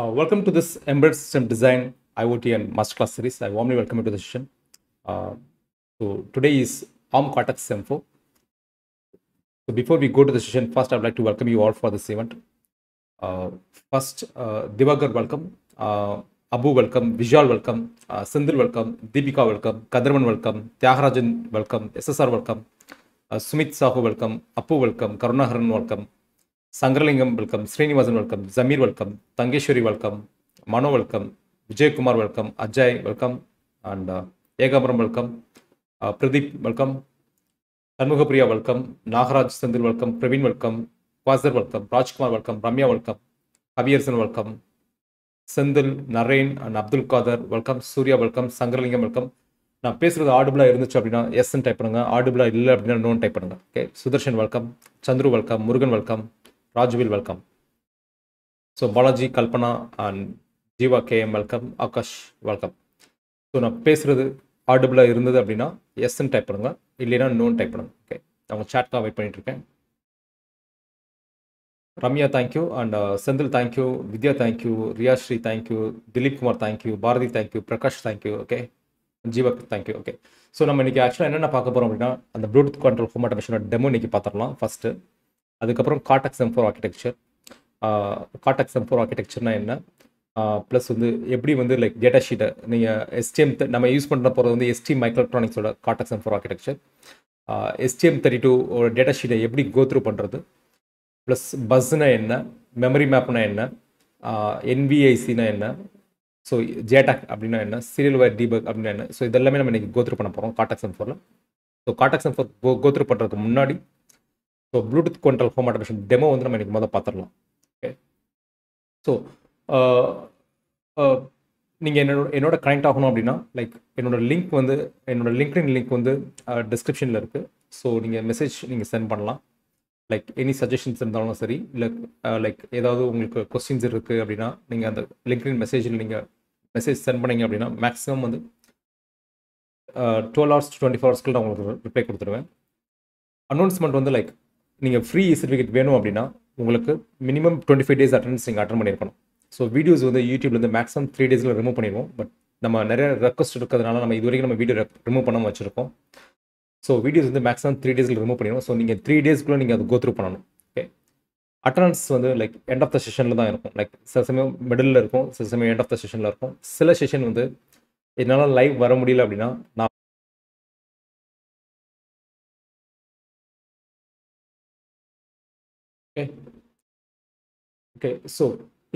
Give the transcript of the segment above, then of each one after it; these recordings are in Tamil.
Welcome to this Embedded System Design IoT and Masterclass series. I warmly welcome you to the session. So today is ARM Cortex M4. So before we go to the session, first I'd like to welcome you all for this event. Divagar welcome, Abu welcome, Vijal welcome, Sindhil welcome, Deepika welcome, Kadarman welcome, Tyagarajan welcome, SSR welcome, Sumit Sahu welcome, Appu welcome, Karunaharan welcome, Sangralingam welcome, Srinivasan welcome, Zamir welcome, Tangeshwari welcome, Mano welcome, Vijay Kumar welcome, Ajay welcome, and Egamaram welcome, Pradeep welcome, Tanmugapriya welcome, Nagaraj Sandil welcome, Praveen welcome, Quasar welcome, Rajkumar welcome, Ramya welcome, Javierson welcome, Sandil, Narain, and Abdul Qadir welcome, Surya welcome, Sangralingam welcome. நான் பேசுறது ஆடிபிளா இருந்துச்சு அப்படின்னா எஸ்ன்னு டைப் பண்ணுங்க, ஆடிபிளா இல்லை அப்படின்னா நோன் டைப் பண்ணுங்க. Okay, Sudarshan welcome, Chandru welcome, Murugan welcome, Rajvil welcome. So Balaji, Kalpana and Jeeva KM welcome, Akash welcome. So நான் பேசுறது ஆடிபிளா இருந்தது அப்படின்னா எஸ்ன்னு டைப் பண்ணுங்க, இல்லைன்னா நோன் டைப் பண்ணுங்க. ஓகே, அவங்க சேட்காக வெயிட் பண்ணிட்டு இருக்கேன். Ramya thank you, and Senthil thank you, Vidya thank you, Riyashree thank you, Dilip Kumar thank you, Bharathi thank you, Prakash thank you. Okay, Jeeva thank you. Okay, so நம்ம இன்றைக்கி ஆக்சுவலாக என்னென்ன பார்க்க போகிறோம் அப்படின்னா அந்த ப்ளூடூத் கண்ட்ரோல் ஹோம் ஆட்டோமேஷனோட டெமோ இன்றைக்கி பார்த்துடலாம் ஃபஸ்ட்டு. அதுக்கப்புறம் cortex M4 architecture. Cortex M4 ஆர்கிடெக்சர்னா என்ன, ப்ளஸ் வந்து எப்படி வந்து லைக் டேட்டா ஷீட்டை நீங்கள் STM நம்ம யூஸ் பண்ண போகிறது வந்து ST மைக்ரோஎலக்ட்ரானிக்ஸோட cortex M4 architecture. STM32 data ஷீட்டை எப்படி கோத்ரூ பண்ணுறது, ப்ளஸ் பஸ்னா என்ன, மெமரி மேப்னா என்ன, NVICனா என்ன, ஸோ ஜேடாக் அப்படின்னா என்ன, சீரியல் வயர் டீபக் அப்படின்னா என்ன, ஸோ இதெல்லாமே நம்ம இன்றைக்கி கோத்ரூ பண்ண போகிறோம் கார்டெக்ஸ் M4ல. ஸோ கார்டெக்ஸ் M4 கோத்ரூ பண்ணுறதுக்கு முன்னாடி so Bluetooth control home automation demo வந்து நம்ம இன்றைக்கி முதல்ல பார்த்துடலாம். ஓகே, ஸோ நீங்கள் என்னோட கனெக்ட் ஆகணும் அப்படின்னா லைக் என்னோடய லிங்க் வந்து என்னோடய லிங்க்டின் லிங்க் வந்து டிஸ்கிரிப்ஷனில் இருக்குது. ஸோ நீங்கள் மெசேஜ் நீங்கள் சென்ட் பண்ணலாம். லைக் எனி சஜஷன்ஸ் இருந்தாலும் சரி, இல்லை லைக் ஏதாவது உங்களுக்கு கொஸ்டின்ஸ் இருக்குது அப்படின்னா நீங்கள் அந்த லிங்க்டின் மெசேஜில் நீங்கள் மெசேஜ் சென்ட் பண்ணிங்க அப்படின்னா மேக்ஸிமம் வந்து 12 hours to 24 hours நான் உங்களுக்கு ரிப்ளை கொடுத்துருவேன். அனௌன்ஸ்மெண்ட் வந்து லைக் நீங்கள் ஃப்ரீ சர்டிஃபிகேட் வேணும் அப்படின்னா உங்களுக்கு மினிமம் 25 days அட்டெண்டன்ஸ் நீங்கள் அட்டன் பண்ணியிருக்கணும். ஸோ வீடியோஸ் வந்து யூடியூப்லேருந்து மேக்ஸிமம் 3 days ரிமூவ் பண்ணிடுவோம். பட் நம்ம நிறைய ரெக்வஸ்ட் இருக்கிறதுனால நம்ம இது வரைக்கும் நம்ம வீடியோ ரிமூவ் பண்ணாமல் வச்சுருக்கோம். ஸோ வீடியோஸ் வந்து மேக்ஸிமம் 3 days ரிமூவ் பண்ணிடுவோம். ஸோ நீங்கள் 3 days நீங்கள் அதை கோத்ரூ பண்ணணும். ஓகே, அட்டண்டன்ஸ் வந்து லைக் எண்ட் ஆஃப் த செஷனில் தான் இருக்கும். லைக் சில சமயம் மிடில் இருக்கும், சில சமயம் எண்ட் ஆஃப் த செஷனில் இருக்கும். சில செஷன் வந்து என்னால் லைவ் வர முடியல அப்படின்னா நான் ஓகே ஓகே ஸோ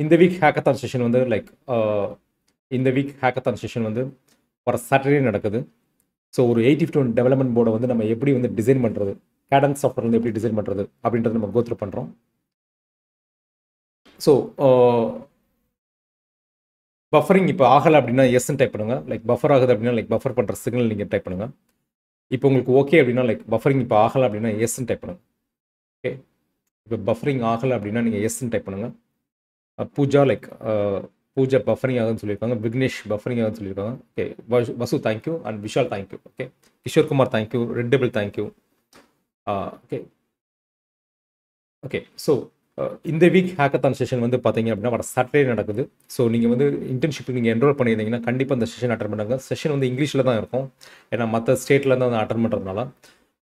இந்த வீக் ஹேக்கத்தான் செஷன் வந்து லைக் இந்த வீக் ஹேக்கத்தான் செஷன் வந்து வர சாட்டர்டே நடக்குது. ஸோ ஒரு 8051 டெவலப்மெண்ட் போர்டை வந்து நம்ம எப்படி வந்து டிசைன் பண்ணுறது, கேடன்ஸ் சாஃப்ட்வேர் வந்து எப்படி டிசைன் பண்ணுறது அப்படின்றத நம்ம கோத்ரூ பண்ணுறோம். ஸோ பஃபரிங் இப்போ ஆகலை அப்படின்னா எஸ்ன்னு டைப் பண்ணுங்கள். லைக் பஃபர் ஆகுது அப்படின்னா லைக் பஃபர் பண்ணுற சிக்னல் நீங்கள் டைப் பண்ணுங்கள். இப்போ உங்களுக்கு ஓகே அப்படின்னா லைக் பஃபரிங் இப்போ ஆகலை அப்படின்னா எஸ்ன்னு டைப் பண்ணுங்கள். ஓகே, இப்போ பஃபரிங் ஆகலை அப்படின்னா நீங்கள் எஸ்ன்னு டைப் பண்ணுங்கள். பூஜா லைக் பூஜா பஃபரிங் ஆகுதுன்னு சொல்லியிருக்காங்க, விக்னேஷ் பஃபரிங் ஆகுதுன்னு சொல்லியிருக்காங்க. Okay, Vasu thank you, and Vishal thank you. Okay, Kishore Kumar thank you, ரெட்டபிள் தேங்க்யூ. ஓகே ஓகே ஸோ இந்த வீக் ஹேக்கத்தான் செஷன் வந்து பார்த்தீங்க அப்படின்னா வர சாட்டர்டே நடக்குது. ஸோ நீங்கள் வந்து இன்டர்ன்ஷிப் நீங்கள் என்ரோல் பண்ணியிருந்தீங்கன்னா கண்டிப்பாக அந்த செஷன் அட்டன் பண்ணுங்க. செஷன் வந்து இங்கிலீஷில் தான் இருக்கும், ஏன்னா மற்ற ஸ்டேட்டில் தான் அட்டன் பண்ணுறதுனால.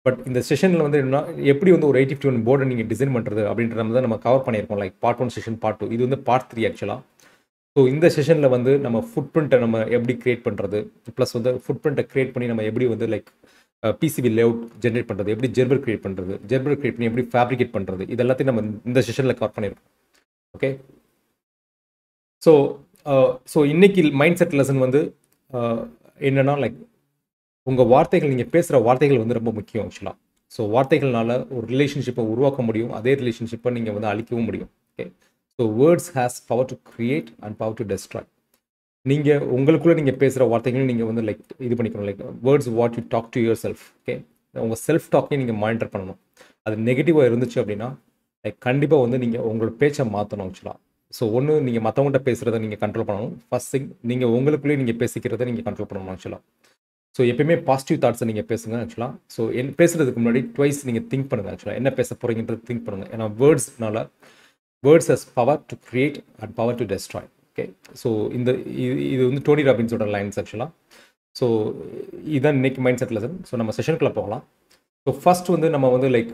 பட் இந்த செஷனில் வந்து என்னன்னா எப்படி வந்து ஒரு 8051 போர்டை நீங்கள் டிசைன் பண்ணுறது அப்படின்ற மாதிரி நம்ம கவர் பண்ணியிருக்கோம். லைக் பார்ட் 1 செஷன், பார்ட் 2, இது வந்து பார்ட் 3 ஆக்சுவலாக. ஸோ இந்த செஷனில் வந்து நம்ம ஃபுட் பிரிண்ட்டை நம்ம எப்படி க்ரியேட் பண்ணுறது, ப்ளஸ் வந்து ஃபுட் பிரிண்ட்டை க்ரியேட் பண்ணி நம்ம எப்படி வந்து லைக் PCB லேஅவுட் ஜென்ரேட் பண்ணுறது, எப்படி ஜெர்பர் க்ரியேட் பண்ணுறது, ஜெர்பர் க்ரியேட் பண்ணி எப்படி ஃபேப்ரிகேட் பண்ணுறது, இது எல்லாத்தையும் நம்ம இந்த செஷனில் கவர் பண்ணியிருக்கோம். ஓகே, ஸோ இன்னைக்கு மைண்ட் செட் லெசன் வந்து என்னென்னா லைக் உங்கள் வார்த்தைகள், நீங்கள் பேசுகிற வார்த்தைகள் வந்து ரொம்ப முக்கியம் ஆக்சுவலாக. ஸோ வார்த்தைகள்னால ஒரு ரிலேஷன்ஷிப்பை உருவாக்க முடியும், அதே ரிலேஷன்ஷிப்பை நீங்கள் வந்து அழிக்கவும் முடியும். Okay, so words has power to create and power to destroy. நீங்கள் உங்களுக்குள்ளே நீங்கள் பேசுகிற வார்த்தைகளும் நீங்கள் வந்து லைக் இது பண்ணிக்கணும். Like words what you talk to your self. Okay, உங்கள் செல்ஃப் டாக்கையும் நீங்கள் மானிட்டர் பண்ணணும். அது நெகட்டிவாக இருந்துச்சு அப்படின்னா லைக் கண்டிப்பாக வந்து நீங்கள் உங்களோட பேச்சை மாற்றணும் ஆக்சுவலாக. ஸோ ஒன்று நீங்கள் மற்றவங்கள்ட்ட பேசுகிறத நீங்கள் கண்ட்ரோல் பண்ணணும். ஃபர்ஸ்ட் திங் நீங்கள் உங்களுக்குள்ளேயே நீங்கள் பேசிக்கிறத நீங்கள் கண்ட்ரோல் பண்ணணும் ஆக்சுவலாக. ஸோ எப்பயுமே பாசிட்டிவ் தாட்ஸை நீங்கள் பேசுங்க ஆக்சுவலாக. ஸோ பேசுகிறதுக்கு முன்னாடி ட்வைஸ் நீங்கள் திங்க் பண்ணுங்கள் ஆக்சுவலாக, என்ன பேச போகிறீங்கன்றது திங்க் பண்ணுங்கள். ஏன்னா வேர்ட்ஸ்னால words has power to create and power to destroy. Okay. So இந்த இது வந்து டோனி ராபின்ஸோட லைன்ஸ் ஆக்சுவலாக. ஸோ இதுதான் இன்னைக்கு மைண்ட் செட் லெசன். ஸோ நம்ம செஷனுக்குள்ளே போகலாம். ஸோ ஃபர்ஸ்ட் வந்து நம்ம வந்து லைக்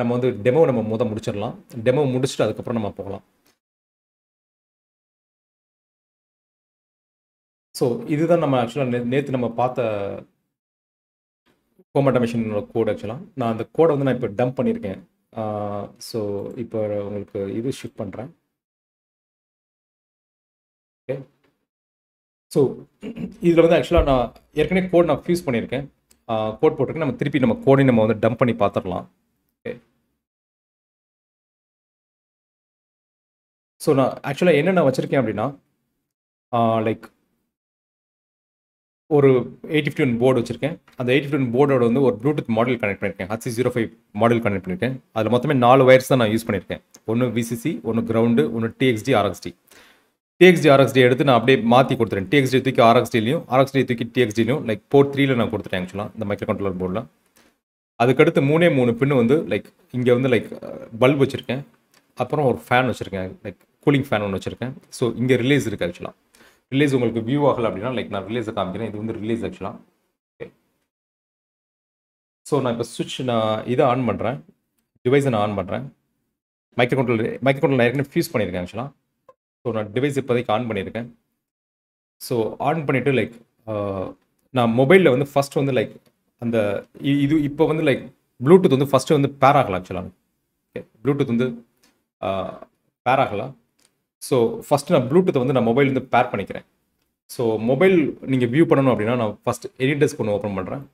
நம்ம வந்து டெமோ நம்ம முடிச்சிடலாம். டெமோ முடிச்சுட்டு அதுக்கப்புறம் நம்ம போகலாம். ஸோ இதுதான் நம்ம ஆக்சுவலாக நேற்று நம்ம பார்த்த ஹோம் ஆட்டோமேஷனோட கோட். ஆக்சுவலாக நான் அந்த கோடை வந்து நான் இப்போ டம்ப் பண்ணியிருக்கேன். ஸோ இப்போ உங்களுக்கு இது ஷிஃப்ட் பண்ணுறேன். ஓகே. ஸோ இதில் வந்து ஆக்சுவலாக நான் ஏற்கனவே கோட் நான் ஃபியூஸ் பண்ணியிருக்கேன். கோட் போட்டிருக்கேன். நம்ம திருப்பி நம்ம கோடையும் நம்ம வந்து டம்ப் பண்ணி பார்த்துடலாம். ஓகே. ஸோ நான் ஆக்சுவலாக என்ன நான் வச்சுருக்கேன் அப்படின்னா லைக் ஒரு 851 போர்டு வச்சுருக்கேன். அந்த 851 போர்டோட வந்து ஒரு ப்ளூடூத் மாடல் கனெக்ட் பண்ணியிருக்கேன். HC05 மாடல் கனெக்ட் பண்ணியிருக்கேன். அதில் மொத்தமே 4 வயர்ஸ் தான் நான் யூஸ் பண்ணியிருக்கேன். ஒன்று விசிசி, ஒன்று கிரவுண்டு, ஒன்று டிஎக்ஸ்டி, ஆர்எக்ஸ்டி. டிஎக்ஸ்டி ஆர்எக்ஸ்டி எடுத்து நான் அப்படியே மாற்றி கொடுத்துட்டேன். டிஎக்ஸ்டி தூக்கி ஆர்எக்ஸ்டிலையும், ஆர்எக்ஸ்டி தூக்கி டிஎக்ஸ்டிலையும் லைக் போர்ட் 3ல நான் கொடுத்துட்டேன் ஆக்சுவலாக இந்த மைக்ரோ கண்ட்ரோலர் போர்டில். அதுக்கடுத்து 3 பின்னு வந்து லைக் இங்கே வந்து லைக் பல்ப் வச்சுருக்கேன். அப்புறம் ஒரு ஃபேன் வச்சுருக்கேன், லைக் கூலிங் ஃபேன் ஒன்று வச்சுருக்கேன். ஸோ இங்கே ரிலேஸ் இருக்குது ஆக்சுவலாக. ரிலேஸ் உங்களுக்கு வியூ ஆகலை அப்படின்னா லைக் நான் ரிலேஸை காமிக்கிறேன். இது வந்து ரிலேஸ் ஆக்சுவலாக. ஓகே. ஸோ நான் இப்போ சுவிட்ச் நான் இதை ஆன் பண்ணுறேன். டிவைஸை நான் ஆன் பண்ணுறேன். மைக்ரோ கண்ட்ரோலர் நான் ஏற்கனவே ஃபியூஸ் பண்ணியிருக்கேன் ஆக்சுவலாக. ஸோ நான் டிவைஸ் இப்போதைக்கு ஆன் பண்ணியிருக்கேன். ஸோ ஆன் பண்ணிவிட்டு லைக் நான் மொபைலில் வந்து ஃபஸ்ட் வந்து லைக் அந்த இது இப்போ வந்து லைக் ப்ளூடூத் வந்து ஃபஸ்ட்டு வந்து பேர் ஆகலாம் ஆக்சுவலாக. ஓகே. ப்ளூடூத் வந்து பேர் ஆகலாம். ஸோ ஃபஸ்ட்டு நான் ப்ளூடூத்தை வந்து நான் மொபைல் வந்து பேர் பண்ணிக்கிறேன். ஸோ மொபைல் நீங்கள் வியூ பண்ணணும் அப்படின்னா நான் ஃபஸ்ட் எடிடெஸ்க் ஒன்று ஓப்பன் பண்ணுறேன்.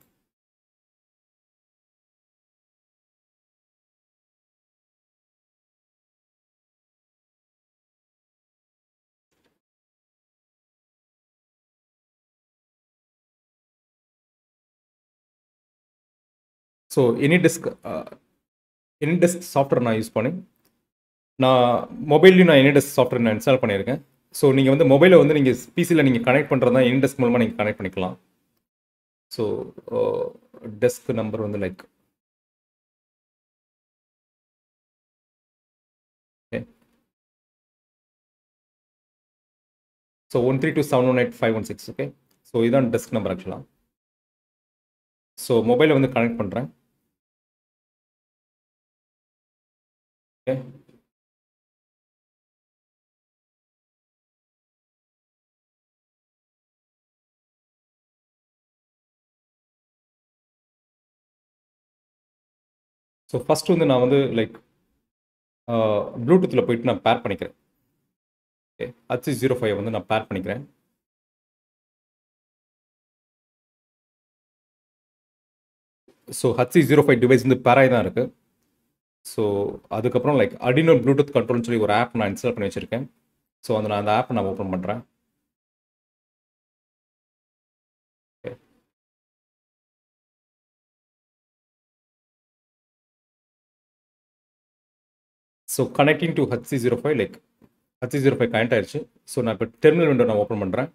ஸோ எனிடெஸ்க் சாஃப்ட்வேர் நான் யூஸ் பண்ணி நான் மொபைல்லையும் நான் எனிடெஸ்க் சாஃப்ட்வேர் நான் இன்ஸ்டால் பண்ணியிருக்கேன். ஸோ நீங்கள் வந்து மொபைலை வந்து நீங்கள் பிசியில் நீங்கள் கனெக்ட் பண்ணுறது தான் எனிடெஸ்க் மூலமாக நீங்கள் கனெக்ட் பண்ணிக்கலாம். ஸோ டெஸ்க் நம்பர் வந்து like okay. So 132718516. Okay. So இதுதான் டெஸ்க் நம்பர் ஆக்சுவலாக. ஸோ மொபைலை வந்து கனெக்ட் பண்ணுறேன். ஓகே. ஸோ ஃபஸ்ட்டு வந்து நான் வந்து லைக் ப்ளூடூத்தில் போயிட்டு நான் பேர் பண்ணிக்கிறேன். ஓகே. HC05 வந்து நான் பேர் பண்ணிக்கிறேன். ஸோ HC05 டிவைஸ் வந்து பேராய் தான் இருக்குது. ஸோ அதுக்கப்புறம் லைக் Arduino ப்ளூடூத் கண்ட்ரோல்னு சொல்லி ஒரு ஆப் நான் இன்ஸ்டால் பண்ணி வச்சுருக்கேன். ஸோ அந்த ஆப்பை நான் ஓப்பன் பண்ணுறேன். Okay. So connecting to HC05 like HC05 connect ஆயிடுச்சு. ஸோ நான் இப்போ டெர்மினல் விண்டோ நான் ஓப்பன் பண்ணுறேன்.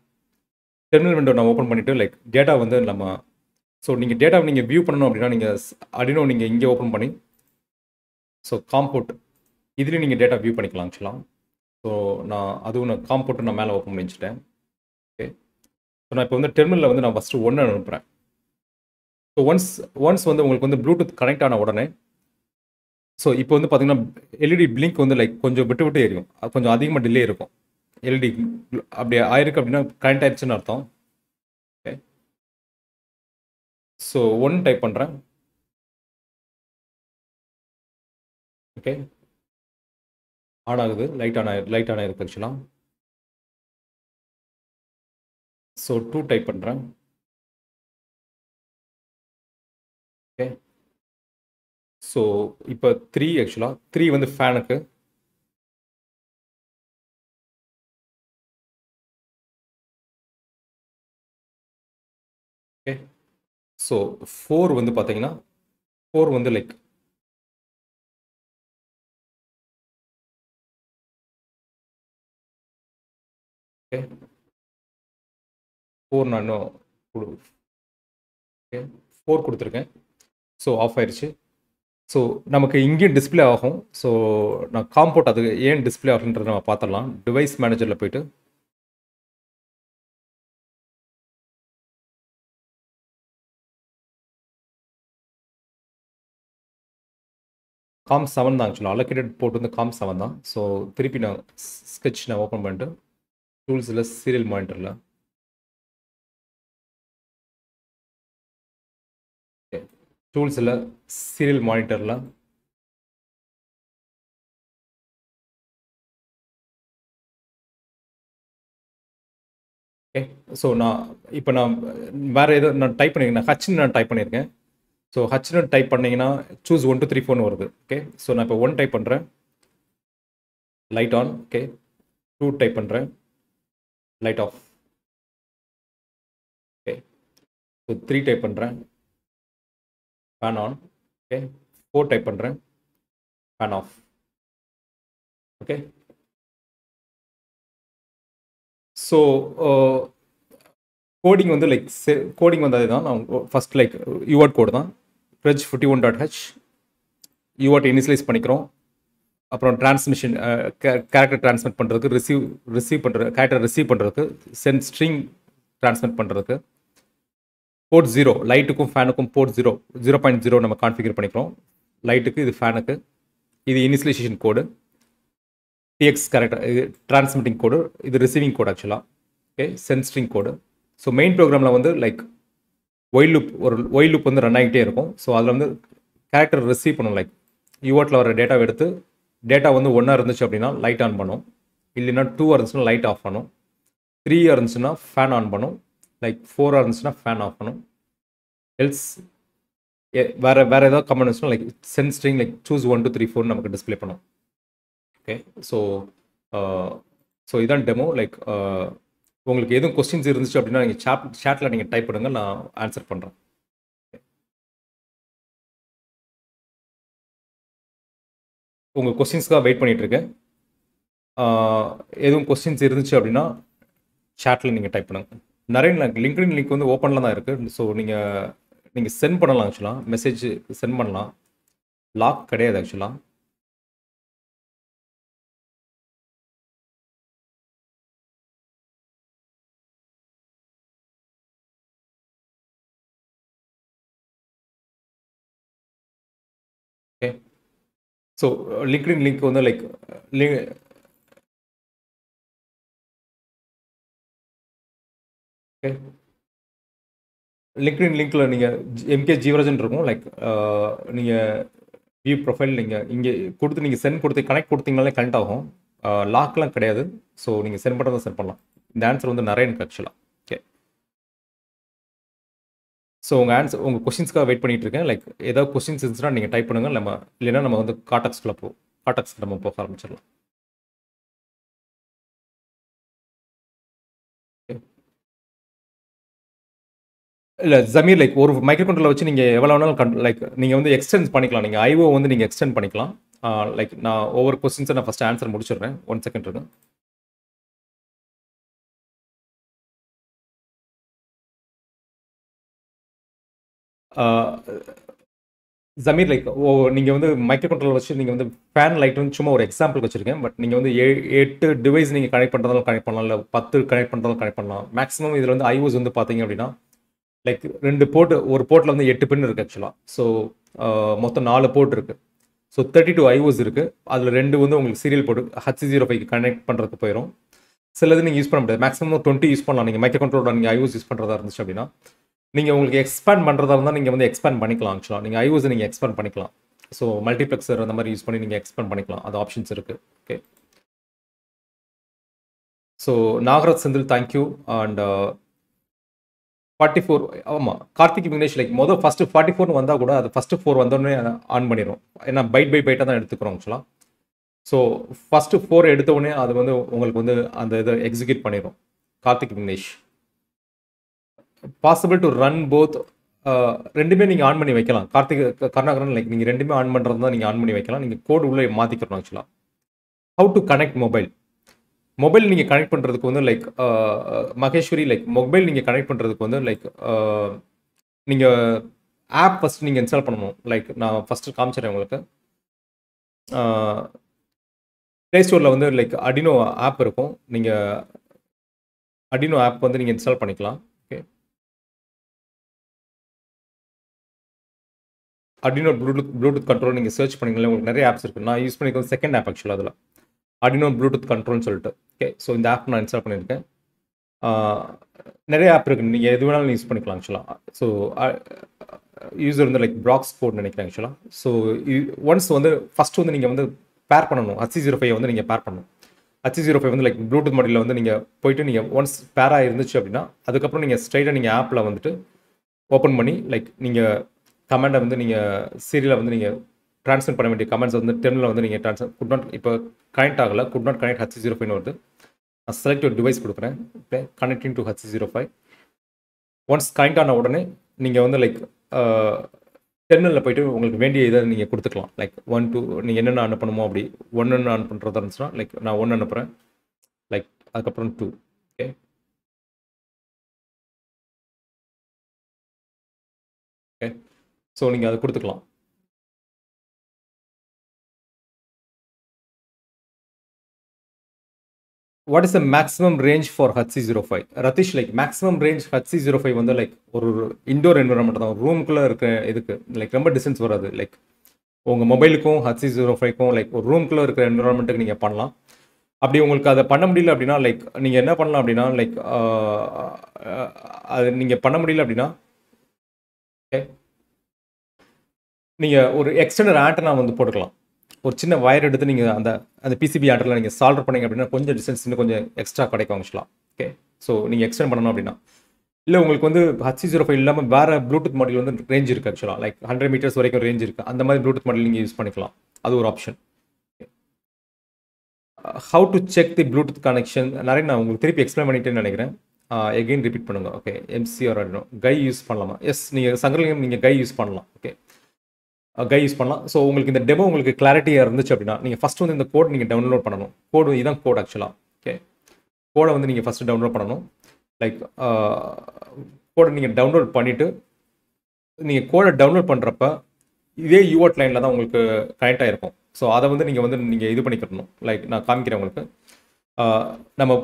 டெர்மினல் விண்டோ நான் ஓப்பன் பண்ணிவிட்டு லைக் டேட்டா வந்து நம்ம ஸோ நீங்கள் டேட்டாவை நீங்கள் வியூ பண்ணணும் அப்படின்னா நீங்கள் Arduino நீங்கள் இங்கே ஓப்பன் பண்ணி ஸோ காம்போர்ட் இதுலேயும் நீங்கள் டேட்டா வியூ பண்ணிக்கலாம் ஆக்சுவலாக. ஸோ அதுவும் நான் காம்போர்ட்டு நான் மேலே ஓப்பன் பண்ணி வச்சுட்டேன். ஓகே. ஸோ நான் இப்போ வந்து டெர்மினலில் வந்து நான் ஃபஸ்ட்டு 1 அனுப்புகிறேன். ஸோ ஒன்ஸ் வந்து உங்களுக்கு வந்து ப்ளூடூத் கனெக்ட் ஆன உடனே ஸோ இப்போ வந்து பார்த்தீங்கன்னா எல்இடி பிளிங்க் வந்து லைக் கொஞ்சம் விட்டு விட்டு எரியும். கொஞ்சம் அதிகமாக டிலே இருக்கும். எல்இடி அப்படி ஆயிருக்கு அப்படின்னா கனெக்ட் ஆயிடுச்சுன்னு அர்த்தம். ஓகே. ஸோ 1 டைப் பண்ணுறேன். ஓகே. ஆன் ஆகுது. லைட் ஆன் ஆயிருக்கு ஆக்சுவலாக. ஸோ 2 டைப் பண்ணுறேன். ஓகே. ஸோ இப்போ 3 ஆக்சுவலாக 3 வந்து ஃபேனுக்கு. ஓகே. ஸோ 4 வந்து பார்த்தீங்கன்னா 4 வந்து லைக் ஓகே 4 நான் இன்னும் ஓகே 4 கொடுத்துருக்கேன். ஸோ ஆஃப் ஆயிடுச்சு. ஸோ நமக்கு இங்கேயும் டிஸ்பிளே ஆகும். ஸோ நான் காம்போர்ட் அது ஏன் டிஸ்பிளே ஆகுன்றதை நம்ம பார்த்துடலாம். டிவைஸ் மேனேஜரில் போயிட்டு காம் 7 தான் ஆக்சுவலாக அலோகேட்டட் போர்ட் வந்து காம் 7 தான். ஸோ திருப்பி நான் ஸ்கெட்ச் நான் ஓப்பன் பண்ணிட்டு டூல்ஸில் சீரியல் மானிட்டரில் டூல்ஸில் சீரியல் மானிட்டரில் ஓகே. ஸோ நான் இப்போ நான் வேறு ஏதோ நான் டைப் பண்ணியிருக்கேன், ஹச்னு நான் டைப் பண்ணியிருக்கேன். ஸோ ஹச்னு டைப் பண்ணிங்கன்னா சூஸ் 1 2 3 4 வருது. ஓகே. ஸோ நான் இப்போ 1 டைப் பண்ணுறேன், லைட் ஆன். ஓகே. 2 டைப் பண்ணுறேன், light off. Okay. So 3 type பண்ணுறேன், ஃபேன் ஆன். ஓகே. 4 டைப் பண்ணுறேன், fan off. Okay. So coding வந்து லைக் கோடிங் வந்து அதுதான். நான் ஃபஸ்ட் லைக் யூஆர்ட் கோடு தான், proj51.h யூஆர்ட் இனிஷியலைஸ் பண்ணிக்கிறோம். அப்புறம் டிரான்ஸ்மிஷன் கேரக்டர் ட்ரான்ஸ்மிட் பண்ணுறதுக்கு, ரிசீவ் பண்ணுறது, கேரக்டர் ரிசீவ் பண்ணுறதுக்கு, சென்ட் ஸ்ட்ரிங் ட்ரான்ஸ்மிட் பண்ணுறதுக்கு. போர்ட் 0 லைட்டுக்கும் ஃபேனுக்கும் போர்ட் 0.0 நம்ம கான்ஃபிகர் பண்ணிக்கிறோம். லைட்டுக்கு, இது ஃபேனுக்கு. இது இனிஷியலைசேஷன் கோடு, டிஎக்ஸ் கேரக்டர், இது டிரான்ஸ்மிட்டிங் கோடு, இது ரிசீவிங் கோடு ஆக்சுவலாக. ஓகே. சென்ட் ஸ்ட்ரிங் கோடு. ஸோ மெயின் ப்ரோக்ராமில் வந்து லைக் ஒயில் லூப் வந்து ரன் ஆகிட்டே இருக்கும். ஸோ அதில் வந்து கேரக்டர் ரிசீவ் பண்ணும். லைக் யூஆர்ட்டில் வர டேட்டாவை எடுத்து, டேட்டா வந்து 1 இருந்துச்சு அப்படின்னா லைட் ஆன் பண்ணும், இல்லைன்னா 2 இருந்துச்சுன்னா லைட் ஆஃப் பண்ணும், 3 இருந்துச்சுன்னா ஃபேன் ஆன் பண்ணும், லைக் 4 இருந்துச்சுன்னா ஃபேன் ஆஃப் பண்ணும். எல்ஸ் வேறு ஏதாவது கமெண்ட் இருந்துச்சுன்னா like send string like choose 1 2 3 4 நமக்கு டிஸ்பிளே பண்ணும். ஓகே. ஸோ இதான் டெமோ. லைக் உங்களுக்கு எதுவும் கொஸ்டின்ஸ் இருந்துச்சு அப்படின்னா நீங்கள் சேட்டில் நீங்கள் டைப் பண்ணுங்க, நான் ஆன்சர் பண்ணுறேன். உங்கள் கொஸ்டின்ஸ்க்காக வெயிட் பண்ணிகிட்ருக்கேன். எதுவும் கொஸ்டின்ஸ் இருந்துச்சு அப்படின்னா சேட்டில் நீங்கள் டைப் பண்ணுங்கள். நிறைய லிங்க்டின் லிங்க் வந்து ஓப்பனில் தான் இருக்குது. ஸோ நீங்கள் சென்ட் பண்ணலாம், ஆக்சுவலாக மெசேஜ் சென்ட் பண்ணலாம், லாக் கிடையாது ஆக்சுவலாக. ஓகே. ஸோ லிங்க்டின் லிங்க் வந்து லைக் ஓகே, லிங்க்டின் லிங்க்கில் நீங்கள் எம்கே ஜீவராஜன் இருக்கும். லைக் நீங்கள் வியூ ப்ரொஃபைல் நீங்கள் இங்கே கொடுத்து நீங்கள் சென்ட் கொடுத்து கனெக்ட் கொடுத்தீங்கனாலே கனெக்ட் ஆகும். லாக்லாம் கிடையாது. ஸோ நீங்கள் சென்ட் பண்ணுறதை சென்ட் பண்ணலாம். இந்த ஆன்சர் வந்து நிறைய எனக்கு ஆக்சுவலாக. ஓகே. ஸோ உங்கள் கொஸ்டின்ஸ்க்காக வெயிட் பண்ணிகிட்டு இருக்கேன். லைக் ஏதாவது கொஸ்டின்ஸ் இருந்துச்சுன்னா நீங்கள் டைப் பண்ணுங்கள். இல்லைன்னா நம்ம வந்து காட்டாக்ஸ் நம்ம போக ஆரம்பிச்சிடலாம். இல்லை ஜமீர், லைக் ஒரு மைக்ரோ கண்ட்ரோலர் வச்சு நீங்கள் எவ்வளோ வேணாலும் லைக் நீங்கள் வந்து எக்ஸ்டெண்ட் பண்ணிக்கலாம். நீங்கள் ஐஓ வந்து நீங்கள் எக்ஸ்டெண்ட் பண்ணிக்கலாம். லைக் நான் ஒவ்வொரு கொஸ்டின்ஸை நான் ஃபஸ்ட்டு ஆன்சர் முடிச்சிடுறேன். 1 செகண்ட் இருக்கு. ஜமீர், லைக் நீங்கள் வந்து மைக்ரோ கண்ட்ரோலர் வச்சு நீங்கள் வந்து ஃபேன் லைட் வந்து சும்மா ஒரு எக்ஸாம்பிள் வச்சுருக்கேன். பட் நீங்கள் வந்து 8 டிவைஸ் நீங்கள் கனெக்ட் பண்ணுறதாலும் கனெக்ட் பண்ணலாம், இல்லை 10 கனெக்ட் பண்ணுறதாலும் கனெக்ட் பண்ணலாம். மேக்ஸிமம் இதில் வந்து ஐஓஸ் வந்து பார்த்தீங்க அப்படின்னா லைக் 2 போர்ட், ஒரு போர்ட்டில் வந்து 8 பின் இருக்குது ஆக்சுவலாக. ஸோ மொத்தம் 4 போர்ட் இருக்குது. ஸோ 32 ஐஓஸ் இருக்குது. அதில் 2 வந்து உங்களுக்கு சீரியல் போர்டு H05 கனெக்ட் பண்ணுறதுக்கு போயிடும். சிலது நீங்கள் யூஸ் பண்ண முடியாது. மேக்ஸிமம் 20 யூஸ் பண்ணலாம். நீங்கள் மைக்ரோ கண்ட்ரோலர் நீங்கள் ஐஓஸ் யூஸ் பண்ணுறதா இருந்துச்சு அப்படின்னா, நீங்கள் உங்களுக்கு எக்ஸ்பேண்ட் பண்ணுறதா இருந்தால் நீங்கள் வந்து எக்ஸ்பேண்ட் பண்ணிக்கலாம். ஆக்சுவலாக நீங்கள் ஐஓஸை நீங்கள் எக்ஸ்பேண்ட் பண்ணிக்கலாம். ஸோ மல்டிப்ளெக்ஸர் அந்த மாதிரி யூஸ் பண்ணி நீங்கள் எக்ஸ்பேண்ட் பண்ணிக்கலாம். அது ஆப்ஷன்ஸ் இருக்குது. Okay. So Nagaraj Senthil, thank you. And 44, ஆமாம், கார்த்திக் விக்னேஷ், லைக் ஃபஸ்ட்டு 44 வந்தால் கூட அது ஃபஸ்ட்டு 4 வந்தோடனே ஆன் பண்ணிடும். ஏன்னா பைட் பை பைட்டாக தான் எடுத்துக்கிறோம் ஆக்சுவலாக. ஸோ ஃபஸ்ட்டு 4 எடுத்த உடனே அது வந்து உங்களுக்கு வந்து அந்த இதை எக்ஸிக்யூட் பண்ணிடும். Karthik Vignesh, possible to run both. ரெண்டுமே நீங்கள் ஆன் பண்ணி வைக்கலாம். கருணாகரன், லைக் நீங்கள் ரெண்டுமே ஆன் பண்ணுறது தான் நீங்கள் ஆன் பண்ணி வைக்கலாம். நீங்கள் கோடு உள்ளே மாற்றிக்கிறோம் ஆக்சுவலாக. ஹவு டு கனெக்ட் மொபைல் நீங்கள் கனெக்ட் பண்ணுறதுக்கு வந்து லைக் மகேஸ்வரி, லைக் மொபைல் நீங்கள் கனெக்ட் பண்ணுறதுக்கு வந்து லைக் நீங்கள் ஆப் ஃபஸ்ட் நீங்கள் இன்ஸ்டால் பண்ணணும். லைக் நான் ஃபஸ்ட்டு காமிச்சிடறேன் உங்களுக்கு. ப்ளே ஸ்டோரில் வந்து லைக் அடினோ ஆப் இருக்கும். நீங்கள் அடினோ ஆப் வந்து நீங்கள் இன்ஸ்டால் பண்ணிக்கலாம். ஓகே. Arduino ப்ளூடூத் கண்ட்ரோல் நீங்கள் சர்ச் பண்ணிங்களே உங்களுக்கு நிறைய ஆப்ஸ் இருக்குது. நான் யூஸ் பண்ணிக்கிறது செகண்ட் ஆப் ஆக்சுவலாக அதில் Arduino ப்ளூடூத் கண்ட்ரோல்னு சொல்லிட்டு. ஓகே, ஸோ இந்த ஆப் நான் இன்ஸ்டால் பண்ணியிருக்கேன். நிறைய ஆப் இருக்குது, நீங்கள் எது வேணாலும் யூஸ் பண்ணிக்கலாம் ஆக்சுவலாக. ஸோ யூசர் வந்து லைக் ப்ராக்ஸ் கோட் நினைக்கிறேன் ஆக்சுவலாக. ஸோ ஒன்ஸ் வந்து ஃபஸ்ட்டு வந்து நீங்கள் வந்து பேர் பண்ணணும். HC05 வந்து நீங்கள் பேர் பண்ணணும். HC05 வந்து லைக் ப்ளூடூத் மாடியில் வந்து நீங்கள் போயிட்டு நீங்கள் ஒன்ஸ் பேராக இருந்துச்சு அப்படின்னா அதுக்கப்புறம் நீங்கள் ஸ்ட்ரைட்டாக நீங்கள் ஆப்பில் வந்துட்டு ஓப்பன் பண்ணி லைக் நீங்கள் கமெண்டை வந்து நீங்கள் சீரியலை வந்து நீங்கள் ட்ரான்ஸ்ஃபர் பண்ண வேண்டிய கமெண்ட்ஸ் வந்து டெர்மினலில் வந்து நீங்கள் ட்ரான்ஸ்ஃபர் குட் நாட் இப்போ கனெக்ட் ஆகலை, குட் நாட் கனெக்ட் HC05 வருது. நான் செலக்ட் ஒரு டிவைஸ் கொடுக்குறேன். Okay, connecting to HC05. Once connect ஆன உடனே நீங்கள் வந்து லைக் டெர்மினலில் போய்ட்டு உங்களுக்கு வேண்டிய இதை நீங்கள் கொடுத்துக்கலாம். லைக் 1 2 நீங்கள் என்னென்ன அனுப்பணுமோ அப்படி 1 அனுப்புன்றதா இருந்துச்சுன்னா லைக் நான் 1 அனுப்புகிறேன், லைக் அதுக்கப்புறம் 2. ஓகே, ஓகே, ஸோ நீங்கள் அதை கொடுத்துக்கலாம். What is the maximum range for HC05? Ratheesh, like maximum range HC05 வந்து லைக் ஒரு இண்டோர் என்விரான்மெண்ட் தான், ரூமுக்குள்ளே இருக்க இதுக்கு லைக் ரொம்ப டிஸ்டன்ஸ் வராது. லைக் உங்கள் மொபைலுக்கும் HC05க்கும் லைக் ஒரு ரூமுக்குள்ளே இருக்கிற என்விரான்மெண்ட்டுக்கு நீங்கள் பண்ணலாம். அப்படி உங்களுக்கு அதை பண்ண முடியல அப்படின்னா லைக் நீங்கள் என்ன பண்ணலாம் அப்படின்னா லைக் அது நீங்கள் பண்ண முடியல அப்படின்னா நீங்கள் ஒரு எக்ஸ்டர்னல் ஆண்டனா வந்து போட்டுக்கலாம். ஒரு சின்ன வயர் எடுத்து நீங்கள் அந்த பிசிபி ஆண்டரில் நீங்கள் சால்வ் பண்ணிங்க அப்படின்னா கொஞ்சம் டிஸ்டன்ஸ் இன்னும் கொஞ்சம் எக்ஸ்ட்ரா கிடைக்கும் ஆக்சுவலாக. ஓகே, ஸோ நீங்கள் எக்ஸ்டெண்ட் பண்ணணும் அப்படின்னா இல்லை உங்களுக்கு வந்து HC05 இல்லாமல் வேறு ப்ளூடூத் மாடல் வந்து ரேஞ்ச் இருக்குது ஆக்சுவலாக, லைக் 100 மீட்டர்ஸ் வரைக்கும் ரேஞ்ச் இருக்குது. அந்த மாதிரி ப்ளூடூத் மாடல் நீங்கள் யூஸ் பண்ணிக்கலாம், அது ஒரு option. How to check the Bluetooth connection நிறைய நான் உங்களுக்கு திருப்பி எக்ஸ்பிளைன் பண்ணிட்டேன்னு நினைக்கிறேன். எகெயின் ரிப்பீட் பண்ணுங்க. ஓகே, MCR கை யூஸ் பண்ணலாமா? எஸ், நீங்கள் சங்கரலிங்கம் நீங்கள் கை யூஸ் பண்ணலாம். ஓகே, கை யூஸ் பண்ணலாம். ஸோ உங்களுக்கு இந்த டெமோ உங்களுக்கு கிளாரிட்டியாக இருந்துச்சு அப்படின்னா நீங்கள் ஃபஸ்ட் வந்து இந்த கோட் நீங்கள் டவுன்லோட் பண்ணணும். கோடு இதுதான் கோட் ஆக்சுவலாக. ஓகே, கோடை வந்து நீங்கள் ஃபஸ்ட்டு டவுன்லோட் பண்ணணும். லைக் கோடை நீங்கள் டவுன்லோட் பண்ணிவிட்டு நீங்கள் கோடை டவுன்லோட் பண்ணுறப்ப இதே யூஆர்ட் லைனில் தான் உங்களுக்கு கனெக்ட் ஆகிருக்கும். ஸோ அதை வந்து நீங்கள் இது பண்ணிக்கிறணும். லைக் நான் காமிக்கிறேன் உங்களுக்கு. நம்ம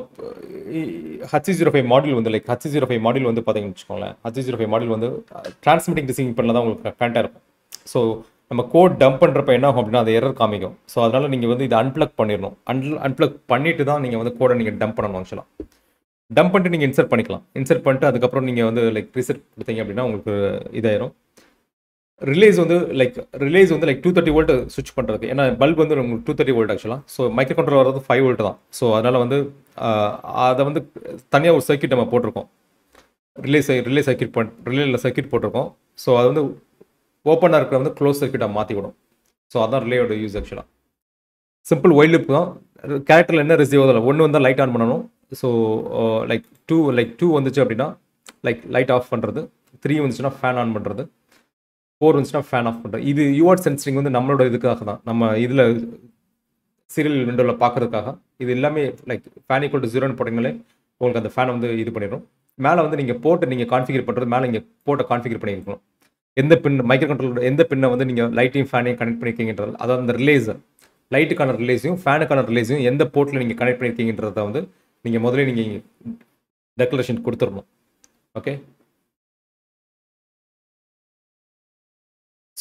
HC05 மாடியூல் வந்து லைக் HC05 மாடியூல் வந்து பார்த்தீங்கன்னு வச்சுக்கோங்களேன். HC05 மாடியூல் வந்து டிரான்ஸ்மிட்டிங் ரிசீவிங் பண்ணல தான் உங்களுக்கு கனெக்டாக இருக்கும். ஸோ நம்ம கோட் டம்ப் பண்ணுறப்ப என்ன ஆகும் அப்படின்னா அது எரர் காமிக்கும். ஸோ அதனால் நீங்கள் வந்து இதை அன்பிளக் பண்ணிடணும். அன்பிளக் பண்ணிட்டு தான் நீங்கள் வந்து கோடை நீங்கள் டம்ப் பண்ணணும் ஆக்சுவலாக. டம்ப் பண்ணிட்டு நீங்கள் இன்சர்ட் பண்ணிக்கலாம். இன்சர்ட் பண்ணிட்டு அதுக்கப்புறம் நீங்கள் வந்து லைக் ரீசெட் கொடுத்தீங்க அப்படின்னா உங்களுக்கு இதாயிரும். ரிலேஸ் வந்து லைக் 230 வோல்ட் ஸ்விட்ச் பண்ணுறது. ஏன்னா பல்ப் வந்து உங்களுக்கு 230 வோல்ட் ஆக்சுவலாக. ஸோ மைக்ரோ கண்ட்ரோலர் வரது 5 வோல்ட் தான். ஸோ அதனால் வந்து அதை வந்து தனியாக ஒரு சர்க்யூட் நம்ம போட்டிருக்கோம். ரிலே சர்க்யூட் போட்டிருக்கோம். ஸோ அது வந்து ஓப்பனாக இருக்கிற வந்து க்ளோஸ் சர்க்யூட்டாக மாற்றி விடும். ஸோ அதான் ரிலேயோட யூஸ் ஆக்சுவலாக. சிம்பிள் ஒயில் லூப் தான். கேரக்டரில் என்ன ரிசீவ் ஆகுதில்ல, 1 வந்தால் லைட் ஆன் பண்ணணும். ஸோ லைக் 2 வந்துச்சு அப்படின்னா லைக் லைட் ஆஃப் பண்ணுறது, 3 வந்துச்சுன்னா ஃபேன் ஆன் பண்ணுறது, 4 வந்துச்சுன்னா ஃபேன் ஆஃப் பண்ணுறது. இது யூஆர்ட் சென்சிங் வந்து நம்மளோட இதுக்காக தான், நம்ம இதில் சீரியல் விண்டோவில் பார்க்கறதுக்காக. இது எல்லாமே லைக் ஃபேன் ஈக்குவல் டு 0ன்னு போட்டிங்களே உங்களுக்கு அந்த ஃபேனை வந்து இது பண்ணிடும். மேலே வந்து நீங்கள் போட்டு நீங்கள் கான்ஃபிகர் பண்ணுறது, மேலே இங்கே போட்டை கான்ஃபிகர் பண்ணியிருக்கணும். எந்த பின் மைக்ரோ கண்ட்ரோலர் எந்த பின்னை வந்து நீங்கள் லைட்டையும் ஃபேனையும் கனெக்ட் பண்ணியிருக்கீங்கன்றது, அதாவது அந்த ரிலேஸ் லைட்டுக்கான ரிலேஸையும் ஃபேனுக்கான ரிலேஸையும் எந்த போர்ட்டில் நீங்கள் கனெக்ட் பண்ணியிருக்கீங்கன்றதை வந்து நீங்கள் முதல்ல நீங்கள் டெக்ளரேஷன் கொடுத்துடணும். ஓகே,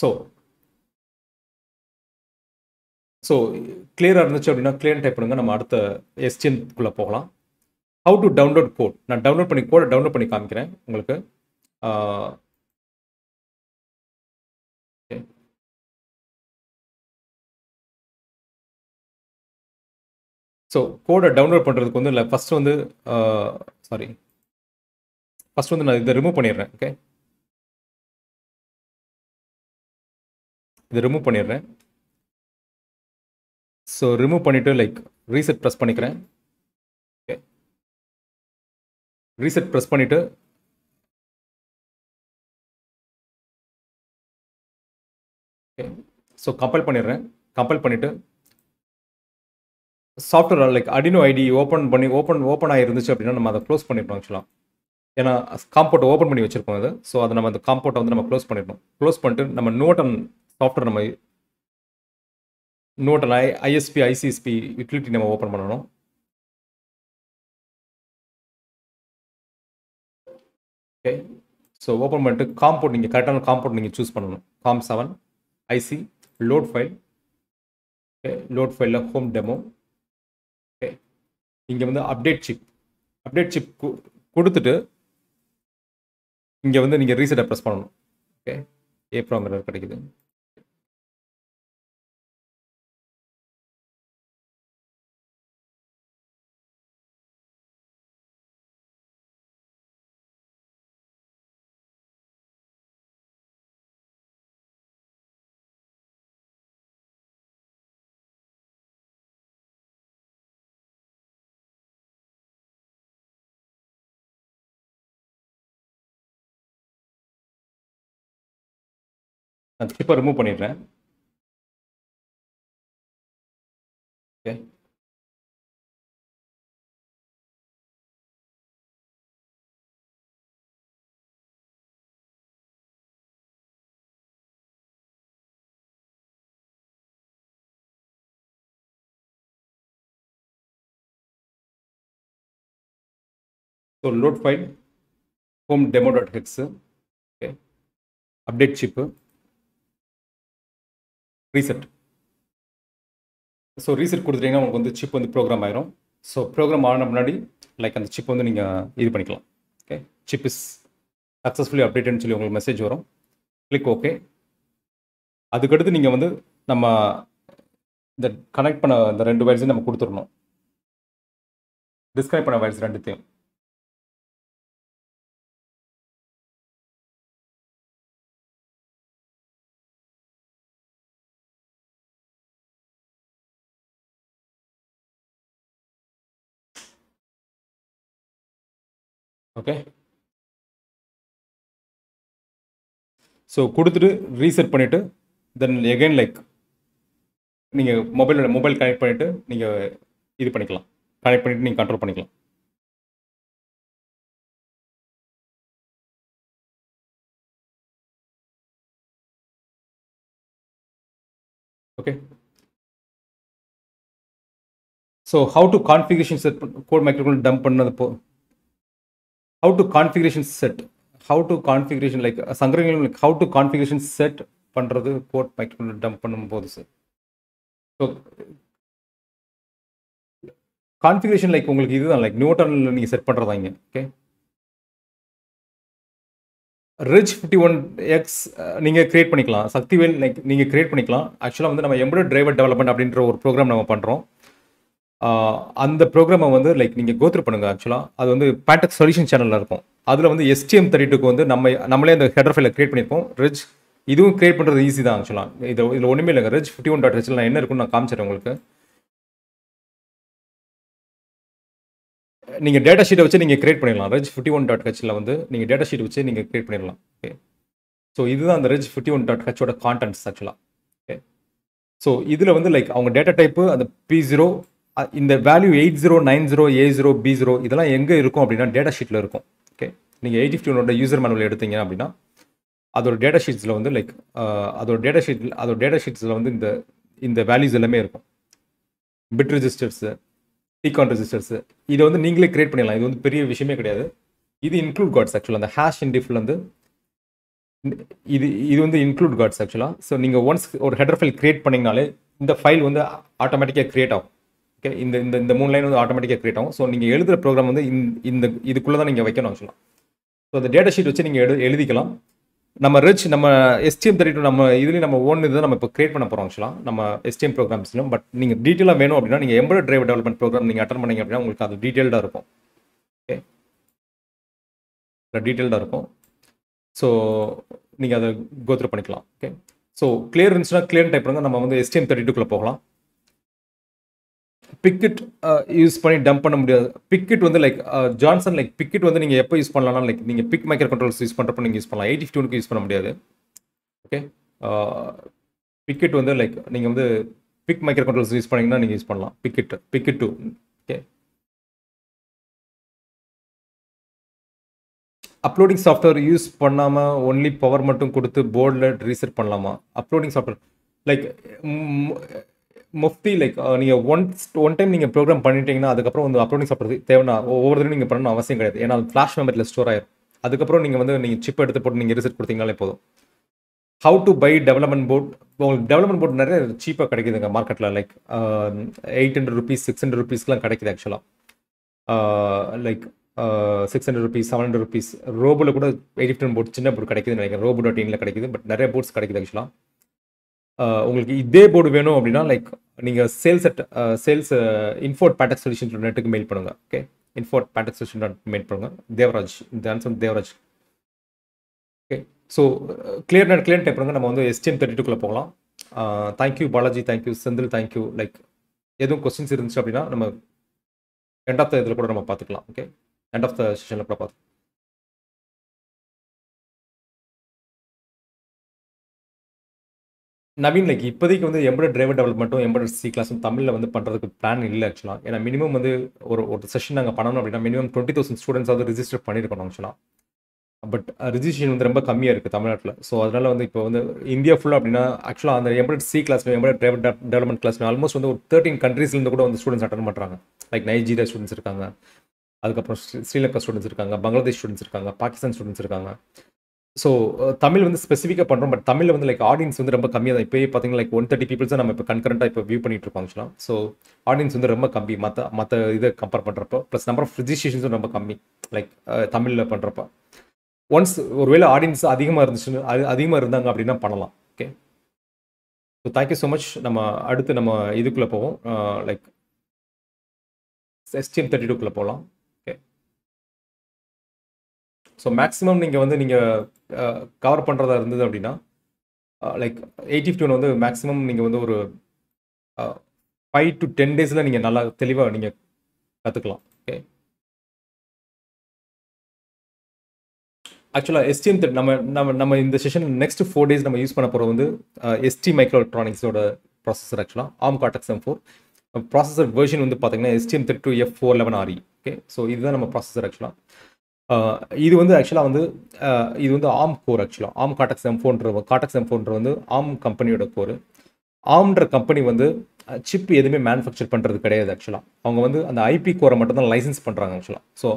ஸோ கிளியராக இருந்துச்சு அப்படின்னா கிளியர் டைப் பண்ணுங்க. நம்ம அடுத்த STM-க்குள்ளே போகலாம். How to download code. நான் கோடை டவுன்லோட் பண்ணி காமிக்கிறேன் உங்களுக்கு. ஸோ கோடை டவுன்லோட் பண்ணுறதுக்கு வந்து இல்லை, ஃபஸ்ட்டு வந்து நான் இதை ரிமூவ் பண்ணிடுறேன். ஓகே, இதை ரிமூவ் பண்ணிடுறேன். ஸோ ரிமூவ் பண்ணிவிட்டு லைக் ரீசெட் ப்ரெஸ் பண்ணிக்கிறேன். ஓகே, ரீசெட் ப்ரெஸ் பண்ணிவிட்டு ஓகே, ஸோ கம்பைல் பண்ணிடுறேன். கம்பைல் பண்ணிவிட்டு software like Arduino IDE open ஆகிருந்துச்சு அப்படின்னா நம்ம அதை க்ளோஸ் பண்ணிடணும் ஆக்சுவலாக. ஏன்னா காம்போர்ட்டை ஓப்பன் பண்ணி வச்சுருக்கோம் அது. ஸோ அதை நம்ம அந்த காம்போர்ட்டை வந்து நம்ம க்ளோஸ் பண்ணிடணும். க்ளோஸ் பண்ணிட்டு நம்ம நோட்டன் சாஃப்ட்வேர், நம்ம நோட்டன் ISP ICSP யூட்டிலிட்டி நம்ம ஓப்பன் பண்ணணும். ஓகே, ஸோ ஓப்பன் பண்ணிட்டு காம்போர்ட் நீங்கள் கரெக்டான காம்போர்ட் நீங்கள் சூஸ் பண்ணணும். COM7 IC load file. Okay, load ஃபைலில் ஹோம் டெமோ. ஓகே, இங்கே வந்து அப்டேட் சிப் கொடுத்துட்டு இங்கே வந்து நீங்கள் ரீசெட்டை ப்ரெஸ் பண்ணணும். ஓகே, ஏப்ராம் எரர் கிடைக்குது. நான் சிப்பை ரிமூவ் பண்ணிடுறேன். Okay, so load file home டெமோ.hex. Okay, update chip reset. So reset கொடுத்துட்டீங்கன்னா உங்களுக்கு வந்து சிப் வந்து ப்ரோக்ராம் ஆயிரும். ஸோ ப்ரோக்ராம் ஆன முன்னாடி லைக் அந்த சிப் வந்து நீங்கள் இது பண்ணிக்கலாம். ஓகே, சிப் இஸ் சக்ஸஸ்ஃபுல்லி அப்டேட்னு சொல்லி உங்களுக்கு மெசேஜ் வரும். Click okay. அதுக்கடுத்து நீங்கள் வந்து நம்ம இந்த கனெக்ட் பண்ண இந்த 2 வயர்ஸையும் நம்ம கொடுத்துடணும். டிஸ்கனெக்ட் பண்ண வயர்ஸ் 2த்தையும். ஓகே, ஸோ கொடுத்துட்டு ரீசெட் பண்ணிவிட்டு தென் எகைன் லைக் நீங்கள் மொபைல் கனெக்ட் பண்ணிவிட்டு நீங்கள் இது பண்ணிக்கலாம். கனெக்ட் பண்ணிவிட்டு நீங்கள் கண்ட்ரோல் பண்ணிக்கலாம். Okay, so how to configuration set code microcontroller dump பண்ணது how to configuration like சங்கரங்களும் like how to configuration set பண்றது கோட் மைக்ரோகண்ட்ரோலர் டம்ப் பண்ணும்போது சார். ஸோ கான்ஃபிகரேஷன் லைக் உங்களுக்கு இதுதான் லைக் நியூட்டனில் நீங்கள் செட் பண்ணுறதா இங்கே. ஓகே, ரிச் 51x நீங்கள் கிரியேட் பண்ணிக்கலாம். சக்திவேல் லைக் நீங்கள் கிரியேட் பண்ணிக்கலாம். ஆக்சுவலாக வந்து நம்ம எம்பெடட் டிரைவர் டெவலப்மெண்ட் அப்படின்ற ஒரு ப்ரோக்ராம் நம்ம பண்ணுறோம். அந்த ப்ரோக்ராமை வந்து லைக் நீங்கள் கோத்ரூ பண்ணுங்கள். ஆக்சுவலாக அது வந்து பேண்டெக் சொல்யூஷன் சேனலில் இருக்கும். அதில் வந்து STM32க்கு வந்து நம்மளே அந்த ஹெடர் ஃபைலை கிரியேட் பண்ணியிருப்போம். ரிச் இதுவும் கிரியேட் பண்ணுறது ஈஸி தான். ஆக்சுவலாக இதில் ஒன்றுமே இல்லைங்க. ரிச் 51.h நான் என்ன இருக்குன்னு நான் காமிச்சிடுறேன் உங்களுக்கு. நீங்கள் டேட்டா ஷீட்டை வச்சு நீங்கள் கிரியேட் பண்ணிடலாம். ரிச் 51.h வந்து நீங்கள் டேட்டா ஷீட் வச்சு நீங்கள் கிரியேட் பண்ணிடலாம். ஓகே, ஸோ இதுதான் அந்த ரிச் 51.h கான்டென்ட்ஸ் ஆக்சுவலாக. ஓகே, ஸோ இதில் வந்து லைக் அவங்க டேட்டா டைப்பு அந்த P0 இந்த வேல்யூ 8090 A0 B0 இதெல்லாம் எங்கே இருக்கும் அப்படின்னா டேட்டா ஷீட்டில் இருக்கும். ஓகே, நீங்கள் 8051 யூசர் மேனுவல் எடுத்தீங்க அப்படின்னா அதோட டேட்டா ஷீட்ஸில் வந்து லைக் அதோட டேட்டா ஷீட்ஸில் வந்து இந்த வேல்யூஸ் எல்லாமே இருக்கும். பிட் ரெஜிஸ்டர்ஸு, டிகான் ரெஜிஸ்டர்ஸு இதை வந்து நீங்களே கிரியேட் பண்ணிடலாம். இது வந்து பெரிய விஷயமே கிடையாது. இது இன்க்ளூட் கார்ட்ஸ் ஆக்சுவலாக. அந்த ஹேஷ் இன்டிஃபில் வந்து இது வந்து இன்க்ளூட் கார்ட்ஸ் ஆக்சுவலாக. ஸோ நீங்கள் ஒன்ஸ் ஒரு ஹெடர் ஃபைல் கிரியேட் பண்ணிங்கனாலே இந்த ஃபைல் வந்து ஆட்டோமேட்டிக்காக கிரியேட் ஆகும். ஓகே, இந்த 3 லைன் வந்து ஆட்டோமேட்டிக்காக கிரியேட் ஆகும். ஸோ நீங்கள் எழுதுகிற ப்ரோக்ராம் வந்து இதுக்குள்ளே தான் நீங்கள் வைக்கணும் ஆக்சுவலாக. ஸோ அந்த டேட்டா ஷீட் வச்சு நீங்கள் எழுதிக்கலாம். நம்ம STM32 நம்ம இதுலேயும் நம்ம ஓன் இதை நம்ம இப்போ கிரியேட் பண்ண போகிறோம் ஆக்சுவலாக நம்ம STM ப்ரோக்ராம்ஸ்லையும். பட் நீங்கள் டீட்டெயிலாக வேணும் அப்படின்னா நீங்கள் எம்பெடட் டிரைவர் டெவலப்மெண்ட் ப்ரோக்ராம் நீங்கள் அட்டன் பண்ணீங்க அப்படின்னா உங்களுக்கு அது டீட்டெயில்டாக இருக்கும். ஓகே, டீட்டெயில்டாக இருக்கும். ஸோ நீங்கள் அதை கோத்ரூ பண்ணிக்கலாம். ஓகே, ஸோ கிளியர் இருந்துச்சுன்னா கிளியர் டைப் பண்ணுங்க. நம்ம வந்து STM32க்குள்ளே போகலாம். பிக்கெட் யூஸ் பண்ணி டம்ப் பண்ண முடியாது. பிக்கெட் வந்து லைக் ஜான்சன் லைக் பிக்கெட் வந்து நீங்கள் எப்போ யூஸ் பண்ணலாம் லைக் நீங்கள் பிக் மைக்ரோ கண்ட்ரோல்ஸ் யூஸ் பண்ணுறப்போ நீங்கள் யூஸ் பண்ணலாம். 8051க்கு யூஸ் பண்ண முடியாது. ஓகே, பிக்கெட் வந்து லைக் நீங்கள் வந்து பிக் மைக்ரோ கண்ட்ரோல்ஸ் யூஸ் பண்ணிங்கன்னா நீங்கள் யூஸ் பண்ணலாம். பிக்கெட் 2. ஓகே, அப்லோடிங் சாஃப்ட்வேர் யூஸ் பண்ணாமல் ஒன்லி பவர் மட்டும் கொடுத்து போர்டில் ரீசெட் பண்ணலாமா? Uploading software like Mufti like நீங்கள் ஒன் டைம் நீங்கள் ப்ரோக்ராம் பண்ணிட்டீங்கன்னா அதுக்கப்புறம் வந்து அப்லோடிங் சாப்பிட்றது தேவைன்னா ஒவ்வொரு தடவையும் நீங்கள் பண்ணணும் அவசியம் கிடையாது. ஏன்னா அது ஃப்ளாஷ் மெமரியில் ஸ்டோர் ஆயிரும். அதுக்கப்புறம் நீங்கள் சிப் எடுத்து போட்டு நீங்கள் ரீசெட் கொடுத்தீங்கனாலே போதும். How to buy development board. உங்களுக்கு டெவலப்மெண்ட் போர்ட் நிறைய சீப்பாக கிடைக்குதுங்க மார்க்கெட்டில். லைக் 800 ருபீஸ் 600 ருபீஸ்லாம் கிடைக்குது ஆக்சுவலாக. Like 600 rupees 700 rupees. ரோபோவில் கூட 85 போர்ட் சின்ன போர்ட் கிடைக்குதுன்னு நினைக்கிறேன். ரோபோ.inல கிடைக்குது. பட் நிறைய போர்ட்ஸ் கிடைக்குது ஆக்சுவலாக. உங்களுக்கு இதே போர்டு வேணும் அப்படின்னா லைக் நீங்கள் சேல்ஸ் info@pantech நெட்டுக்கு மெயில் பண்ணுங்க. ஓகே, info@pantech மெயில் பண்ணுங்க. தேவராஜ், இந்த answer Devaraj. Okay, so clear type பண்ணுங்க. நம்ம வந்து STM32க்குள்ளே போகலாம். Thank you Balaji, thank you Senthil, thank you. Like எதுவும் கொஸ்டின்ஸ் இருந்துச்சு அப்படின்னா நம்ம எண்ட் ஆஃப் த இதில் கூட நம்ம பார்த்துக்கலாம். ஓகே, எண்ட் ஆஃப் த செஷனில் கூட பார்த்து. நவீன், லைக் இப்போதைக்கு வந்து எம்பெடட் டிரைவர் டெவலப்மெண்ட்டும் எம்பெடட் சி கிளாஸும் தமிழில் வந்து பண்ணுறதுக்கு பிளான் இல்லை ஆக்சுவலாக. ஏன்னா மினிமம் வந்து ஒரு செஷன் நாங்கள் பண்ணணும் அப்படின்னா மினிமம் 20,000 ஸ்டூடெண்ட்ஸ் வந்து ரிஜிஸ்டர் பண்ணியிருக்கணும் ஆக்சுவலாக. பட் ரிஜிஸ்ட்ரேஷன் வந்து ரொம்ப கம்மியாக இருக்குது தமிழ்நாட்டில். ஸோ அதனால் வந்து இப்போ வந்து இந்தியா ஃபுல்லாக அப்படின்னா ஆக்சுவலாக அந்த embedded C class embedded driver development class almost வந்து ஒரு 13 கண்ட்ரீஸ்லேருந்து கூட வந்து ஸ்டூடெண்ட்ஸ் அட்டன் பண்ணுறாங்க. லைக் நைஜீரியா ஸ்டூடெண்ட்ஸ் இருக்காங்க, அதுக்கப்புறம் ஸ்ரீலங்கா ஸ்டூடெண்ட்ஸ் இருக்காங்க, பங்களாதேஷ் ஸ்டூடெண்ட்ஸ் இருக்காங்க, பாகிஸ்தான் ஸ்டூடெண்ட்ஸ் இருக்காங்க. ஸோ தமிழ் வந்து ஸ்பெசிஃபிக்காக பண்ணுறோம். பட் தமிழில் வந்து லைக் ஆடியன்ஸ் வந்து ரொம்ப கம்மியாக தான். இப்போயே பார்த்தீங்கன்னா லைக் 130 பீப்புள்ஸ் தான் நம்ம இப்போ கன்கரண்ட்டாக இப்போ வியூ பண்ணிட்டு இருக்கோம் ஆக்சுவலாக. ஸோ ஆடியன்ஸ் வந்து ரொம்ப கம்மி மற்ற இதை கம்பேர் பண்ணுறப்போ. ப்ளஸ் நம்பர் ஆஃப் ரிஜிஸ்ட்ரேஷன்ஸும் ரொம்ப கம்மி லைக் தமிழில் பண்ணுறப்போ. ஒன்ஸ் ஒருவேளை ஆடியன்ஸ் அதிகமாக இருந்தாங்க அப்படின்னா பண்ணலாம். Okay, so thank you so much. நம்ம அடுத்து நம்ம இதுக்குள்ளே போவோம். லைக் STM32க்குள்ளே போகலாம். ஓகே, ஸோ மேக்ஸிமம் நீங்கள் கவர் பண்ணுறதா இருந்தது அப்படின்னா லைக் 8051 வந்து மேக்ஸிமம் நீங்கள் வந்து ஒரு 5 to 10 டேஸில் நீங்கள் நல்லா தெளிவாக நீங்கள் கற்றுக்கலாம். ஓகே, ஆக்சுவலாக நம்ம இந்த செஷன் நெக்ஸ்ட் 4 days நம்ம யூஸ் பண்ண போகிறது வந்து ST மைக்ரோஎலக்ட்ரானிக்ஸோட ப்ராசஸர் ஆக்சுவலாக ARM Cortex M4 processor version வந்து பார்த்தீங்கன்னா STM32F411RE. ஓகே, ஸோ இதுதான் நம்ம ப்ராசஸர் ஆக்சுவலாக. இது வந்து ஆக்சுவலாக வந்து இது வந்து ARM கோர் ஆக்சுவலாக. ARM Cortex M4 வந்து ARM கம்பெனியோட கோர். ஆர்ம்ன்ற கம்பெனி வந்து சிப் எதுவுமே மேனுஃபேக்சர் பண்ணுறது கிடையாது ஆக்சுவலாக. அவங்க வந்து அந்த ஐபி கோரை மட்டும் தான் லைசன்ஸ் பண்ணுறாங்க ஆக்சுவலாக. ஸோ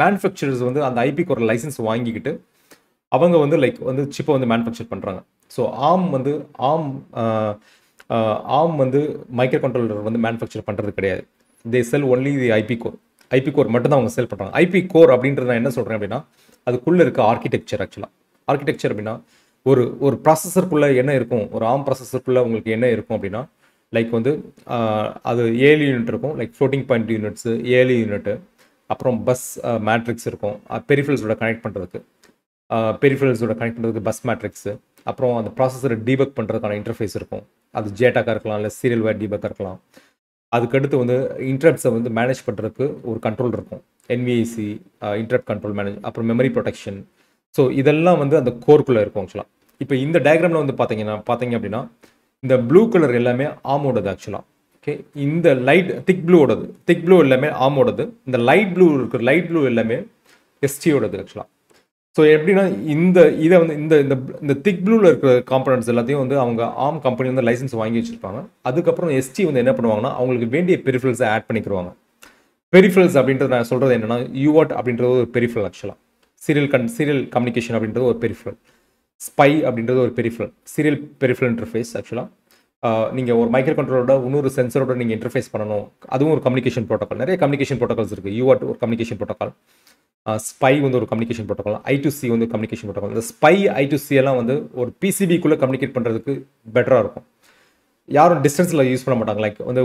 மேனுஃபேக்சரர்ஸ் வந்து அந்த ஐபி கோரை லைசன்ஸ் வாங்கிக்கிட்டு அவங்க வந்து லைக் வந்து சிப்பை வந்து மேனுஃபேக்சர் பண்ணுறாங்க. ஸோ ஆர்ம் வந்து மைக்ரோ கண்ட்ரோலர் வந்து மேனுஃபேக்சர் பண்ணுறது கிடையாது. தே செல் ஒன்லி தி ஐபி கோர் மட்டும் தான் அவங்க செல் பண்ணுறாங்க. ஐபி கோர் அப்படின்றது நான் என்ன சொல்கிறேன் அப்படின்னா அதுக்குள்ளே இருக்க ஆர்கிடெக்சர் ஆக்சுவலாக. ஆர்கிடெக்சர் அப்படின்னா ஒரு ப்ராசஸருக்குள்ளே என்ன இருக்கும், ஒரு ARM ப்ராசஸருக்குள்ளே உங்களுக்கு என்ன இருக்கும் அப்படின்னா லைக் வந்து அது 7 யூனிட் இருக்கும். Like floating point units 7 unit, அப்புறம் பஸ் மேட்ரிக்ஸ் இருக்கும் பெரிஃபரல்ஸோட கனெக்ட் பண்ணுறதுக்கு பஸ் மேட்ரிக்ஸு, அப்புறம் அந்த ப்ராசஸரை டீபக் பண்ணுறதுக்கான இன்டர்ஃபேஸ் இருக்கும். அது ஜேட்டாக்காக இருக்கலாம், இல்லை சீரியல் வேர் டீபக்காக இருக்கலாம். அதுக்கடுத்து வந்து இன்டரப்ட்ஸை வந்து மேனேஜ் பண்ணுறதுக்கு ஒரு கண்ட்ரோல் இருக்கும், NVIC இன்டரப்ட் கண்ட்ரோல் மேனேஜ், அப்புறம் மெமரி ப்ரொடெக்ஷன். ஸோ இதெல்லாம் வந்து அந்த கோர்க்குள்ளே இருக்கும் ஆக்சுவலாக. இப்போ இந்த டயக்ராமில் வந்து பார்த்தீங்க அப்படின்னா இந்த ப்ளூ கலர் எல்லாமே ஆர்மோடது ஆக்சுவலாக. ஓகே, இந்த திக் ப்ளூ எல்லாமே ஆர்மோடது. இந்த லைட் ப்ளூ எல்லாமே STயோடது ஆக்சுவலாக. ஸோ எப்படின்னா இதை வந்து இந்த திக் ப்ளூவில் இருக்கிற காம்பனன்ட்ஸ் எல்லாத்தையும் வந்து அவங்க ARM கம்பெனி வந்து லைசன்ஸ் வாங்கி வச்சுருப்பாங்க. அதுக்கப்புறம் ST வந்து என்ன பண்ணுவாங்கன்னா அவங்களுக்கு வேண்டிய பெரிஃபரல்ஸை ஆட் பண்ணிக்கிடுவாங்க. பெரிஃபரல்ஸ் அப்படின்றது நான் சொல்கிறது என்னென்னா UART அப்படின்றது ஒரு பெரிஃபரல் ஆக்சுவலாக. சீரியல் கம்யூனிகேஷன் அப்படின்றது ஒரு பெரிஃபரல். ஸ்பை அப்படின்றது ஒரு பெரிஃபரல், சீரியல் பெரிஃபரல் இன்டர்ஃபேஸ் ஆக்சுவலாக. நீங்கள் ஒரு மைக்ரோ கண்ட்ரோலரோட இன்னொரு சென்சரோட நீங்கள் இன்டர்ஃபேஸ் பண்ணணும், அதுவும் ஒரு கம்யூனிகேஷன் ப்ரோட்டோக்கால். நிறைய கம்யூனிகேஷன் ப்ரோட்டோகால்ஸ் இருக்குது. UART ஒரு கம்யூனிகேஷன் ப்ரோட்டோக்கால், ஸ்பை வந்து ஒரு கம்யூனிகேஷன் ப்ரோட்டோக்கால், I2C வந்து கம்யூனிகேஷன் ப்ரோட்டோக்கால். இந்த ஸ்பை I2C எல்லாம் வந்து ஒரு PCBக்குள்ளே கம்யூனிகேட் பண்ணுறதுக்கு பெட்டராக இருக்கும். யாரும் டிஸ்டன்ஸில் யூஸ் பண்ண மாட்டாங்க. லைக் வந்து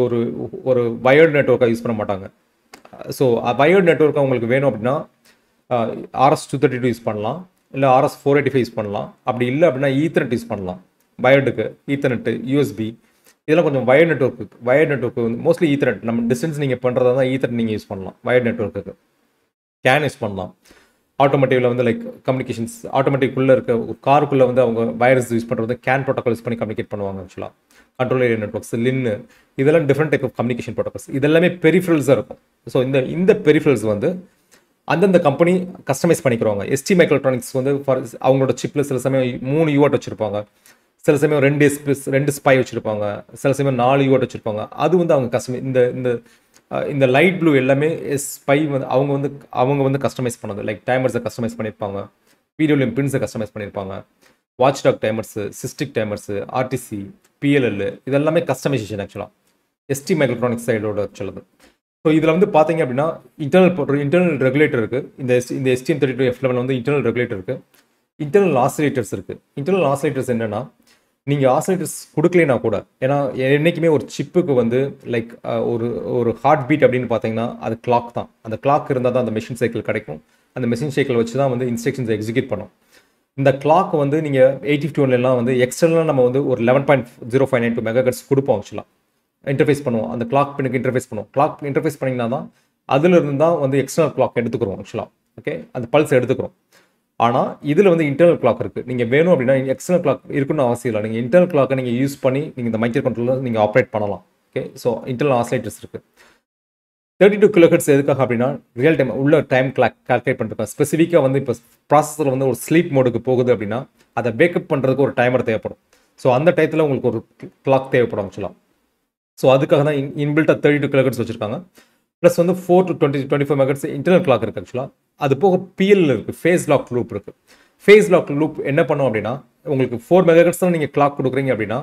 ஒரு வயர்டு நெட்ஒர்க்காக யூஸ் பண்ண மாட்டாங்க. ஸோ வயர்டு நெட்ஒர்க்காக உங்களுக்கு வேணும் அப்படின்னா RS-232 யூஸ் பண்ணலாம், இல்லை RS-485 யூஸ் பண்ணலாம். அப்படி இல்லை அப்படின்னா ஈத்தர்நெட் யூஸ் பண்ணலாம். வயர்டுக்கு ஈத்தர்நெட்டு, USB இதெல்லாம் கொஞ்சம் வயர்டு நெட்ஒர்க்கு வந்து மோஸ்ட்லி ஈத்தர்நெட். நம்ம டிஸ்டன்ஸ் நீங்கள் பண்ணுறதா தான் ஈத்தர்நெட் நீங்கள் யூஸ் பண்ணலாம். வயர்டு நெட்ஒர்க்குக்கு கேன் யூஸ் பண்ணலாம். ஆட்டோமேட்டிவில் வந்து லைக் கம்யூனிகேஷன்ஸ் ஆட்டோமேட்டிக்குள்ளே இருக்க காருக்குள்ளே வந்து அவங்க வயர்ஸ் யூஸ் பண்ணுறது கேன் ப்ரோட்டோக்கால் யூஸ் பண்ணி கம்யூனிகேட் பண்ணுவாங்க ஆக்சுவலாக. கண்ட்ரோல் ஏரியா நெட்ஒர்க்ஸ், லின்னு இதெல்லாம் different type of communication protocols. இதெல்லாமே பெரிஃபரல்ஸாக இருக்கும். ஸோ இந்த பெரிஃபரல்ஸ் வந்து அந்தந்த கம்பெனி கஸ்டமைஸ் பண்ணிக்கிறவங்க. ST மைக்ரோஎலக்ட்ரானிக்ஸ் வந்து அவங்களோட சிப்பில் சில சமயம் 3 UART வச்சுருப்பாங்க, சில சமயம் 2 ஸ்பை வச்சுருப்பாங்க, சில சமயம் 4 UART வச்சுருப்பாங்க. அது வந்து அவங்க இந்த லைட் ப்ளூ எல்லாமே ஸ்பை வந்து அவங்க வந்து கஸ்டமைஸ் பண்ணது. லைக் டைமர்ஸை கஸ்டமைஸ் பண்ணியிருப்பாங்க, PWM பின்ஸை கஸ்டமைஸ் பண்ணியிருப்பாங்க, watchdog timers, systick timers, RTC, PLL இதெல்லாமே கஸ்டமைசேஷன் ஆக்சுவலாக எஸ்டி மைக்ரோட்ரானிக்ஸ் சைடோட ஆக்சுவலாக. ஸோ இதில் வந்து பார்த்தீங்க அப்படின்னா இன்டர்னல் ரெகுலேட்டர் இருக்குது. இந்த STM32F11 வந்து இன்டர்னல் ரெகுலேட்டர் இருக்குது. இன்டர்னல் ஆசிலேட்டர்ஸ் இருக்குது. இன்டர்னல் ஆசிலேட்டர்ஸ் என்னென்னா நீங்கள் ஆசிலேட்டர்ஸ் கொடுக்கலைன்னா கூட, ஏன்னா என்றைக்குமே ஒரு சிப்புக்கு வந்து லைக் ஒரு ஹார்ட் பீட் அப்படின்னு பார்த்தீங்கன்னா அது கிளாக் தான். அந்த கிளாக் இருந்தால் தான் அந்த மெஷின் சைக்கிள் கிடைக்கும். அந்த மெஷின் சைக்கிள் வச்சு தான் வந்து இன்ஸ்ட்ரக்ஷன்ஸ் எக்ஸிக்யூட் பண்ணும். இந்த கிளாக் வந்து நீங்கள் 8051 வந்து எக்ஸ்டர்னலாக நம்ம வந்து ஒரு 11.0592 மெகாஹெர்ட்ஸ் கொடுப்போம் ஆக்சுவலாக. இன்டர்ஃபேஸ் பண்ணுவோம், அந்த கிளாக் பின்னுக்கு இன்டர்ஃபேஸ் பண்ணுவோம். கிளாக் இன்டர்ஃபேஸ் பண்ணிங்கன்னா தான் அதிலிருந்து தான் வந்து எக்ஸ்டர்னல் கிளாக் எடுத்துக்கிறோம் ஆக்சுவலாக. ஓகே, அந்த பல்ஸ் எடுத்துக்கிறோம். ஆனால் இதில் வந்து இன்டர்னல் கிளாக் இருக்குது. நீங்கள் வேணும் அப்படின்னா எக்ஸ்டர்னல் கிளாக் இருக்குன்னு அவசியம் இல்லை. நீங்கள் இன்டர்னல் கிளாக்கை நீங்கள் யூஸ் பண்ணி நீங்கள் இந்த மைக்ரோ கண்ட்ரோலர் நீங்கள் ஆப்ரேட் பண்ணலாம். ஓகே, ஸோ இன்டர்னல் ஆசிலேட்டர்ஸ் இருக்குது. 32 கிலோஹெர்ட்ஸ் எதுக்காக அப்படின்னா ரியல் டைம் உள்ள டைம் கால்குலேட் பண்ணிருக்கோம். ஸ்பெசிஃபிக்காக வந்து இப்போ ப்ராசஸர் வந்து ஒரு ஸ்லீப் மோடுக்கு போகுது அப்படின்னா அதை பேக்கப் பண்ணுறதுக்கு ஒரு டைமர் தேவைப்படும். ஸோ அந்த டயத்தில் உங்களுக்கு ஒரு கிளாக் தேவைப்படும் ஆக்சுவலாக. ஸோ அதுக்காக தான் இன்பில்ட்டாக 32 கிலோஹெர்ட்ஸ் வச்சுருக்காங்க. ப்ளஸ் வந்து 4 to 24 மெகாஹெர்ட்ஸ் இன்டர்னல் கிளாக் இருக்குது ஆக்சுவலாக. அது போக பிஎல் இருக்குது, ஃபேஸ் லாக் லூப் இருக்குது. ஃபேஸ் லாக் லூப் என்ன பண்ணும் அப்படின்னா உங்களுக்கு 4 மெகாஹெர்ட்ஸ் தான் நீங்கள் கிளாக் கொடுக்குறீங்க அப்படின்னா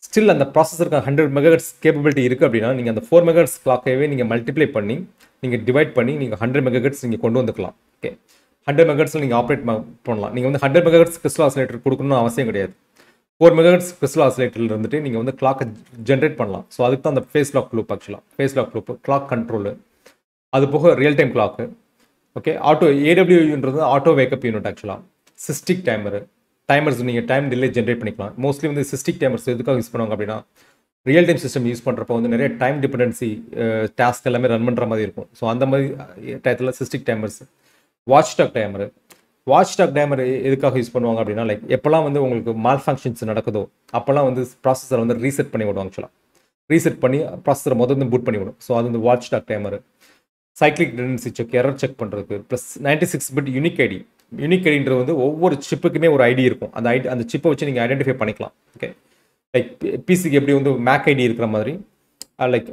ஸ்டில் அந்த ப்ராசஸருக்கு 100 மெகாஹெர்ட்ஸ் கேப்பபிலிட்டி இருக்குது அப்படின்னா நீங்கள் அந்த 4 மெகாஹெர்ட்ஸ் கிளாக்கையே நீங்கள் மல்டிப்ளை பண்ணி நீங்கள் டிவைட் பண்ணி நீங்கள் 100 மெகாஹெர்ட்ஸ் நீங்கள் கொண்டு வந்துக்கலாம். ஓகே, 100 மெகாஹெர்ட்ஸில் நீங்கள் ஆப்ரேட் பண்ணலாம். நீங்கள் வந்து 100 மெகாஹெர்ட்ஸ் கிறிஸ்டல் ஆசிலேட்டர் கொடுக்கணும்னு அவசியம் கிடையாது. 4 மெகாஹெர்ட்ஸ் கிறிஸ்டல் ஆசிலேட்டரில் இருந்துட்டு நீங்கள் வந்து கிளாக்கை ஜென்ரேட் பண்ணலாம். ஸோ அதுக்கு தான் அந்த ஃபேஸ் லாக் லூப் ஆக்சுவலாக. Phase lock loop, clock control, அது போக ரியல் டைம் கிளாக்கு. ஓகே, AWUன்றது ஆட்டோ வேக்கப் யூனிட் ஆக்சுவலாக. சிஸ்டிக் டைமர்ஸ் நீங்கள் டைம் டிலே ஜென்ரேட் பண்ணிக்கலாம். மோஸ்ட்லி வந்து சிஸ்டிக் டைமர்ஸ் எதுக்காக யூஸ் பண்ணுவாங்க அப்படின்னா ரியல் டைம் சிஸ்டம் யூஸ் பண்ணுறப்போ வந்து நிறைய டைம் டிபெண்டன்சி டாஸ்க் எல்லாமே ரன் பண்ணுற மாதிரி இருக்கும். ஸோ அந்த மாதிரி டயத்தில் systick timers. Watch talk timer எதுக்காக யூஸ் பண்ணுவாங்க அப்படின்னா லைக் எப்போல்லாம் வந்து உங்களுக்கு மால் ஃபங்க்ஷன்ஸ் நடக்குதோ அப்போல்லாம் வந்து ப்ராசஸரை வந்து ரீசெட் பண்ணி விடும் ஆக்சுவலாக. ரீசெட் பண்ணி ப்ராசஸரை முதல்ல பூட் பண்ணி விடும். ஸோ அது வந்து watch talk timer. Cyclic redundancy check, error check பண்ணுறதுக்கு. ப்ளஸ் 96 பிட் யூனிக் ஐடின்றது வந்து ஒவ்வொரு சிப்புக்குமே ஒரு ஐடி இருக்கும். அந்த சிப்பை வச்சு நீங்கள் ஐடென்டிஃபை பண்ணிக்கலாம். ஓகே, லைக் பிசிக்கு எப்படி வந்து மேக் ஐடி இருக்கிற மாதிரி லைக்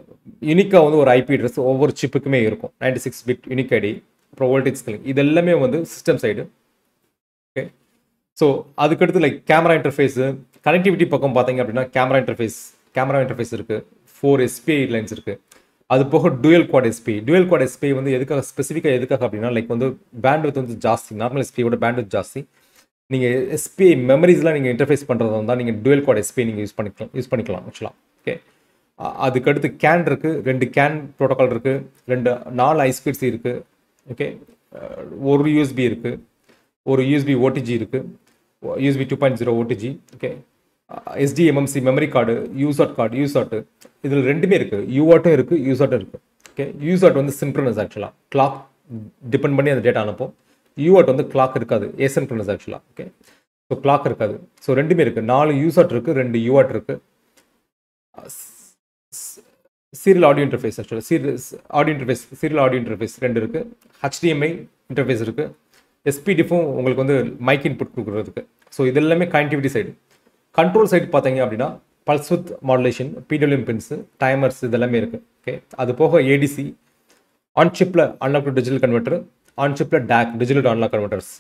யூனிக்காக வந்து ஒரு ஐபி அட்ரஸ் ஒவ்வொரு சிப்புக்குமே இருக்கும். 96 பிட் யூனிக் ஐடி. அப்புறம் வோல்டேஜ் ஸ்கேலிங், இது எல்லாமே வந்து சிஸ்டம் சைடு. ஓகே, ஸோ அதுக்கடுத்து லைக் கேமரா இன்டர்ஃபேஸு, கனெக்டிவிட்டி பக்கம் பார்த்தீங்க அப்படின்னா கேமரா இன்டர்ஃபேஸ் இருக்குது. 4 SPI லைன்ஸ் இருக்குது. அது போக டுவல் குவாட் எஸ்பி வந்து எதுக்காக அப்படின்னா லைக் வந்து பேண்ட்வித் வந்து ஜாஸ்தி. நார்மல் எஸ்பியோட பேண்ட்வித் ஜாஸ்தி. நீங்கள் SPI மெமரிஸ்லாம் நீங்கள் இன்டர்ஃபேஸ் பண்ணுறது வந்தால் நீங்கள் டுவல் குவாட் எஸ்பி நீங்கள் யூஸ் பண்ணிக்கலாம் ஆக்சுவலாக. ஓகே, அதுக்கடுத்து கேன் இருக்குது. 2 கேன் ப்ரோட்டோக்கால் இருக்குது. 4 I2C இருக்குது. ஓகே, ஒரு USB இருக்குது. ஒரு USB OTG இருக்குது. USB 2.0 OTG. Okay, SDMMC memory card, யூசாட் இதில் 2மே இருக்குது. யூஆட்டும் இருக்குது, யூசாட்டும் இருக்குது. ஓகே, யூசாட் வந்து சின்க்ரோனஸ் ஆக்சுவலாக. கிளாக் டிபெண்ட் பண்ணி அந்த டேட்டா அனுப்பும். யூஆட் வந்து கிளாக் இருக்காது, ஏசின்க்ரோனஸ் ஆக்சுவலாக. ஓகே, ஸோ கிளாக் இருக்காது. ஸோ 2மே இருக்குது. 4 யூசாட் இருக்குது, 2 யூஆட் இருக்குது. சீரியல் ஆடியோ இன்டர்ஃபேஸ் ஆக்சுவலாக. சீரியல் ஆடியோ இன்டர்ஃபேஸ் 2 இருக்குது. HDMI இன்டர்ஃபேஸ் இருக்குது. SPDIF-உம் உங்களுக்கு வந்து மைக் இன்புட் கொடுக்குறதுக்கு. ஸோ இது எல்லாமே கனெக்டிவிட்டி சைடு. கண்ட்ரோல் சைடு பார்த்தீங்க அப்படின்னா pulse width modulation, PWM pins, timers இதெல்லாமே இருக்குது. ஓகே, அது போக ADC, ஆன்சிப்பில் அன்லாக் டு டிஜிட்டல் கன்வெர்ட்டர், ஆன்சிப்பில் DAC டிஜிட்டல் அன்லாக் கன்வெர்ட்டர்ஸ்,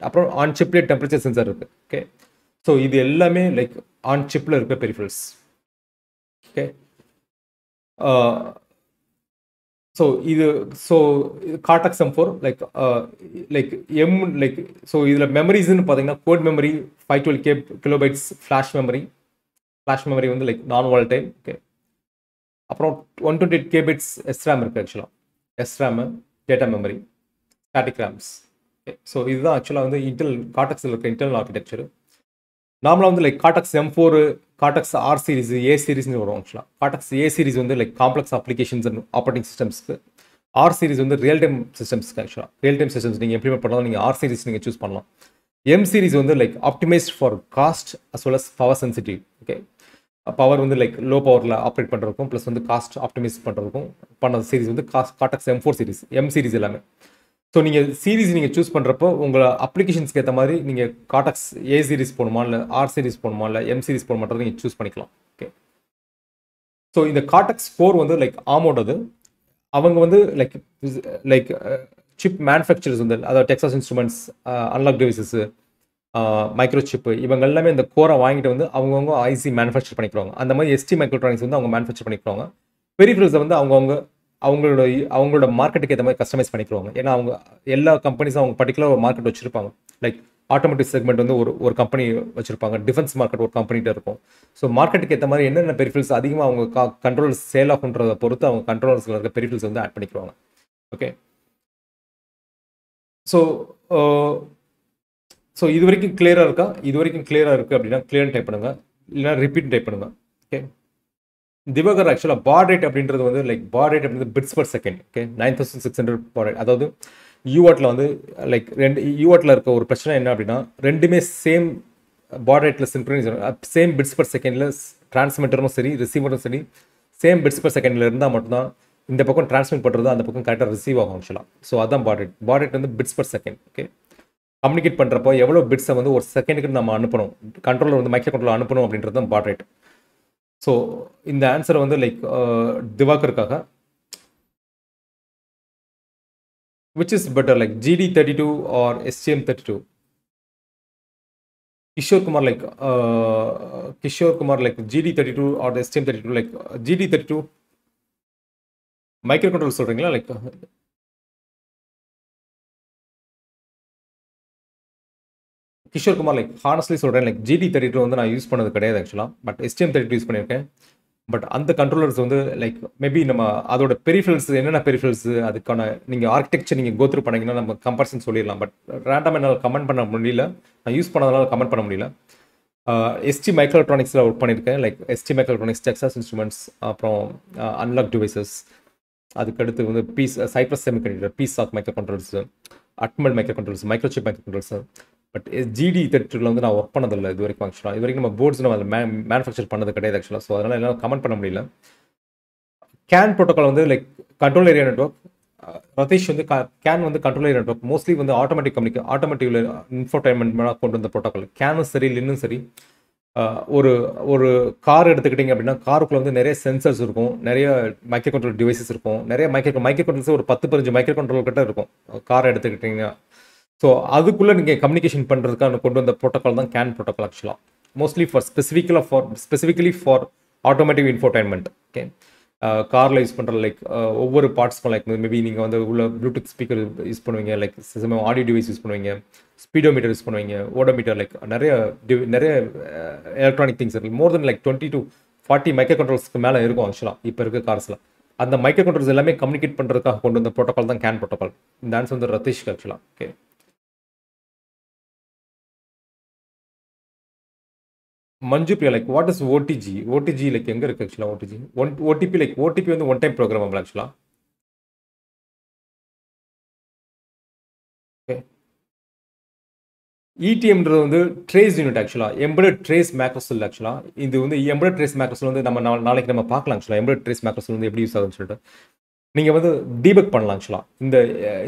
அப்புறம் ஆன்சிப்லேயே டெம்பரேச்சர் சென்சார் இருக்குது. ஓகே, ஸோ இது எல்லாமே லைக் ஆன்சிப்பில் இருக்க peripherals. Okay, so cortex M4 like so இதில் மெமரிஸ்ன்னு பார்த்தீங்கன்னா code memory 512 kilobytes, flash memory வந்து லைக் நான் வாலடைல். ஓகே, அப்புறம் 128 KB SRAM இருக்குது ஆக்சுவலாக. SRAM, data memory, static ரேம்ஸ். Okay, so இதுதான் ஆக்சுவலாக வந்து கார்டெக்ஸில் இருக்க இன்டர்னல் ஆர்கிடெக்சர். நார்மலாக வந்து like Cortex M4, Cortex R series, A சீரிஸ்னு வரும் ஆக்சுவலாக. கார்டெக்ஸ் A சீரிஸ் வந்து like complex applications and operating சிஸ்டம்ஸ்க்கு. R சீரிஸ் வந்து ரியல் டைம் சிஸ்டம்ஸ்க்கு ஆக்சுவலாக. ரியல் டைம் சிஸ்டம்ஸ் நீங்கள் இம்ப்ளிமெண்ட் பண்ணலாம், நீங்கள் R சீரிஸ் நீங்கள் சூஸ் பண்ணலாம். M சீரிஸ் வந்து like optimized for cost as well as power sensitive. Okay, power வந்து லைக் லோ பவரில் ஆப்ரேட் பண்ணுறதுக்கும் ப்ளஸ் வந்து காஸ்ட் ஆப்டிமைஸ் பண்ணுறதுக்கும் பண்ண சீரிஸ் வந்து cortex M4 series, M series எல்லாமே. ஸோ நீங்கள் சீரிஸ் நீங்கள் சூஸ் பண்ணுறப்போ உங்கள் அப்ளிகேஷன்ஸ்க்கு ஏற்ற மாதிரி நீங்கள் கார்டெக்ஸ் A சீரிஸ் போகணுமா, இல்லை R சீரிஸ் போகணுமா, இல்லை M சீரிஸ் போகணுமான்றதை நீங்கள் சூஸ் பண்ணிக்கலாம். ஓகே, ஸோ இந்த கார்டெக்ஸ் 4 வந்து லைக் ஆமோடது. அவங்க வந்து லைக் சிப் மேனுஃபேக்சரர்ஸ் வந்து, அதாவது Texas instruments, unlock devices, microchip இவங்க எல்லாமே இந்த கோரை வாங்கிட்டு வந்து அவங்கவுங்க ஐசி மேனுஃபேக்சர் பண்ணிக்கிறாங்க. அந்த மாதிரி எஸ்டி மைக்ரோட்ரானிக்ஸ் வந்து அவங்க மேனுஃபேக்சர் பண்ணிக்கிறாங்க. பெரிஃபெரல்ஸை வந்து அவங்களோட அவங்களோட மார்க்கெட்டுக்கு ஏற்ற மாதிரி கஸ்டமைஸ் பண்ணிக்கிறாங்க. ஏன்னா அவங்க எல்லா கம்பெனிஸும் அவங்க பர்டிகுலர் ஒரு மார்க்கெட் வச்சிருப்பாங்க. லைக் ஆட்டோமேட்டிக் செக்மெண்ட் வந்து ஒரு கம்பெனி வச்சிருப்பாங்க. டிஃபென்ஸ் மார்க்கெட் ஒரு கம்பெனிட்ட இருக்கும். ஸோ மார்க்கெட்டுக்கு ஏற்ற மாதிரி என்னென்ன பெரிஃபெரல்ஸ் அதிகமாக அவங்க கண்ட்ரோலர்ஸ் சேல் ஆகுன்றதை பொறுத்து அவங்க கண்ட்ரோலர்ஸில் இருக்க பெரிஃபெரல்ஸ் வந்து ஆட் பண்ணிக்கிறாங்க. ஓகே, ஸோ இது வரைக்கும் கிளியராக இருக்கா? இது வரைக்கும் கிளியராக இருக்குது அப்படின்னா கிளியர் டைப் பண்ணுங்க, இல்லைனா ரிப்பீட் டைப் பண்ணுங்க. ஓகே, திவாகர் ஆக்சுவலாக பாட் ரேட் அப்படின்றது வந்து லைக் பாட் ரேட் அப்படின்றது bits per second. Okay, 9600 baud rate. அதாவது யூவாட்டில் வந்து லைக் யூவாட்டில் இருக்க ஒரு பிரச்சனை என்ன அப்படின்னா ரெண்டுமே சேம் பாட் ரேட்டில் சின்க்ரனைஸ் சேம் பிட்ஸ் பர் செகண்டில் டிரான்ஸ்மிட்டரும் சரி ரிசீவரும் சரி சேம் பிட்ஸ் பர் செகண்டில் இருந்தால் மட்டும்தான் இந்த பக்கம் டிரான்ஸ்மிட் பண்ணுறது அந்த பக்கம் கரெக்டாக ரிசீவ் ஆகும் ஆக்சுவலாக. ஸோ அதான் பாட் ரேட். பாட் ரேட் வந்து bits per second. Okay, communicate பண்ணுறப்போ எவ்வளோ பிட்ஸை வந்து ஒரு செகண்டுக்கு நம்ம அனுப்பணும், கண்ட்ரோலர் வந்து மைக்ரோ கண்ட்ரோலர் அனுப்பணும் அப்படின்றது தான் பாட் ரேட். ஸோ இந்த ஆன்சர் வந்து like திவாகருக்காக which is better like GD32 or STM32? Kishore Kumar like GD32 or STM32 like GD32 microcontroller சொல்றீங்களா? Like Kishore Kumar like honestly சொல்கிறேன், லைக் GD32 வந்து நான் யூஸ் பண்ணது கிடையாது ஆக்சுவலாக. பட் STM32 யூஸ் பண்ணியிருக்கேன். பட் அந்த கண்ட்ரோலர்ஸ் வந்து லைக் மேபி நம்ம அதோட பெரிஃபெரல்ஸ் என்னென்ன பெரிஃபெரல்ஸ் அதுக்கான நீங்கள் ஆர்கிடெக்சர் நீங்கள் கோத்ரூ பண்ணிங்கன்னா நம்ம கம்பேரிசன் சொல்லிடலாம். பட் ரேண்டம் என்னால் கமெண்ட் பண்ண முடியல, நான் யூஸ் பண்ணதுனால கமெண்ட் பண்ண முடியல. ST மைக்ரோஎலக்ட்ரானிக்ஸில் ஒர்க் பண்ணியிருக்கேன். Like ST microelectronics, Texas Instruments, அப்புறம் அன்லாக் டிவைசஸ், அதுக்கடுத்து வந்து Cypress Semiconductor, PSoC micro controllers, Atmel micro controllers, Microchip micro controllers. But GD32 வந்து நான் ஒர்க் பண்ணதில்லை இது வரைக்கும் ஆக்சுவலாக. இது வரைக்கும் நம்ம போர்ட்ஸ் நம்ம அதில் மேனுஃபேக்சர் பண்ணது கிடையாது ஆக்சுவலாக. ஸோ அதனால் என்னால் கமெண்ட் பண்ண முடியல. கேன் ப்ரோட்டோக்கால் வந்து like control area network. Ratheesh வந்து கேன் வந்து கண்ட்ரோல் ஏரியா நெட்வொர்க் மோஸ்ட்லி வந்து ஆட்டோமேட்டிவ்ல இன்ஃபோடைன்மெண்ட் கொண்டு வந்த ப்ரோட்டோக்கால். கேனும் சரி லின்னும் சரி. ஒரு கார் எடுத்துக்கிட்டிங்க அப்படின்னா காருக்குள்ள வந்து நிறைய சென்சர்ஸ் இருக்கும், நிறைய மைக்ரோ கண்ட்ரோல் டிவைசஸ் இருக்கும், நிறைய மைக்ரோ கண்ட்ரோல்ஸ் ஒரு 10-15 மைக்ரோ கண்ட்ரோல் கிட்ட இருக்கும் காரை எடுத்துக்கிட்டிங்கன்னா. ஸோ அதுக்குள்ளே நீங்கள் கம்யூனிகேஷன் பண்ணுறதுக்கான கொண்டு வந்த ப்ரோட்டோக்கால் தான் கேன் ப்ரோட்டோக்கால் ஆக்சுவலாக. Mostly specifically for automotive infotainment. Okay, காரில் யூஸ் பண்ணுற லைக் ஒவ்வொரு பார்ட்ஸ்க்கும் லைக் மேபி நீங்கள் வந்து உள்ள ப்ளூடூத் ஸ்பீக்கர் யூஸ் பண்ணுவீங்க, லைக் ஆடியோ டிவைஸ் யூஸ் பண்ணுவீங்க, ஸ்பீடோமீட்டர் யூஸ் பண்ணுவீங்க, ஓடோமீட்டர், லைக் நிறைய எலக்ட்ரானிக் திங்ஸ் இருக்குது. மோர் தென் லைக் 20 to 40 மைக்ரோ கண்ட்ரோல்ஸ்க்கு மேலே இருக்கும் ஆக்சுவலாக இப்போ இருக்க கார்ஸில். அந்த மைக்ரோ கண்ட்ரோல்ஸ் எல்லாமே கம்யூனிகேட் பண்ணுறதுக்காக கொண்டு வந்த ப்ரோட்டோக்கால் தான் கேன் ப்ரோட்டோக்கால். இந்த ஆன்சர் வந்து ரதீஷ்க்கு ஆக்சுவலாக. Okay, Manju Priya like what is OTG? OTG like எங்கே இருக்குது ஆக்சுவலாக? ஓடிபி லைக் ஓடிபி வந்து ஒன் டைம் ப்ரோக்ராமபிள் ஆக்சுவலாக. ஓகே, ETMன்றது வந்து ட்ரேஸ் யூனிட் ஆக்சுவலாக. எம்பெடட் ட்ரேஸ் மேக்ரோசெல் ஆக்சுவலாக. இது வந்து எம்பெடட் ட்ரேஸ் மேக்ரோசெல் வந்து நம்ம நாளைக்கு நம்ம பார்க்கலாம் ஆக்சுவலாக. எம்பெடட் ட்ரேஸ் மேக்ரோசெல் வந்து எப்படி யூஸ் ஆகுதுன்னு சொல்லிட்டு நீங்கள் வந்து டீபக் பண்ணலாம் ஆக்சுவலாக.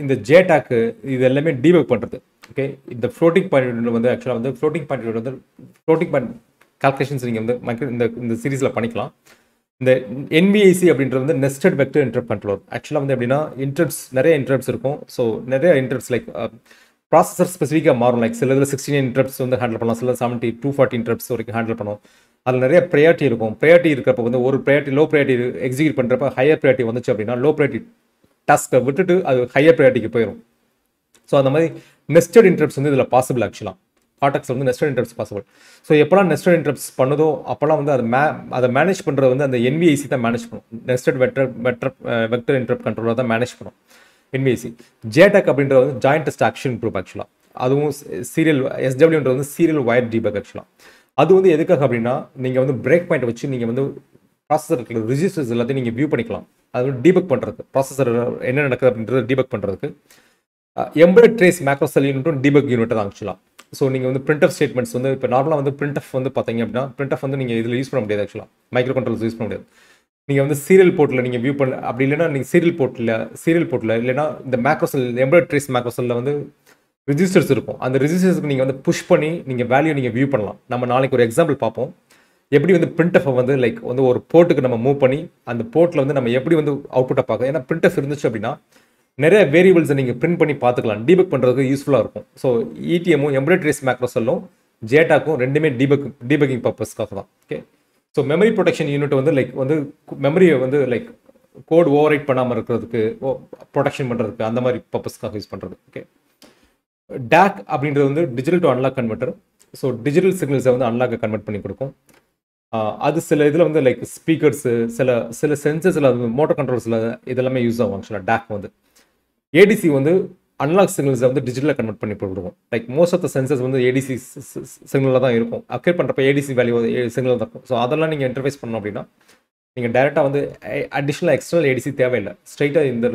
இந்த ஜேடாக்கு இது எல்லாமே டீபக் பண்ணுறது. ஓகே, இந்த ஃப்ளோட்டிங் பாயிண்ட் வந்து ஆக்சுவலாக வந்து ஃப்ளோட்டிங் பாயிண்ட் கால்குலேஷன்ஸ் நீங்கள் வந்து இந்த சீரீஸில் பண்ணிக்கலாம். இந்த NVIC அப்படின்றது வந்து நெஸ்டட் வெக்டர் இன்டரப்ட் கண்ட்ரோலர். ஆக்சுவலாக வந்து எப்படின்னா நிறைய இன்டரப்ட்ஸ் இருக்கும். ஸோ நிறைய இன்டரப்ட்ஸ் லைக் ப்ராசஸர் ஸ்பெசிஃபிக்காக மாறும். லைக் சில இதில் 16 இன்டரப்ட்ஸ் வந்து ஹேண்டில் பண்ணலாம், சில 70 240 இன்டரப்ட்ஸ் வரைக்கும் ஹேண்டில் பண்ணும். அதில் நிறைய ப்ரையாரிட்டி இருக்கும். ப்ரையாரிட்டி இருக்கிறப்ப வந்து ஒரு ப்ரையாரிட்டி லோ ப்ரையாரிட்டி எக்ஸிக்யூட் பண்ணுறப்ப ஹையர் ப்ரையாரிட்டி வந்துச்சு அப்படின்னா லோ ப்ரையாரிட்டி டாஸ்க்கை விட்டுட்டு அது ஹையர் ப்ரையாரிட்டிக்கு போயிடும். ஸோ அந்த மாதிரி நெஸ்டட் இன்டரப்ட்ஸ் வந்து இதில் பாசிபிள் ஆக்சுவலாக. கார்டெக்ஸில் வந்து நெஸ்டட் இன்டரப்ட்ஸ் பாசிபிள். ஸோ எப்போலாம் நெஸ்டட் இன்டரப்ட்ஸ் பண்ணுதோ அப்போலாம் வந்து அதை மேனேஜ் பண்ணுறது வந்து அந்த NVIC தான் மேனேஜ் பண்ணும். நெஸ்டட் வெக்டர் இன்டரப்ட் கண்ட்ரோலர் தான் மேனேஜ் பண்ணும் NVIC. ஜேடாக் அப்படின்றது வந்து ஜாயிண்ட் டெஸ்ட் ஆக்ஷன் குரூப் ஆக்சுவலாக. அதுவும் சீரியல் SWன்றது வந்து சீரியல் வயர் டீபக் ஆக்சுவலாக. அது வந்து எதுக்காக அப்படின்னா நீங்கள் வந்து பிரேக் பாயிண்ட் வச்சு நீங்கள் வந்து ப்ராசஸர் ரிஜிஸ்டர்ஸ் எல்லாத்தையும் நீங்கள் வியூ பண்ணிக்கலாம். அது வந்து டீபக் பண்ணுறதுக்கு, ப்ராசஸர் என்ன நடக்குது அப்படின்றது டீபக் பண்ணுறதுக்கு. எம்பெடட் ட்ரேஸ் மேக்ரோசெல் யூனிட்டும் டீபக் யூனிட் தான் ஆக்சுவலாக. ஸோ நீங்கள் வந்து பிரிண்ட் ஆஃப் ஸ்டேட்மெண்ட்ஸ் வந்து இப்போ நார்மலாக வந்து பிரிண்ட் ஆஃப் வந்து பார்த்தீங்க அப்படின்னா பிரிண்ட் ஆஃப் வந்து நீங்கள் இதில் யூஸ் பண்ண முடியாது ஆக்சுவலாக. மைக்ரோ கண்ட்ரோல்ஸ் யூஸ் பண்ண முடியாது. நீங்கள் வந்து சீரியல் போர்ட்டில் நீங்கள் வியூ பண்ண அப்படி இல்லைன்னா நீங்கள் சீரியல் போர்ட்டில் இல்லைன்னா இந்த மேக்ரோசெல் எம்பெடட் ட்ரேஸ் மேக்ரோசெல்லில் வந்து ரிஜிஸ்டர்ஸ் இருக்கும். அந்த ரிஜிஸ்டர்ஸ்க்கு நீங்கள் வந்து புஷ் பண்ணி நீங்கள் வேல்யூ நீங்கள் வியூ பண்ணலாம். நம்ம நாளைக்கு ஒரு எக்ஸாம்பிள் பார்ப்போம். எப்படி வந்து பிரிண்ட் ஆஃப் வந்து லைக் வந்து ஒரு போர்ட்டுக்கு நம்ம மூவ் பண்ணி அந்த போர்ட்டில் வந்து நம்ம எப்படி வந்து அவுட்புட்டை பார்க்க. ஏன்னா பிரிண்ட் ஆஃப் இருந்துச்சு அப்படின்னா நிறைய வேரியபிள்ஸை நீங்கள் பிரிண்ட் பண்ணி பார்த்துக்கலாம். டீபக் பண்ணுறதுக்கு யூஸ்ஃபுல்லாக இருக்கும். ஸோ இடிஎம்மும் எம்பெடட் ட்ரேஸ் மேக்ரோசெல்லும் ஜேடாக்கும் ரெண்டுமே டீபக்கிங் பர்பஸ்க்காக தான். Okay, so memory protection unit வந்து லைக் வந்து மெமரியை வந்து லைக் கோட் ஓவர் ரைட் பண்ணாமல் இருக்கிறதுக்கு, ப்ரொடெக்ஷன் பண்ணுறதுக்கு, அந்த மாதிரி பர்பஸ்க்காக யூஸ் பண்ணுறது. ஓகே, டேக் அப்படின்றது வந்து digital to analog converter. So digital சிக்னல்ஸை வந்து அன்லாக்கை கன்வெர்ட் பண்ணி கொடுக்கும். அது சில இதில் வந்து லைக் ஸ்பீக்கர்ஸு, சில சென்சர்ஸில், மோட்டர் கண்ட்ரோல்ஸில் இதெல்லாமே யூஸ் ஆகும். ஆக்சுவலாக டேக் வந்து ஏடிசி வந்து அன்லாக் சிக்னல்ஸை வந்து டிஜிட்டலாக கன்வெர்ட் பண்ணி கொடுக்கும். Like most of the sensors வந்து ஏடிசி சிக்னலில் தான் இருக்கும். அக்கேர் பண்ணுறப்ப ஏடிசி வேல்யூ சிக்னல் தான் இருக்கும். ஸோ அதெல்லாம் நீங்கள் இன்டர்ஃபேஸ் பண்ணணும் அப்படின்னா நீங்கள் டேரெக்டாக வந்து அடிஷ்னல் எக்ஸ்டர்னல் ஏடிசி தேவையில்லை. ஸ்ட்ரைட்டாக இந்த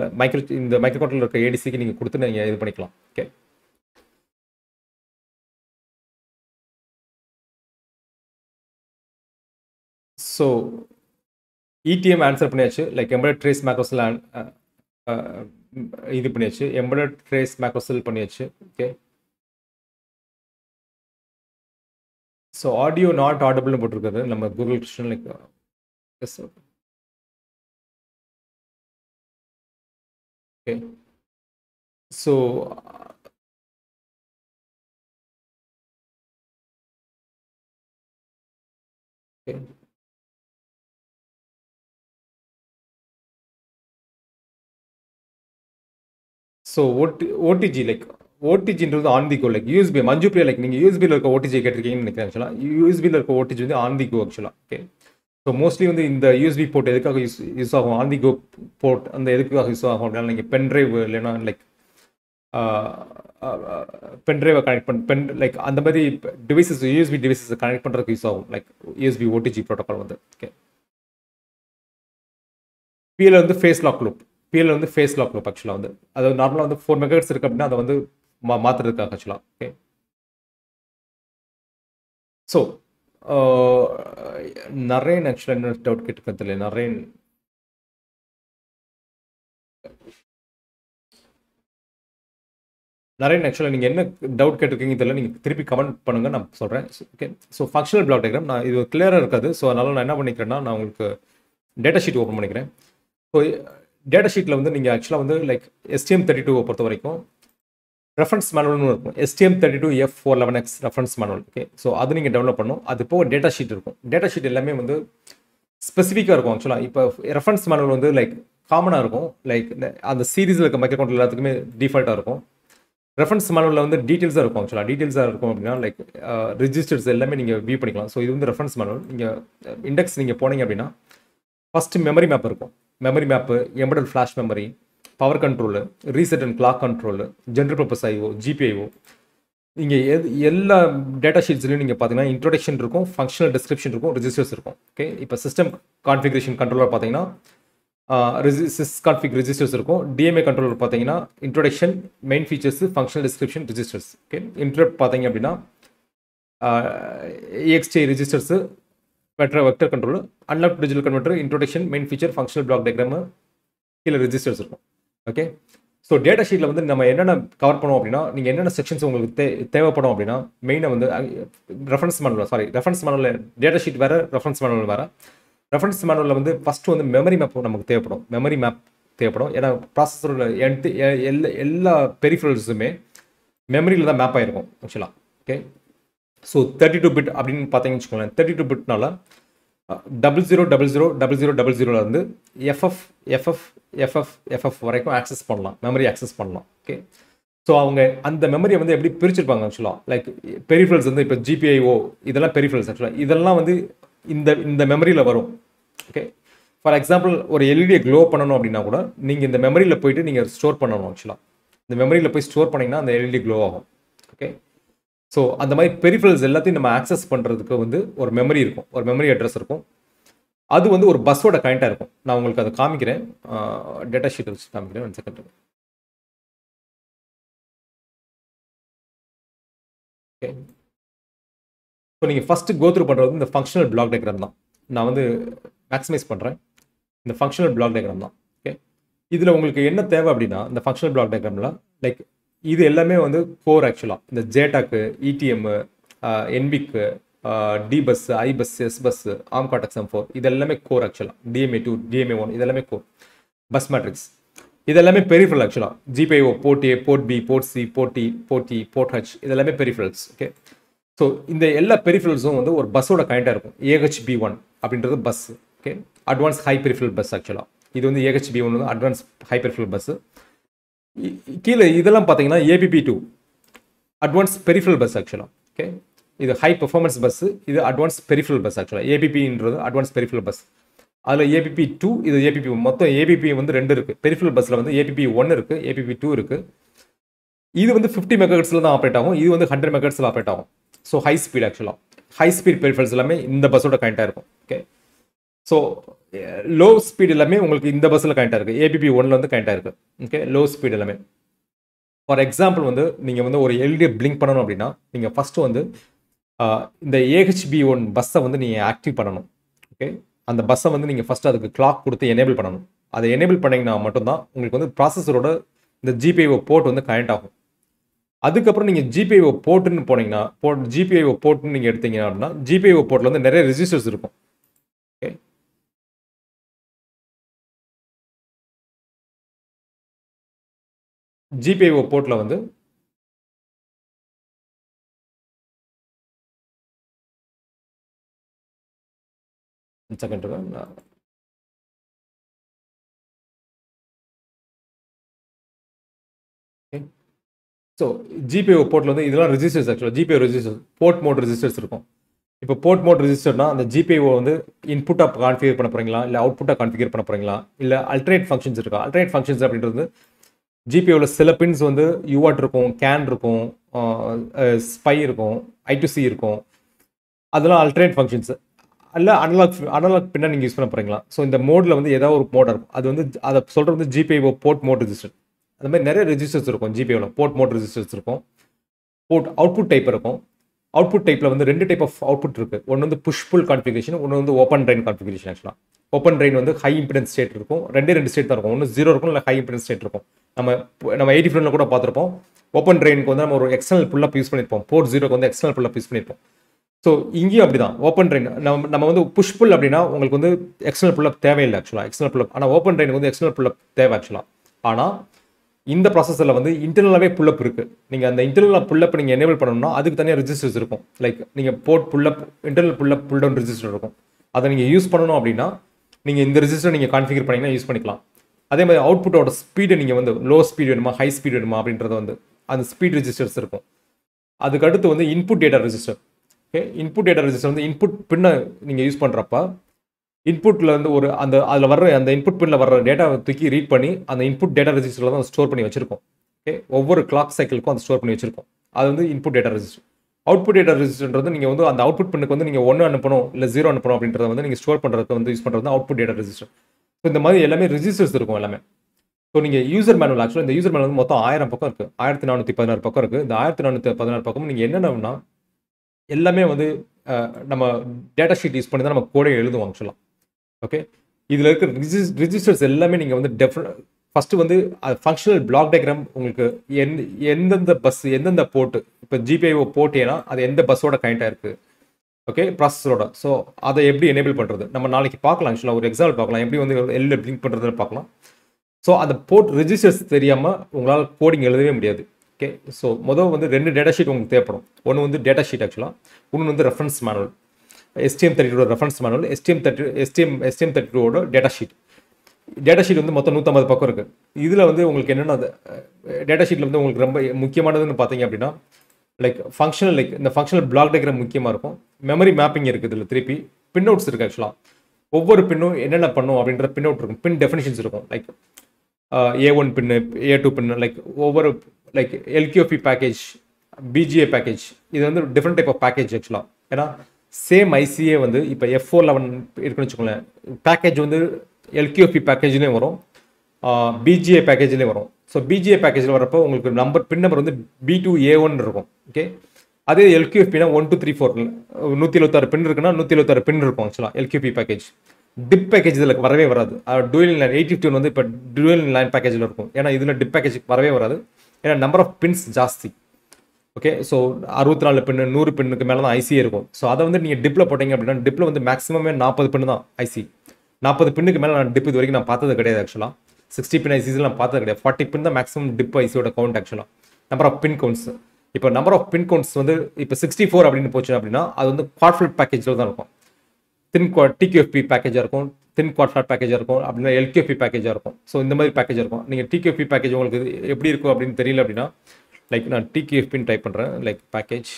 மைக்ரோ கண்ட்ரோலர் இருக்க ஏடிசிக்கு நீங்கள் கொடுத்து நீங்கள் இது பண்ணிக்கலாம். ஓகே, ஸோ இடிஎம் ஆன்சர் பண்ணியாச்சு. லைக் எம்பெடட் ட்ரேஸ் மேக்ரோசெல் இது பண்ணியாச்சு. எம்பெடட் ட்ரேஸ் மேக்ரோசெல் பண்ணியாச்சு. ஓகே, ஸோ ஆடியோ நாட் ஆடிபிள்னு போட்டிருக்காரு நம்ம Google Krishnan. Like yes, okay, so okay, so OTG like ஓடிஜின்றது on the go. Like USB Manju Priya, like நீங்கள் யூஎஸ்பியில் இருக்க ஓடிஜி கேட்டிருக்கீங்கன்னு நினைக்கிறேன். ஆக்சுவலாக யூஎஸ்பியில் இருக்க ஓடிஜி வந்து ஆன் தி கோ ஆக்சுவலாக. ஓகே, ஸோ மோஸ்ட்லி வந்து இந்த யூஎஸ்பி போர்ட் எதுக்காக யூஸ் ஆகும், ஆன் தி கோ போர்ட் அந்த எதுக்காக யூஸ் ஆகும் அப்படின்னா, நீங்கள் பென்ட்ரைவ் இல்லைன்னா லைக் பென்ட்ரைவை கனெக்ட் லைக் அந்த மாதிரி டிவைசஸ், யூஎஸ்பி டிவைசஸ் கனெக்ட் பண்ணுறதுக்கு யூஸ் ஆகும். லைக் யூஎஸ்பி ஓடிஜி ப்ரோட்டோகால் வந்து. ஓகே, பிஎல் வந்து ஃபேஸ் லாக் லூப். பிஎல் வந்து ஃபேஸ் லாக் லூப் ஆக்சுவலாக வந்து அது நார்மலாக வந்து 4 மெகாஹெர்ட்ஸ் இருக்குது அப்படின்னா அதை வந்து மாற்றுறதுக்காக ஆக்சுவலாக. ஓகே, ஸோ நரேன் ஆக்சுவலாக என்ன டவுட் கேட்டுருக்கேன் தெரியல. நரேன் ஆக்சுவலாக நீங்கள் என்ன டவுட் கேட்டிருக்கீங்க தெரியல. நீங்கள் திருப்பி கமெண்ட் பண்ணுங்கள், நான் சொல்கிறேன். Okay, so functional block diagram நான் இது கிளியராக இருக்காது. ஸோ அதனால் நான் என்ன பண்ணிக்கிறேன்னா, நான் உங்களுக்கு டேட்டா ஷீட் ஓப்பன் பண்ணிக்கிறேன். ஸோ டேட்டா ஷீட்டில் வந்து நீங்கள் ஆக்சுவலாக வந்து லைக் STM32 பொறுத்த வரைக்கும் ரெஃபரன்ஸ் மேனுவல்னு இருக்கும். STM32F411X reference manual. Okay, so அது நீங்கள் டெவலப் பண்ணணும். அது போக டேட்டா ஷீட் இருக்கும். டேட்டா ஷீட் எல்லாமே வந்து ஸ்பெசிஃபிக்காக இருக்கும். ஆக்சுவலாக இப்போ ரெஃபரன்ஸ் மேனுவல் வந்து லைக் காமனாக இருக்கும். லைக் அந்த சீரீஸில் இருக்க மைக்ரோ கண்ட்ரோலர் எல்லாத்துக்குமே டிஃபால்ட்டாக இருக்கும். ரெஃபரன்ஸ் மேனுவலில் வந்து டீட்டெயில்ஸாக இருக்கும். ஆக்சுவலாக டீட்டெயில்ஸாக இருக்கும் அப்படின்னா லைக் ரிஜிஸ்டர்ஸ் எல்லாமே நீங்கள் வியூ பண்ணிக்கலாம். ஸோ இது வந்து ரெஃபரன்ஸ் மேனுவல். நீங்கள் இண்டெக்ஸ் நீங்கள் போனீங்க அப்படின்னா ஃபஸ்ட்டு மெமரி மேப் இருக்கும். Memory map, embedded flash memory, power control, reset and clock control, general purpose IO, GPIO, இங்கே எல்லா டேட்டா ஷீட்ஸ்லையும் நீங்கள் பார்த்தீங்கன்னா இன்ட்ரோடக்ஷன் இருக்கும், ஃபங்க்ஷனல் டிஸ்கிரிப்ஷன் இருக்கும், ரிஜிஸ்டர்ஸ் இருக்கும். ஓகே, இப்போ சிஸ்டம் கான்ஃபிகரேஷன் கண்ட்ரோலர் பார்த்தீங்கன்னா சிஸ்கான்ஃபிக் ரிஜிஸ்டர்ஸ் இருக்கும். டிஎம்ஏ கண்ட்ரோலர் பார்த்தீங்கன்னா introduction, main features, functional description, registers. Okay, interrupt பார்த்தீங்க அப்படின்னா EXTI registers, vector control, analog digital converter, introduction, main feature, functional block diagram, கீழே ரிஜிஸ்டர்ஸ் இருக்கும். ஓகே, ஸோ டேட்டா ஷீட்டில் வந்து நம்ம என்னென்ன கவர் பண்ணுவோம் அப்படின்னா, நீங்கள் என்னென்ன செக்ஷன்ஸ் உங்களுக்கு தேவைப்படும் அப்படின்னா, மெயினாக வந்து ரெஃபரன்ஸ் மேனுவல் டேட்டா ஷீட் வேறு, ரெஃபரன்ஸ் மேனுவல் வேறு. ரெஃபரன்ஸ் மேனுவலில் வந்து ஃபஸ்ட்டு வந்து மெமரி மேப் நமக்கு தேவைப்படும். ஏன்னா ப்ராசஸரோட எல்லா பெரிஃபரல்ஸுமே மெமரியில் தான் மேப் ஆகிருக்கும் ஆக்சுவலாக. ஓகே, ஸோ 32 பிட் அப்படின்னு பார்த்தீங்கன்னு வச்சுக்கோங்களேன். 32 பிட்னால 000000 இருந்து FF வரைக்கும் ஆக்சஸ் பண்ணலாம், மெமரி ஆக்சஸ் பண்ணலாம். ஓகே, ஸோ அவங்க அந்த மெமரியை வந்து எப்படி பிரிச்சிருப்பாங்க ஆக்சுவலாக. லைக் பெரிஃபரல்ஸ் வந்து இப்போ GPIO இதெல்லாம் பெரிஃபரல்ஸ் ஆக்சுவலாக. இதெல்லாம் வந்து இந்த மெமரியில் வரும். ஓகே, ஃபார் எக்ஸாம்பிள் ஒரு எல்இடியை க்ளோ பண்ணணும் அப்படின்னா கூட நீங்கள் இந்த மெமரியில் போயிட்டு நீங்கள் ஸ்டோர் பண்ணணும். ஆக்சுவலாக இந்த மெமரியில் போய் ஸ்டோர் பண்ணிங்கன்னா அந்த எல்இடி க்ளோ ஆகும். ஓகே, ஸோ அந்த மாதிரி பெரிஃபரல்ஸ் எல்லாத்தையும் நம்ம ஆக்சஸ் பண்ணுறதுக்கு வந்து ஒரு மெமரி இருக்கும், ஒரு மெமரி அட்ரஸ் இருக்கும். அது வந்து ஒரு பஸ்ஸோட கனெக்டாக இருக்கும். நான் உங்களுக்கு அதை காமிக்கிறேன், டேட்டா ஷீட் வச்சு காமிக்கிறேன். 1 செகண்ட். ஓகே, ஸோ நீங்கள் ஃபஸ்ட்டு கோத்ரூ பண்ணுறது இந்த ஃபங்க்ஷனல் பிளாக் டயக்ராம் தான். நான் வந்து மேக்ஸிமைஸ் பண்ணுறேன். இந்த ஃபங்க்ஷனல் பிளாக் டயக்ராம் தான். ஓகே, இதில் உங்களுக்கு என்ன தேவை அப்படின்னா, இந்த ஃபங்க்ஷனல் பிளாக் டயக்ராமில் லைக் இது எல்லாமே வந்து கோர் ஆக்சுவலாக. இந்த ஜேடாக்கு, ETM, NBIC, டிபஸ், IBus, எஸ்பஸ், ARM Cortex M4 இது எல்லாமே கோர் ஆக்சுவலாக. DMA2, DMA1 இது எல்லாமே கோர். பஸ் மேட்ரிக்ஸ் இது எல்லாமே பெரிஃபரல் ஆக்சுவலாக. GPIO port A, port B, port C, port D, port E, port H, இது எல்லாமே பெரிஃபரல்ஸ். ஓகே, ஸோ இந்த எல்லா பெரிஃபரல்ஸும் வந்து ஒரு பஸ்ஸோட கைண்டாக இருக்கும். AHB1 அப்படின்றது bus. Okay, advance high peripheral bus ஆக்சுவலாக. இது வந்து AHB1 வந்து அட்வான்ஸ் ஹை பெரிஃபரல் பஸ்ஸு. கீழே இதெல்லாம் பார்த்தீங்கன்னா APP2 அட்வான்ஸ் பெரிஃபரல் பஸ் ஆக்சுவலாக. ஓகே, இது ஹை பெர்ஃபார்மன்ஸ் பஸ்ஸு, இது அட்வான்ஸ் பெரிஃபரல் பஸ் ஆக்சுவலாக. APPன்றது அட்வான்ஸ் பெரிஃபரல் பஸ். அதில் APP2, இது APP, மொத்தம் APP வந்து 2 இருக்குது. பெரிஃபரல் பஸ்ஸில் வந்து APP1 இருக்குது, APP2 இருக்குது. இது வந்து 50 மெகாஹெர்ட்ஸில் தான் ஆப்ரேட் ஆகும், இது வந்து 100 மெகாஹெர்ட்ஸில் ஆப்ரேட் ஆகும். ஸோ ஹை ஸ்பீட் ஆக்சுவலாக. ஹை ஸ்பீட் பெரிஃபரல்ஸ் எல்லாமே இந்த பஸ்ஸோட கனெக்டாக இருக்கும். ஓகே, ஸோ லோ ஸ்பீட் எல்லாமே உங்களுக்கு இந்த பஸ்ஸில் கனெக்டாக இருக்குது. APP1 வந்து கனெக்டாக இருக்குது. ஓகே, லோ ஸ்பீட் எல்லாமே. ஃபார் எக்ஸாம்பிள் வந்து நீங்கள் வந்து ஒரு எல்இடி பிளிங்க் பண்ணணும் அப்படின்னா நீங்கள் ஃபஸ்ட்டு வந்து இந்த AHB1 பஸ்ஸை வந்து நீங்கள் ஆக்டிவ் பண்ணணும். ஓகே, அந்த பஸ்ஸை வந்து நீங்கள் ஃபஸ்ட்டு அதுக்கு கிளாக் கொடுத்து எனேபிள் பண்ணணும். அதை எனேபிள் பண்ணிங்கன்னா மட்டும்தான் உங்களுக்கு வந்து ப்ராசஸரோட இந்த GPIO போர்ட் வந்து கனெக்ட் ஆகும். அதுக்கப்புறம் நீங்கள் GPIO போர்ட்டுன்னு போனீங்கன்னா GPIO போர்ட்னு நீங்கள் எடுத்தீங்க அப்படின்னா GPIO போர்ட்டில் வந்து நிறைய ரெஜிஸ்டர்ஸ் இருக்கும். ஓகே, GPIO போர்ட்டில் வந்து செகண்ட் ஸோ GPIO போர்ட்டில் வந்து இதெல்லாம் ரெஜிஸ்டர்ஸ் ஆக்சுவலாக. GPIO registers, port mode registers இருக்கும். இப்போ போர்ட் மோட் ரெஜிஸ்டர்னா அந்த GPIO வந்து இன்புட்டாக கான்ஃபிகர் பண்ண போகிறீங்களா, இல்லை அவுட்புட்டாக கான்ஃபிகர் பண்ண போகிறீங்களா, இல்லை அல்டர்னேட் ஃபங்க்ஷன்ஸ் இருக்கா. அல்டர்னேட் ஃபங்க்ஷன்ஸ் அப்படின்றது GPIOவில் சில பின்ஸ் வந்து UART இருக்கும், கேன் இருக்கும், ஸ்பை இருக்கும், I2C இருக்கும். அதெல்லாம் அல்டர்னேட் ஃபங்க்ஷன்ஸ். இல்லை அனலாக் பின்னா நீங்கள் யூஸ் பண்ண போகிறீங்களா. ஸோ இந்த மோடில் வந்து ஏதாவது ஒரு மோட் இருக்கும். அது வந்து அதை சொல்கிறது வந்து GPIO போர்ட் மோட் ரெஜிஸ்டர். அந்த மாதிரி நிறைய ரெஜிஸ்டர்ஸ் இருக்கும் GPIOவில். போர்ட் மோட் ரெஜிஸ்டர்ஸ் இருக்கும். போர்ட் அவுட்புட் டைப் இருக்கும். அவுட்புட் டைப்பில் வந்து 2 டைப் ஆஃப் அவுட்புட் இருக்குது. ஒன்று வந்து புஷ் புல் கான்ஃபிகரேஷன், ஒன்று வந்து ஓப்பன் ட்ரெயின் கான்ஃபிகரேஷன். ஆக்சுவலாக ஓப்பன் ட்ரெயின் வந்து ஹை இம்பிடன்ஸ் ஸ்டேட் இருக்கும். 2 ஸ்டேட் தான் இருக்கும். ஒன்று 0 இருக்கும், இல்லை ஹை இம்பிடன்ஸ் ஸ்டேட் இருக்கும். நம்ம 80 கூட பார்த்துருப்போம். ஓப்பன் ட்ரெயினுக்கு வந்து நம்ம ஒரு எக்ஸ்டர்னல் புல்லப் யூஸ் பண்ணியிருப்போம். போர்ட் 0க்கு வந்து எக்ஸ்டர்னல் புல்லப் யூஸ் பண்ணியிருப்போம். ஸோ இங்கேயும் அப்படி தான். ஓப்பன் ட்ரெயின் நம்ம வந்து புஷ் புல் அப்படின்னா உங்களுக்கு வந்து எக்ஸ்டர்னல் புல்லப் தேவையில்லை ஆக்சுவலாக. External pull-up. ஆனால் ஓப்பன் ட்ரெயினுக்கு வந்து எக்ஸ்டர்னல் புல்லப் தேவை ஆக்சுவலாக. ஆனால் இந்த ப்ராசஸில் வந்து இன்டர்னலாகவே புல்லப் இருக்குது. நீங்கள் அந்த இன்டர்னல் புல்லப் நீங்கள் எனேபிள் பண்ணணும்னா அதுக்கு தனியாக ரெஜிஸ்டர்ஸ் இருக்கும். லைக் நீங்கள் port pullup, internal pullup, pull down register இருக்கும். அதை நீங்கள் யூஸ் பண்ணணும் அப்படின்னா நீங்கள் இந்த ரெஜிஸ்டர் நீங்கள் கான்ஃபிகர் பண்ணிங்கன்னா யூஸ் பண்ணிக்கலாம். அதே மாதிரி அவுட்புட்டோட ஸ்பீடை நீங்கள் வந்து லோ ஸ்பீட் வேணுமா, ஹை ஸ்பீட் வேணுமா அப்படின்றத வந்து அந்த ஸ்பீட் ரெஜிஸ்டர்ஸ் இருக்கும். அதுக்கடுத்து வந்து input data register. Okay, input data register வந்து இன்புட் பின்னை நீங்கள் யூஸ் பண்ணுறப்ப இன்புட்டில் வந்து ஒரு அதில் வர்ற அந்த இன்புட் பின்னில் வர்ற டேட்டாவை தூக்கி ரீட் பண்ணி அந்த இன்புட் டேட்டா ரெஜிஸ்டரில் தான் ஸ்டோர் பண்ணி வச்சிருக்கோம். ஓகே, ஒவ்வொரு கிளாக் சைக்கிளுக்கும் அதை ஸ்டோர் பண்ணி வச்சிருக்கோம். அது வந்து input data register. Output data ரெஜிஸ்டர்ன்றது நீங்கள் வந்து அந்த அவுட்புட் பின்னுக்கு வந்து நீங்கள் 1 அனுப்பணும், இல்லை 0 அனுப்பணும் அப்படின்றத வந்து நீங்கள் ஸ்டோர் பண்ணுறதுக்கு வந்து யூஸ் பண்ணுறது அவுட்புட் டேட்டா ரெஜிஸ்டர். ஸோ இந்த மாதிரி எல்லாமே ரெஜிஸ்டர்ஸ் இருக்கும் எல்லாமே. ஸோ நீங்கள் யூசர் மேனுவல், ஆக்சுவலாக இந்த யூசர் மேனுவல் வந்து மொத்தம் 1000 பக்கம் இருக்குது. 1416 பக்கம் இருக்குது. இந்த 1416 பக்கம் நீங்கள் என்னென்னா எல்லாமே வந்து நம்ம டேட்டா ஷீட் யூஸ் பண்ணி தான் நம்ம கோடை எழுதுவோம் ஆக்சுவலாக. ஓகே, இதில் இருக்கிற ரிஜிஸ்டர்ஸ் எல்லாமே நீங்கள் வந்து ஃபஸ்ட்டு வந்து அது ஃபங்க்ஷனல் பிளாக் டயக்ராம் உங்களுக்கு எந்தெந்த பஸ், எந்தெந்த போர்ட்டு. இப்போ GPIO போர்ட் ஏன்னா அது எந்த பஸ்ஸோட கனெக்டாக இருக்குது. ஓகே, ப்ராசஸரோட. ஸோ அதை எப்படி எனேபிள் பண்ணுறது நம்ம நாளைக்கு பார்க்கலாம். ஆக்சுவலாக ஒரு எக்ஸாம்பிள் பார்க்கலாம், எப்படி வந்து எல்ல பிளிங்க் பண்ணுறதுன்னு பார்க்கலாம். ஸோ அந்த போர்ட் ரெஜிஸ்டர்ஸ் தெரியாமல் உங்களால் கோடிங் எழுதவே முடியாது. ஓகே, ஸோ மொதல் வந்து 2 டேட்டா ஷீட் உங்களுக்கு தேவைப்படும். ஒன்று வந்து டேட்டா ஷீட் ஆக்சுவலாக, ஒன்று வந்து reference manual. STM32 reference manual, STM32 data sheet. Data sheet வந்து மொத்தம் 150 பக்கம் இருக்குது. இதில் வந்து உங்களுக்கு என்னென்ன டேட்டா ஷீட்டில் வந்து உங்களுக்கு ரொம்ப முக்கியமானதுன்னு பார்த்தீங்க அப்படின்னா லைக் ஃபங்க்ஷனல், லைக் இந்த ஃபங்க்ஷனல் பிளாக் டயக்ராம் முக்கியமாக இருக்கும். மெமரி மேப்பிங் இருக்குது. இதில் திருப்பி பின் அவுட்ஸ் இருக்குது. ஆக்சுவலாக ஒவ்வொரு பின்னும் என்னென்ன பண்ணும் அப்படின்ற பின் அவுட் இருக்கும். பின் டெஃபினிஷன்ஸ் இருக்கும். லைக் A1 பின்னு, A2 பின்னு, லைக் ஒவ்வொரு like LQFP package, BGA package. இது வந்து டிஃப்ரெண்ட் டைப் ஆஃப் பேக்கேஜ் ஆக்சுவலாக. ஏன்னா சேம் ICA வந்து இப்போ F411 இருக்குன்னு வச்சுக்கோங்களேன். பேக்கேஜ் வந்து LQFP பேக்கேஜ்லேயும் வரும், BGA பேக்கேஜ்லேயும் வரும். ஸோ BGA பேக்கேஜில் வரப்போ உங்களுக்கு பின் நம்பர் வந்து B2A1 இருக்கும். ஓகே, அதே LQFPனா 1 2 3 4 176 பின் இருக்குன்னா 176 பின் இருக்கும் ஆக்சுவலாக LQFP பேக்கேஜ். டிப் பேக்கேஜ் இதில் வரவே வராது. டூயல் லைன் 851 வந்து இப்போ டூயல் லைன் பேக்கேஜில் இருக்கும். ஏன்னா இதில் டிப் பேக்கேஜ் வரவே வராது. ஏன்னா நம்பர் ஆஃப் பின்ஸ் ஜாஸ்தி. ஓகே, ஸோ 64 பின்னு 100 பின்னுக்கு மேலே தான் ICA இருக்கும். ஸோ அதை வந்து நீங்கள் டிப்பில் போட்டிங்க அப்படின்னா டிப்பில் வந்து மேக்ஸிமமே 40 பின்னு தான் IC. 40 பின்னுக்கு மேலே நான் டிப் இது வரைக்கும் நான் பார்த்தது கிடையாது ஆக்சுவலாக. 60 பின் ஐசிஸ்லாம் பார்த்தது கிடையாது. 40 பின் தான் மேக்ஸிமம் டிப் ஐசியோட கவுண்ட் ஆக்சுவலாக. நம்பர் ஆஃப் பின் கவுண்ட்ஸ் இப்போ நம்பர் ஆஃப் பின் கவுண்ட்ஸ் வந்து இப்போ 64 அப்படின்னு போச்சு அப்படின்னா அது வந்து குவாட் ஃபிளட் பேக்கேஜில் தான் இருக்கும். தின் டிக்யூஎஃப்பி பேக்கேஜாக இருக்கும், தின் குவாட் ஃபிளட் பேக்கேஜாக இருக்கும், அப்படின்னா எல்கியூஎஃப்பி பேக்கேஜாக இருக்கும். ஸோ இந்த மாதிரி பேக்கேஜ் இருக்கும். நீங்கள் டிக்யூஎஃப்பி பேக்கேஜ் உங்களுக்கு எப்படி இருக்கும் அப்படின்னு தெரியல அப்படின்னா லைக் நான் டிக்யூஎஃப்பின்னு டைப் பண்ணுறேன் லைக் பேக்கேஜ்.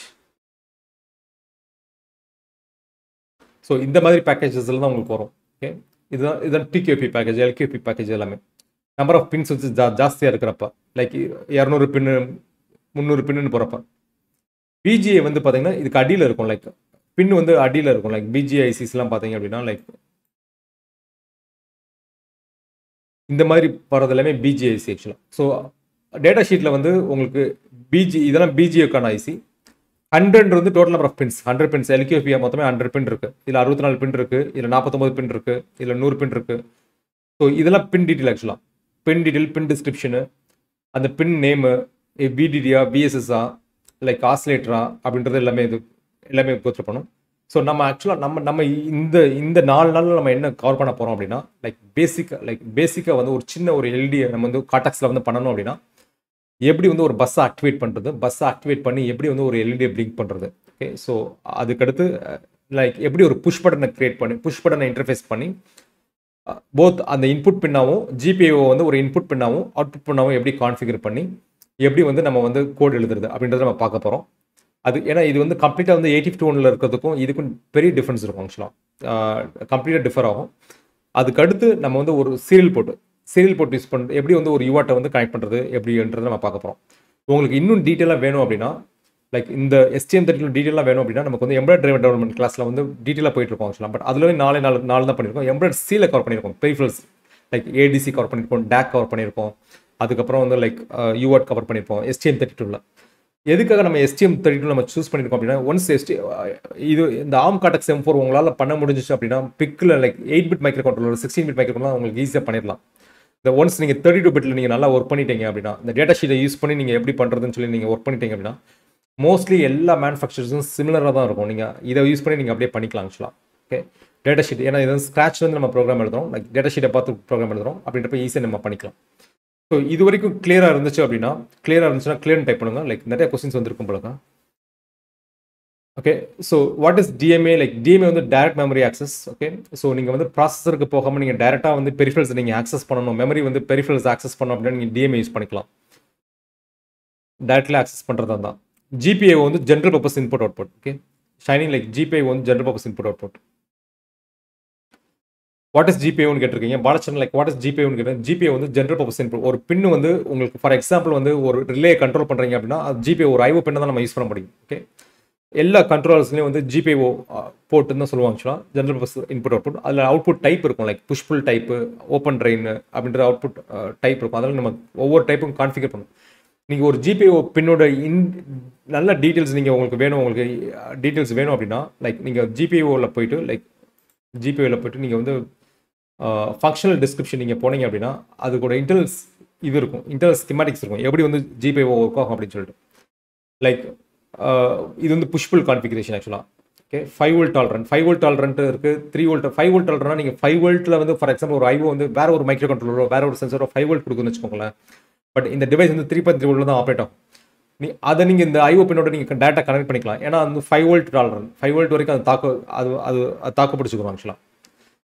ஸோ இந்த மாதிரி பேக்கேஜஸில் தான் உங்களுக்கு வரும். ஓகே, இதுதான் டிக்யூஎஃப்பி பேக்கேஜ், எல்கியூஎஃப்பி பேக்கேஜ் எல்லாமே. நம்பர் ஆஃப் பின்ஸ் வந்து ஜாஸ்தியாக இருக்கிறப்ப லைக் 200 பின்னு 300 பின்னு போகிறப்ப. பிஜிஐ வந்து பார்த்தீங்கன்னா இதுக்கு அடியில் இருக்கும், லைக் பின் வந்து அடியில் இருக்கும். லைக் பிஜிஐசிஸ்லாம் பார்த்தீங்க அப்படின்னா லைக் இந்த மாதிரி போகிறது எல்லாமே பிஜிஐசி ஆக்சுவலாக. ஸோ டேட்டா ஷீட்டில் வந்து உங்களுக்கு இதெல்லாம் பிஜிஏக்கான ஐசி. 100 வந்து total number of pins, 100 pins. எல்கியூஎஃப்பியா மொத்தமே 100 பின் இருக்குது. இதில் 64 பின் இருக்குது, இதில் 49 பின் இருக்குது, இதில் 100 பின் இருக்குது. ஸோ இதெல்லாம் பின் டீட்டெயில் ஆக்சுவலாக. பின் டீட்டெயில், பின் டிஸ்கிரிப்ஷனு, அந்த பின் நேமு, பிடிடியா, பிஎஸ்எஸ்ஆ, லைக் ஆஸ்லேட்டரா அப்படின்றது எல்லாமே கோத்ரூ பண்ணும். ஸோ நம்ம ஆக்சுவலாக நம்ம இந்த 4 நாளில் நம்ம என்ன கவர் பண்ண போகிறோம் அப்படின்னா லைக் பேசிக்காக வந்து ஒரு சின்ன ஒரு எல்டியை நம்ம வந்து காட்டாக்ஸில் வந்து பண்ணணும் அப்படின்னா எப்படி வந்து ஒரு பஸ்ஸை ஆக்டிவேட் பண்ணுறது, பஸ்ஸை ஆக்டிவேட் பண்ணி எப்படி வந்து ஒரு எல்இடியை பிளிங்க் பண்ணுறது. ஓகே, ஸோ அதுக்கடுத்து லைக் எப்படி ஒரு புஷ் பட்டனை கிரியேட் பண்ணி புஷ் பட்டனை இன்டர்ஃபேஸ் பண்ணி போத் அந்த இன்புட் பின்னாவும் ஜிபிஓ வந்து ஒரு இன்புட் பின்னாவும் அவுட்புட் பின்னாவும் எப்படி கான்ஃபிகர் பண்ணி எப்படி வந்து நம்ம வந்து கோட் எழுதுறது அப்படின்றத நம்ம பார்க்க போகிறோம். அது ஏன்னா இது வந்து கம்ப்ளீட்டாக வந்து 8051 இருக்கிறதுக்கும் இதுக்கும் பெரிய டிஃப்ரென்ஸ் இருக்கும் ஆக்சுவலாக. கம்ப்ளீட்டாக டிஃபர் ஆகும். அதுக்கடுத்து நம்ம வந்து ஒரு சீரியல் போட்டு யூஸ் பண்ணுறது எப்படி வந்து ஒரு யூஆர்ட்டை வந்து கனெக்ட் பண்ணுறது எப்படின்றத நம்ம பார்க்க போகிறோம். உங்களுக்கு இன்னும் டீட்டெயிலாக வேணும் அப்படின்னா லைக் இந்த STM32 டீட்டெயிலாக வேணும் அப்படின்னா நமக்கு வந்து எம்ப்ராய்டரி டிரைவர் டெவலப்மெண்ட் கிளாஸில் வந்து டீட்டெயிலாக போயிட்டு இருக்கோம் ஆக்சுவலாக. பட் அதில் நாலு தான் பண்ணியிருக்கோம். எம்ப்ராய்டரி சியில் கவர் பண்ணியிருக்கோம், பெரிஃபரல்ஸ் லைக் ஏடிசி கவர் பண்ணியிருக்கோம், டேக் கவர் பண்ணியிருக்கோம், அதுக்கப்புறம் வந்து லைக் யூஆர்ட் கவர் பண்ணியிருப்போம் STM32ல. எதுக்காக நம்ம STM32 நம்ம சூஸ் பண்ணியிருக்கோம் அப்படின்னா ஒன்ஸ் இது இந்த ARM Cortex M4 உங்களால் பண்ண முடிஞ்சிச்சு அப்படின்னா பிக்கில் like 8 bit micro controller 16 bit micro controller உங்களுக்கு ஈஸியாக பண்ணிடலாம். இந்த ஒன்ஸ் நீங்கள் 32 பிட்டில் நீங்கள் நல்லா ஒர்க் பண்ணிட்டீங்க அப்படின்னா இந்த டேட்டா ஷீட்டை யூஸ் பண்ணி நீங்கள் எப்படி பண்ணுறதுன்னு சொல்லி நீங்கள் ஒர்க் பண்ணிட்டீங்க அப்படின்னா மோஸ்ட்லி எல்லா மேனுஃபேக்சர்ஸும் சிமிலராக தான் இருக்கும். நீங்கள் இதை யூஸ் பண்ணி நீங்கள் அப்படியே பண்ணிக்கலாம் ஆக்சுவலாக. ஓகே, டேட்டா ஷீட் ஏன்னா இது வந்து ஸ்க்ராட்ச் வந்து நம்ம ப்ரோக்ராம் எழுதுறோம், லைக் டேட்டா ஷீட்டை பார்த்து ப்ரோக்ராம் எழுதுறோம் அப்படின்றப்ப ஈஸியாக நம்ம பண்ணிக்கலாம். ஸோ இது வரைக்கும் கிளியராக இருந்துச்சுன்னா கிளியர்னு டைப் பண்ணுங்க. லைக் நிறைய கொஸ்டின்ஸ் வந்துருக்கும் போலங்க. Okay, so what is DMA? Like DMA வந்து direct memory access. Okay, so நீங்கள் வந்து ப்ராசஸருக்கு போகாமல் நீங்கள் டேரெக்டாக வந்து பெரிஃபரல்ஸ் நீங்கள் ஆக்சஸ் பண்ணணும், மெமரி வந்து பெரிஃபரல்ஸ் ஆக்சஸ் பண்ணணும் அப்படின்னா நீங்கள் டிஎம்ஏ யூஸ் பண்ணிக்கலாம். டேரக்ட்லி ஆக்சஸ் பண்ணுறதா தான். ஜிபிஏ வந்து general purpose input output. Okay, shining like GPIO வந்து general purpose input output. What is ஜிபிஏன்னு கேட்டிருக்கீங்க பாலச்சந்திரன். லைக் வாட் இஸ் ஜிபிஏன்னு கேட்டேன். ஜிபிஏ வந்து ஜென்ரல் பர்பஸ் இன்புட். ஒரு பின்னு வந்து உங்களுக்கு ஃபார் எக்ஸாம்பிள் வந்து ஒரு ரிலே கண்ட்ரோல் பண்ணுறீங்க அப்படின்னா அது ஜிபிஏ ஒரு ஐஓ பின்னை தான் நம்ம யூஸ் பண்ண முடியும். ஓகே, எல்லா கண்ட்ரோலர்ஸ்லையும் வந்து ஜிபிஓ போட்டுன்னு தான் சொல்லுவாங்க ஆக்சுவலாக, ஜென்ரல் பர்பஸ் இன்புட் அவுட்புட். அதில் அவுட்புட் டைப் இருக்கும், like push pull type, open drain அப்படின்ற அவுட்புட் டைப் இருக்கும். அதெல்லாம் நம்ம ஒவ்வொரு டைப்பும் கான்ஃபிகர் பண்ணணும். நீங்கள் ஒரு ஜிபிஓ பின்னோட நல்ல டீட்டெயில்ஸ் நீங்கள் உங்களுக்கு டீட்டெயில்ஸ் வேணும் அப்படின்னா லைக் நீங்கள் ஜிபிஓவில் போயிட்டு நீங்கள் வந்து ஃபங்க்ஷனல் டிஸ்கிரிப்ஷன் நீங்கள் போனீங்க அப்படின்னா அது கூட இன்டர்னல்ஸ் இது இருக்கும், இன்டர்னல் ஸ்கிமேட்டிக்ஸ் இருக்கும், எப்படி வந்து ஜிபிஓ ஒர்க் ஆகும் அப்படின்னு சொல்லிட்டு. லைக் இது வந்து புஷ்புல் கான்ஃபிகரேஷன் ஆக்சுவலாக. ஓகே, 5 வோல்ட் டாலரண்ட் இருக்குது, 3 வோல்ட். 5 வோல்ட் டாலரண்ட்னா நீங்கள் 5 வோல்ட்டில் வந்து ஃபார் எக்ஸாம்பிள் ஒரு ஐஓ வந்து வேற ஒரு மைக்ரோ கண்ட்ரோலரோ வேற ஒரு சென்சரோ 5 வோல்ட் கொடுக்குன்னு வச்சுக்கோங்களேன். பட் இந்த டிவைஸ் வந்து 3.3 வோல்ட் தான் ஆப்ரேட் ஆகும். அதை நீங்கள் இந்த ஐஓ பின்னோட நீங்கள் டேட்டா கனெக்ட் பண்ணிக்கலாம். ஏன்னா வந்து 5 வோல்ட் டாலரண்ட் 5 வோல்ட் வரைக்கும் அது தாக்கு பிடிச்சிக்கிறோம் ஆக்சுவலாக.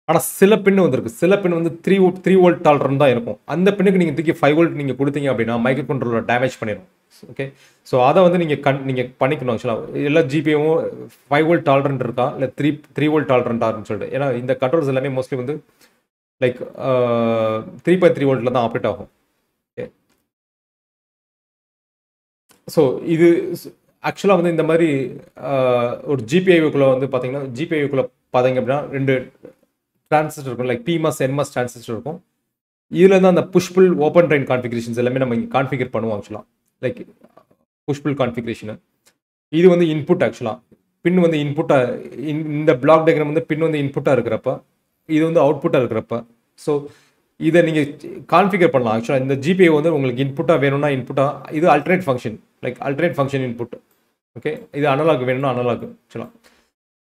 ஆனால் சில பின்னு வந்துருக்கு, சில பின் வந்து 3 வோல்ட் டாலரண்ட் தான் இருக்கும். அந்த பின்னுக்கு நீங்கள் தூக்கி 5 வோல்ட் நீங்கள் கொடுத்தீங்க அப்படின்னா மைக்ரோ கண்ட்ரோலர் டேமேஜ் பண்ணிடும். ஓகே, ஸோ அதை வந்து நீங்கள் பண்ணிக்கணும் ஆக்சுவலாக. எல்லா ஜிபியும் 5 வோல்ட் டாலரண்ட் இருக்கா இல்லை 3 வோல்ட் டாலரண்ட்டான்னு சொல்லிட்டு. ஏன்னா இந்த கண்ட்ரோல்ஸ் எல்லாமே மோஸ்ட்லி வந்து லைக் 3.3 வோல்ட்டில் தான் ஆப்ரேட் ஆகும். ஓகே, ஸோ இது ஆக்சுவலாக வந்து இந்த மாதிரி ஒரு ஜிபிஐக்குள்ளே வந்து பார்த்தீங்க அப்படின்னா 2 டிரான்சிஸ்டர் இருக்கும், லைக் PMOS NMOS டிரான்சிஸ்டர் இருக்கும். இதில் தான் அந்த புஷ்புல் ஓப்பன் ட்ரெயின் கான்ஃபிகரேஷன்ஸ் எல்லாமே நம்ம இங்கே கான்ஃபிகர் பண்ணுவோம் ஆக்சுவலாக. லைக் புஷ்புல் கான்ஃபிகரேஷனு இது வந்து இன்புட் ஆக்சுவலாக. பின் வந்து இன்புட்டாக இந்த பிளாக் டயக்ராம் வந்து பின் வந்து இன்புட்டாக இருக்கிறப்ப இது வந்து அவுட்புட்டாக இருக்கிறப்ப ஸோ இதை நீங்கள் கான்ஃபிகர் பண்ணலாம் ஆக்சுவலாக. இந்த ஜிபிஐ வந்து உங்களுக்கு இன்புட்டாக வேணும்னா இன்புட்டாக, இது alternate function, like alternate function input. Okay, இது அனலாக் வேணும்னா அனலாக் ஆக்சுவலாக.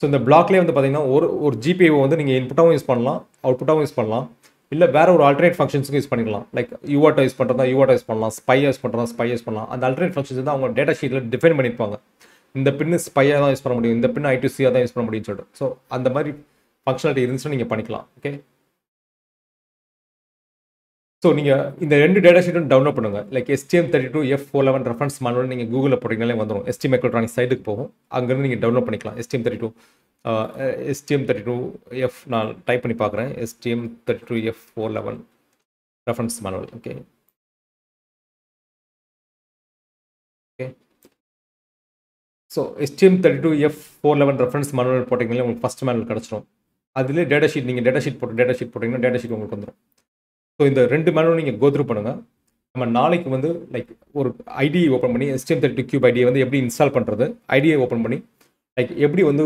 ஸோ இந்த பிளாக்லேயே வந்து பார்த்தீங்கன்னா ஒரு ஜிபிஐ வந்து நீங்கள் இன்புட்டாகவும் யூஸ் பண்ணலாம், அவுட்புட்டாகவும் யூஸ் பண்ணலாம். இல்லை வேற ஒரு ஆல்டர்னேட் ஃபங்க்ஷன்ஸுக்கு யூஸ் பண்ணிக்கலாம். லைக் யூஆர்ட் யூஸ் பண்ணுறதா யூஆர்ட் யூஸ் பண்ணலாம், ஸ்பை யூஸ் பண்ணுறதா ஸ்பை யூஸ் பண்ணலாம். அந்த ஆல்டர்னேட் ஃபங்க்ஷன்ஸ் தான் அவங்க டேட்டா ஷீட்டில் டிஃபைன் பண்ணியிருப்பாங்க. இந்த பின்னு ஸ்பையாக தான் யூஸ் பண்ண முடியும், இந்த பின்னு I2C தான் யூஸ் பண்ண முடியும்னு சொல்லிட்டு. ஸோ அந்த மாதிரி ஃபங்க்ஷனாலிட்டி இருந்துச்சுன்னா நீங்கள் பண்ணிக்கலாம். ஓகே, ஸோ நீங்கள் இந்த 2 டேட்டா ஷீட்டும் டவுன்லோட் பண்ணுங்கள். லைக் STM32F411 ரெஃபரன்ஸ் மேனுவல் நீங்கள் கூகுளில் போட்டிங்கனாலே வந்துடும். ST மைக்ரோட்ரானிக்ஸ் சைட்டுக்கு போகும், அங்கேருந்து நீங்கள் டவுன்லோட் பண்ணிக்கலாம். STM32F நான் டைப் பண்ணி பார்க்குறேன். STM32F411 reference manual. Okay okay, so STM32F411 reference manual போட்டிங்கனாலே உங்களுக்கு ஃபஸ்ட் மேனுவல் கிடச்சிடும். அதிலே டேட்டா ஷீட் நீங்கள் டேட்டா ஷீட் போட்டிங்கன்னா டேட்டா ஷீட் உங்களுக்கு வந்துடும். ஸோ இந்த 2 மேனுவல் நீங்கள் கோத்ரூ பண்ணுங்கள். நம்ம நாளைக்கு வந்து லைக் ஒரு ஐடியை ஓப்பன் பண்ணி STM32 ஐடியை வந்து எப்படி இன்ஸ்டால் பண்ணுறது, ஐடியை ஓப்பன் பண்ணி லைக் எப்படி வந்து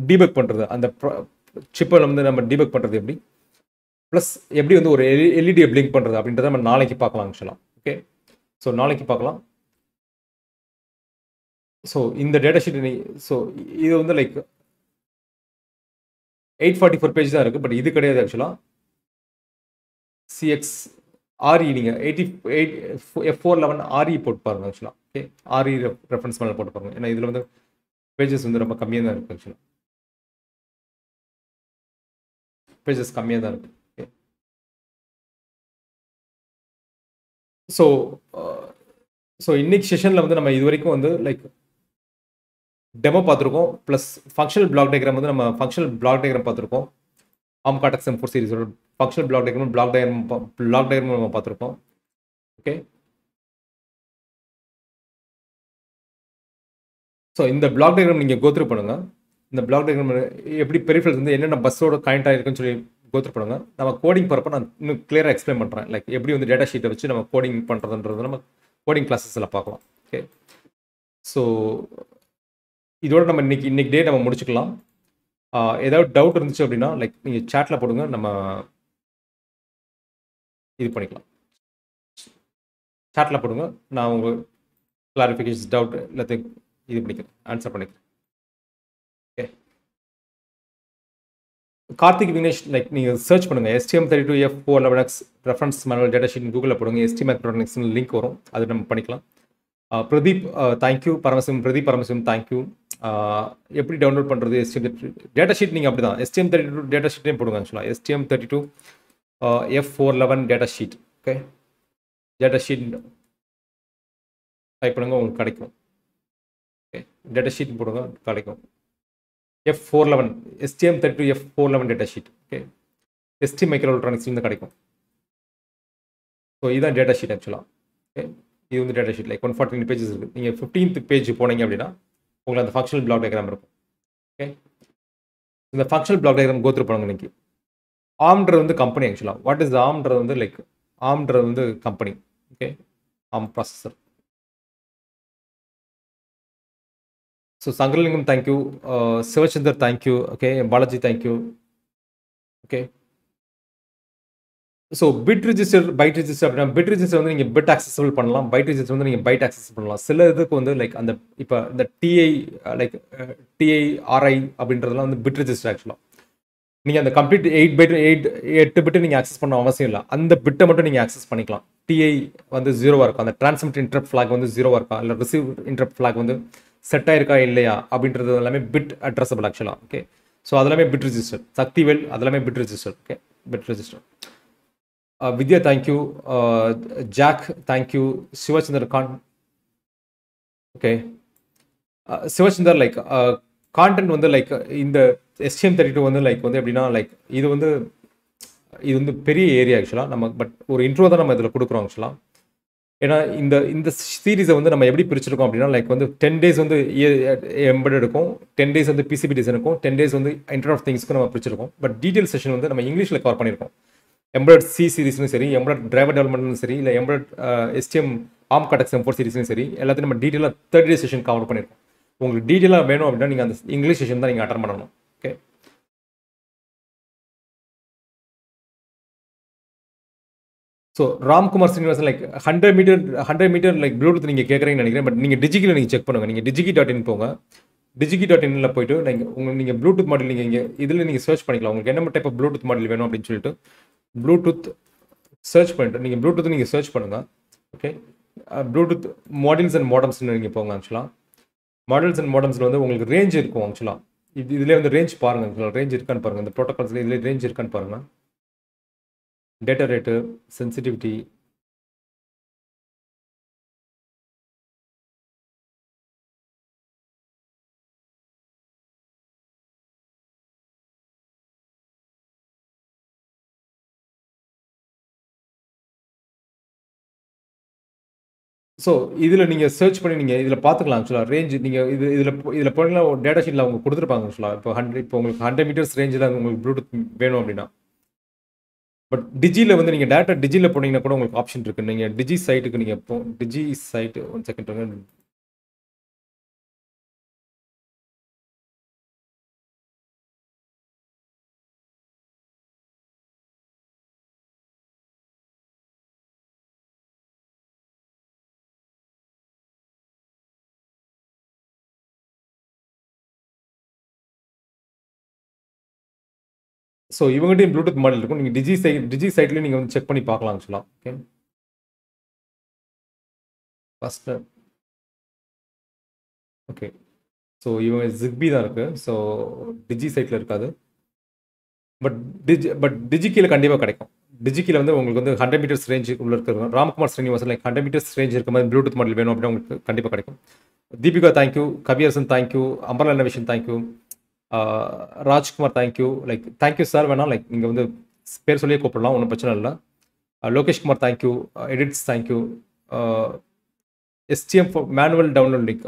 டீபக் பண்ணுறது, அந்த சிப்பை வந்து நம்ம டீபக் பண்ணுறது எப்படி, ப்ளஸ் எப்படி வந்து ஒரு எல்இடியை பிளிங்க் பண்ணுறது அப்படின்றத நம்ம நாளைக்கு பார்க்கலாம் ஆக்சுவலாக. ஓகே, ஸோ நாளைக்கு பார்க்கலாம். ஸோ இந்த டேட்டா ஷீட் ஸோ இது வந்து லைக் 844 பேஜ் தான் இருக்குது, பட் இது கிடையாது ஆக்சுவலாக. CXRE நீங்கள் 88F411 RE போட்டு பாருங்கள் ஆக்சுவலாக. ஓகே, RE ரெஃபரன்ஸ் மேலே போட்டு பாருங்கள். ஏன்னா இதில் வந்து பேஜஸ் வந்து ரொம்ப கம்மியாக தான் இருக்குது ஆக்சுவலாக, பேஜஸ் கம்மியாக தான் இருக்குது. ஓகே, ஸோ இன்னைக்கு செஷனில் வந்து நம்ம இது வரைக்கும் வந்து லைக் டெமோ பார்த்துருக்கோம், ப்ளஸ் ஃபங்க்ஷனல் பிளாக் டயக்ராம் வந்து நம்ம ஃபங்க்ஷனல் பிளாக் டயக்ராம் பார்த்துருக்கோம். ARM Cortex M4 சீரிஸோட ஃபங்க்ஷனல் பிளாக் டயக்ராம் நம்ம பார்த்துருக்கோம். ஓகே, ஸோ இந்த பிளாக் டயக்ராம் நீங்கள் கோத்ரூ பண்ணுங்கள். இந்த பிளாக் டயக்ராம் எப்படி பெரிஃபரல்ஸ் வந்து என்னென்ன பஸ்ஸோட கனெக்ட் ஆகிருக்குன்னு சொல்லி கோத்ரூ பண்ணுங்கள். நம்ம கோடிங் போகிறப்ப நான் இன்னும் கிளியராக எக்ஸ்பிளைன் பண்ணுறேன். லைக் எப்படி வந்து டேட்டா ஷீட்டை வச்சு நம்ம கோடிங் பண்ணுறதுன்றது நம்ம கோடிங் கிளாஸஸில் பார்க்கலாம். ஓகே, ஸோ இதோட நம்ம இன்னைக்கு டே நம்ம முடிச்சுக்கலாம். ஏதாவது டவுட் இருந்துச்சு அப்படின்னா லைக் நீங்கள் சேட்டில் போடுங்க, நம்ம இது பண்ணிக்கலாம். சேட்டில் போடுங்க, நான் உங்கள் கிளாரிஃபிகேஷன் டவுட் எல்லாத்தையும் இது பண்ணிக்கிறேன், ஆன்சர் பண்ணிக்கிறேன். ஓகே, கார்த்திக் விக்னேஷ் லைக் நீங்கள் சர்ச் பண்ணுங்கள் STM32F411X reference manual data sheet கூகுளில் போடுங்க. ST மைக்ரோட்ரானிக்ஸ்னு லிங்க் வரும், அது நம்ம பண்ணிக்கலாம். Pradeep thank you, Pradeep Paramasivam thank you. எப்படி டவுன்லோட் பண்ணுறது STM32 டேட்டா ஷீட் நீங்கள் அப்படி தான் STM32 டேட்டா ஷீட்லேயும் போடுங்க ஆக்சுவலாக. STM32F411 data sheet. Okay, data sheet type பண்ணுங்க, உங்களுக்கு கிடைக்கும். ஓகே, டேட்டா ஷீட் போடுங்க, கிடைக்கும். F411 STM32F411 data sheet. Okay, ST மைக்ரோஎலக்ட்ரானிக்ஸ்லேருந்து கிடைக்கும். ஸோ இதுதான் டேட்டா ஷீட் ஆக்சுவலாக. ஓகே, இது வந்து டேட்டா ஷீட் லைக் 149 பேஜஸ் இருக்குது. நீங்கள் 15th பேஜ் போனீங்க அப்படின்னா உங்களுக்கு அந்த ஃபங்க்ஷனல் பிளாக் டயக்ராம் இருக்கும். ஓகே, இந்த ஃபங்க்ஷனல் பிளாக் டயக்ராம் கோத்ரூ பண்ணுங்க. இன்னைக்கு ஆர்ம்ன்றது வந்து கம்பெனி ஆக்சுவலாக. வாட் இஸ் ஆர்ம்ன்றது வந்து லைக் ஆர்ம்ன்றது வந்து company. Okay, ARM processor. So Sankaralingam thank you, Sivachandar thank you. Okay, Balaji thank you. Okay, so bit register byte register அப்படின்னா பிட் ரிஜிஸ்டர் வந்து நீங்கள் பிட் ஆக்சஸபிள் பண்ணலாம், பைட் ரிஜிஸ்டர் வந்து நீங்கள் பைட் ஆக்சஸ் பண்ணலாம். சில இதுக்கு வந்து லைக் அந்த இப்போ இந்த லைக் TIRI அப்படின்றதுலாம் வந்து பிட் ரிஜிஸ்டர் ஆக்சுவலாக. நீங்கள் அந்த கம்ப்ளீட் 8 பிட்டு நீங்கள் ஆக்சஸ் பண்ண அவசியம் இல்லை, அந்த பிட்டை மட்டும் நீங்கள் ஆக்சஸ் பண்ணிக்கலாம். TI வந்து 0வாக இருக்கும், அந்த டிரான்ஸ்மிட் இன்டரப்ட் ஃபிளாக் வந்து 0வாக இருக்கா, இல்லை ரிசீவ் இன்டரப்ட் ஃபிளாக் வந்து செட் ஆயிருக்கா இல்லையா அப்படின்றது எல்லாமே பிட் அட்ரஸபிள் ஆக்சுவலாக. ஓகே, ஸோ அதெல்லாமே பிட் ரிஜிஸ்டர். சக்திவேல் அதெல்லாமே bit register. Okay, bit register. Vidya thank you, Jack thank you, Sivachandar கான். ஓகே, சிவச்சந்தர் லைக் கான்டென்ட் வந்து லைக் இந்த STM32 வந்து லைக் வந்து எப்படின்னா லைக் இது வந்து பெரிய ஏரியா ஆக்சுவலாக. நம்ம பட் ஒரு இன்ட்ரோ தான் நம்ம இதில் கொடுக்குறோம் ஆக்சுவலாக. ஏன்னா இந்த சீரீஸை வந்து நம்ம எப்படி பிரிச்சிருக்கோம் அப்படின்னா லைக் வந்து 10 days வந்து எம்பெடட் இருக்கும், 10 days வந்து PCB டிசைன் இருக்கும், 10 days வந்து இன்டர்நெட் ஆஃப் திங்ஸ்க்கு நம்ம பிரிச்சிருக்கோம். பட் டீட்டெயில் செஷன் வந்து நம்ம இங்கிலீஷில் கவர் பண்ணியிருக்கோம். எம்பெடட் C சீரிஸ்லையும் சரி, எம்பெடட் டிரைவர் டெவலப்மெண்ட்லையும் சரி, இல்லை embedded STM ARM Cortex M4 சீரிஸ்லையும் சரி, எல்லாத்தையும் நம்ம டீட்டெயிலாக 30 days செஷன் கவர் பண்ணியிருக்கோம். உங்களுக்கு டீட்டெயிலாக வேணும் அப்படின்னா நீங்கள் அந்த இங்கிலீஷ் செஷன் தான் நீங்கள் அட்டன் பண்ணணும். Okay, so Ramkumar Srinivasan like 100 metre like Bluetooth நீங்கள் கேட்குறீங்கன்னு நினைக்கிறேன். பட் நீங்கள் டிஜிக்கில் நீங்கள் செக் பண்ணுங்கள். நீங்கள் digi.in போங்க, digi.inல போயிட்டு நீங்கள் ப்ளூடூத் மாடல் நீங்கள் இங்கே இதில் நீங்கள் சர்ச் பண்ணிக்கலாம். உங்களுக்கு என்ன டைப் ஆஃப் ப்ளூடூத் மாடல் வேணும் அப்படின்னு சொல்லிட்டு ப்ளூடூத் சர்ச் பண்ணிட்டு நீங்கள் ப்ளூடூத் நீங்கள் சர்ச் பண்ணுங்கள். ஓகே, ப்ளூடூத் மாடல்ஸ் அண்ட் மாடம்ஸ்னு நீங்கள் போங்க. ஆக்சுவலாக மாடல்ஸ் அண்ட் மாடம்ஸில் வந்து உங்களுக்கு ரேஞ்ச் இருக்கும். ஆக்சுவலாக இதிலே வந்து ரேஞ்ச் பாருங்கள். ஆக்சுவலாக ரேஞ்ச் இருக்கான்னு பாருங்கள். இந்த ப்ரோட்டோகால்ஸில் இதில் ரேஞ்ச் இருக்கான்னு பாருங்கள். டேட்டா ரேட்டு, சென்சிட்டிவிட்டி, ஸோ இதில் நீங்கள் சர்ச் பண்ணி நீங்கள் இதில் பார்த்துக்கலாம். ஆக்சுவலாக ரேஞ்ச் நீங்கள் இதில் போனீங்கன்னா டேட்டா ஷீட்டில் அவங்க கொடுத்துருப்பாங்க. ஆக்சுவலாக இப்போ உங்களுக்கு 100 மீட்டர்ஸ் ரேஞ்சில் உங்களுக்கு ப்ளூடூத் வேணும் அப்படின்னா. பட் டிஜியில் வந்து நீங்கள் டேட்டா டிஜியில் போனீங்கன்னா கூட உங்களுக்கு ஆப்ஷன் இருக்குது. நீங்கள் டிஜி சைட்டுக்கு நீங்கள் டிஜி சைட்டு 1 செகண்ட். ஸோ இவங்ககிட்டையும் ப்ளூடூத் மாடல் இருக்கும். நீங்கள் டிஜி சைட்லேயும் நீங்கள் வந்து செக் பண்ணி பார்க்கலாம். ஆக்சுவலாக ஓகே, ஃபஸ்ட்டு ஓகே. ஸோ இவங்க ஜிக்பி தான் இருக்குது. ஸோ டிஜி சைட்டில் இருக்காது. பட் டிஜி கீழே கண்டிப்பாக கிடைக்கும். டிஜி கீழே வந்து உங்களுக்கு வந்து 100 மீட்டர்ஸ் ரேஞ்சு உள்ள இருக்கிறது. Ramkumar Srinivasan like 100 metres range இருக்க மாதிரி ப்ளூடூத் மாடல் வேணும் அப்படின்னா உங்களுக்கு கண்டிப்பாக கிடைக்கும். தீபிகா தேங்க்யூ, கவியரசன் தேங்க்யூ, அம்பர்லா innovation thank you, Rajkumar thank you. Like thank you sir வேணாம், லைக் நீங்கள் வந்து பேர் சொல்லியே கூப்பிடலாம், ஒன்றும் பிரச்சனை இல்லை. Lokesh Kumar thank you, edits thank you. STM manual download link,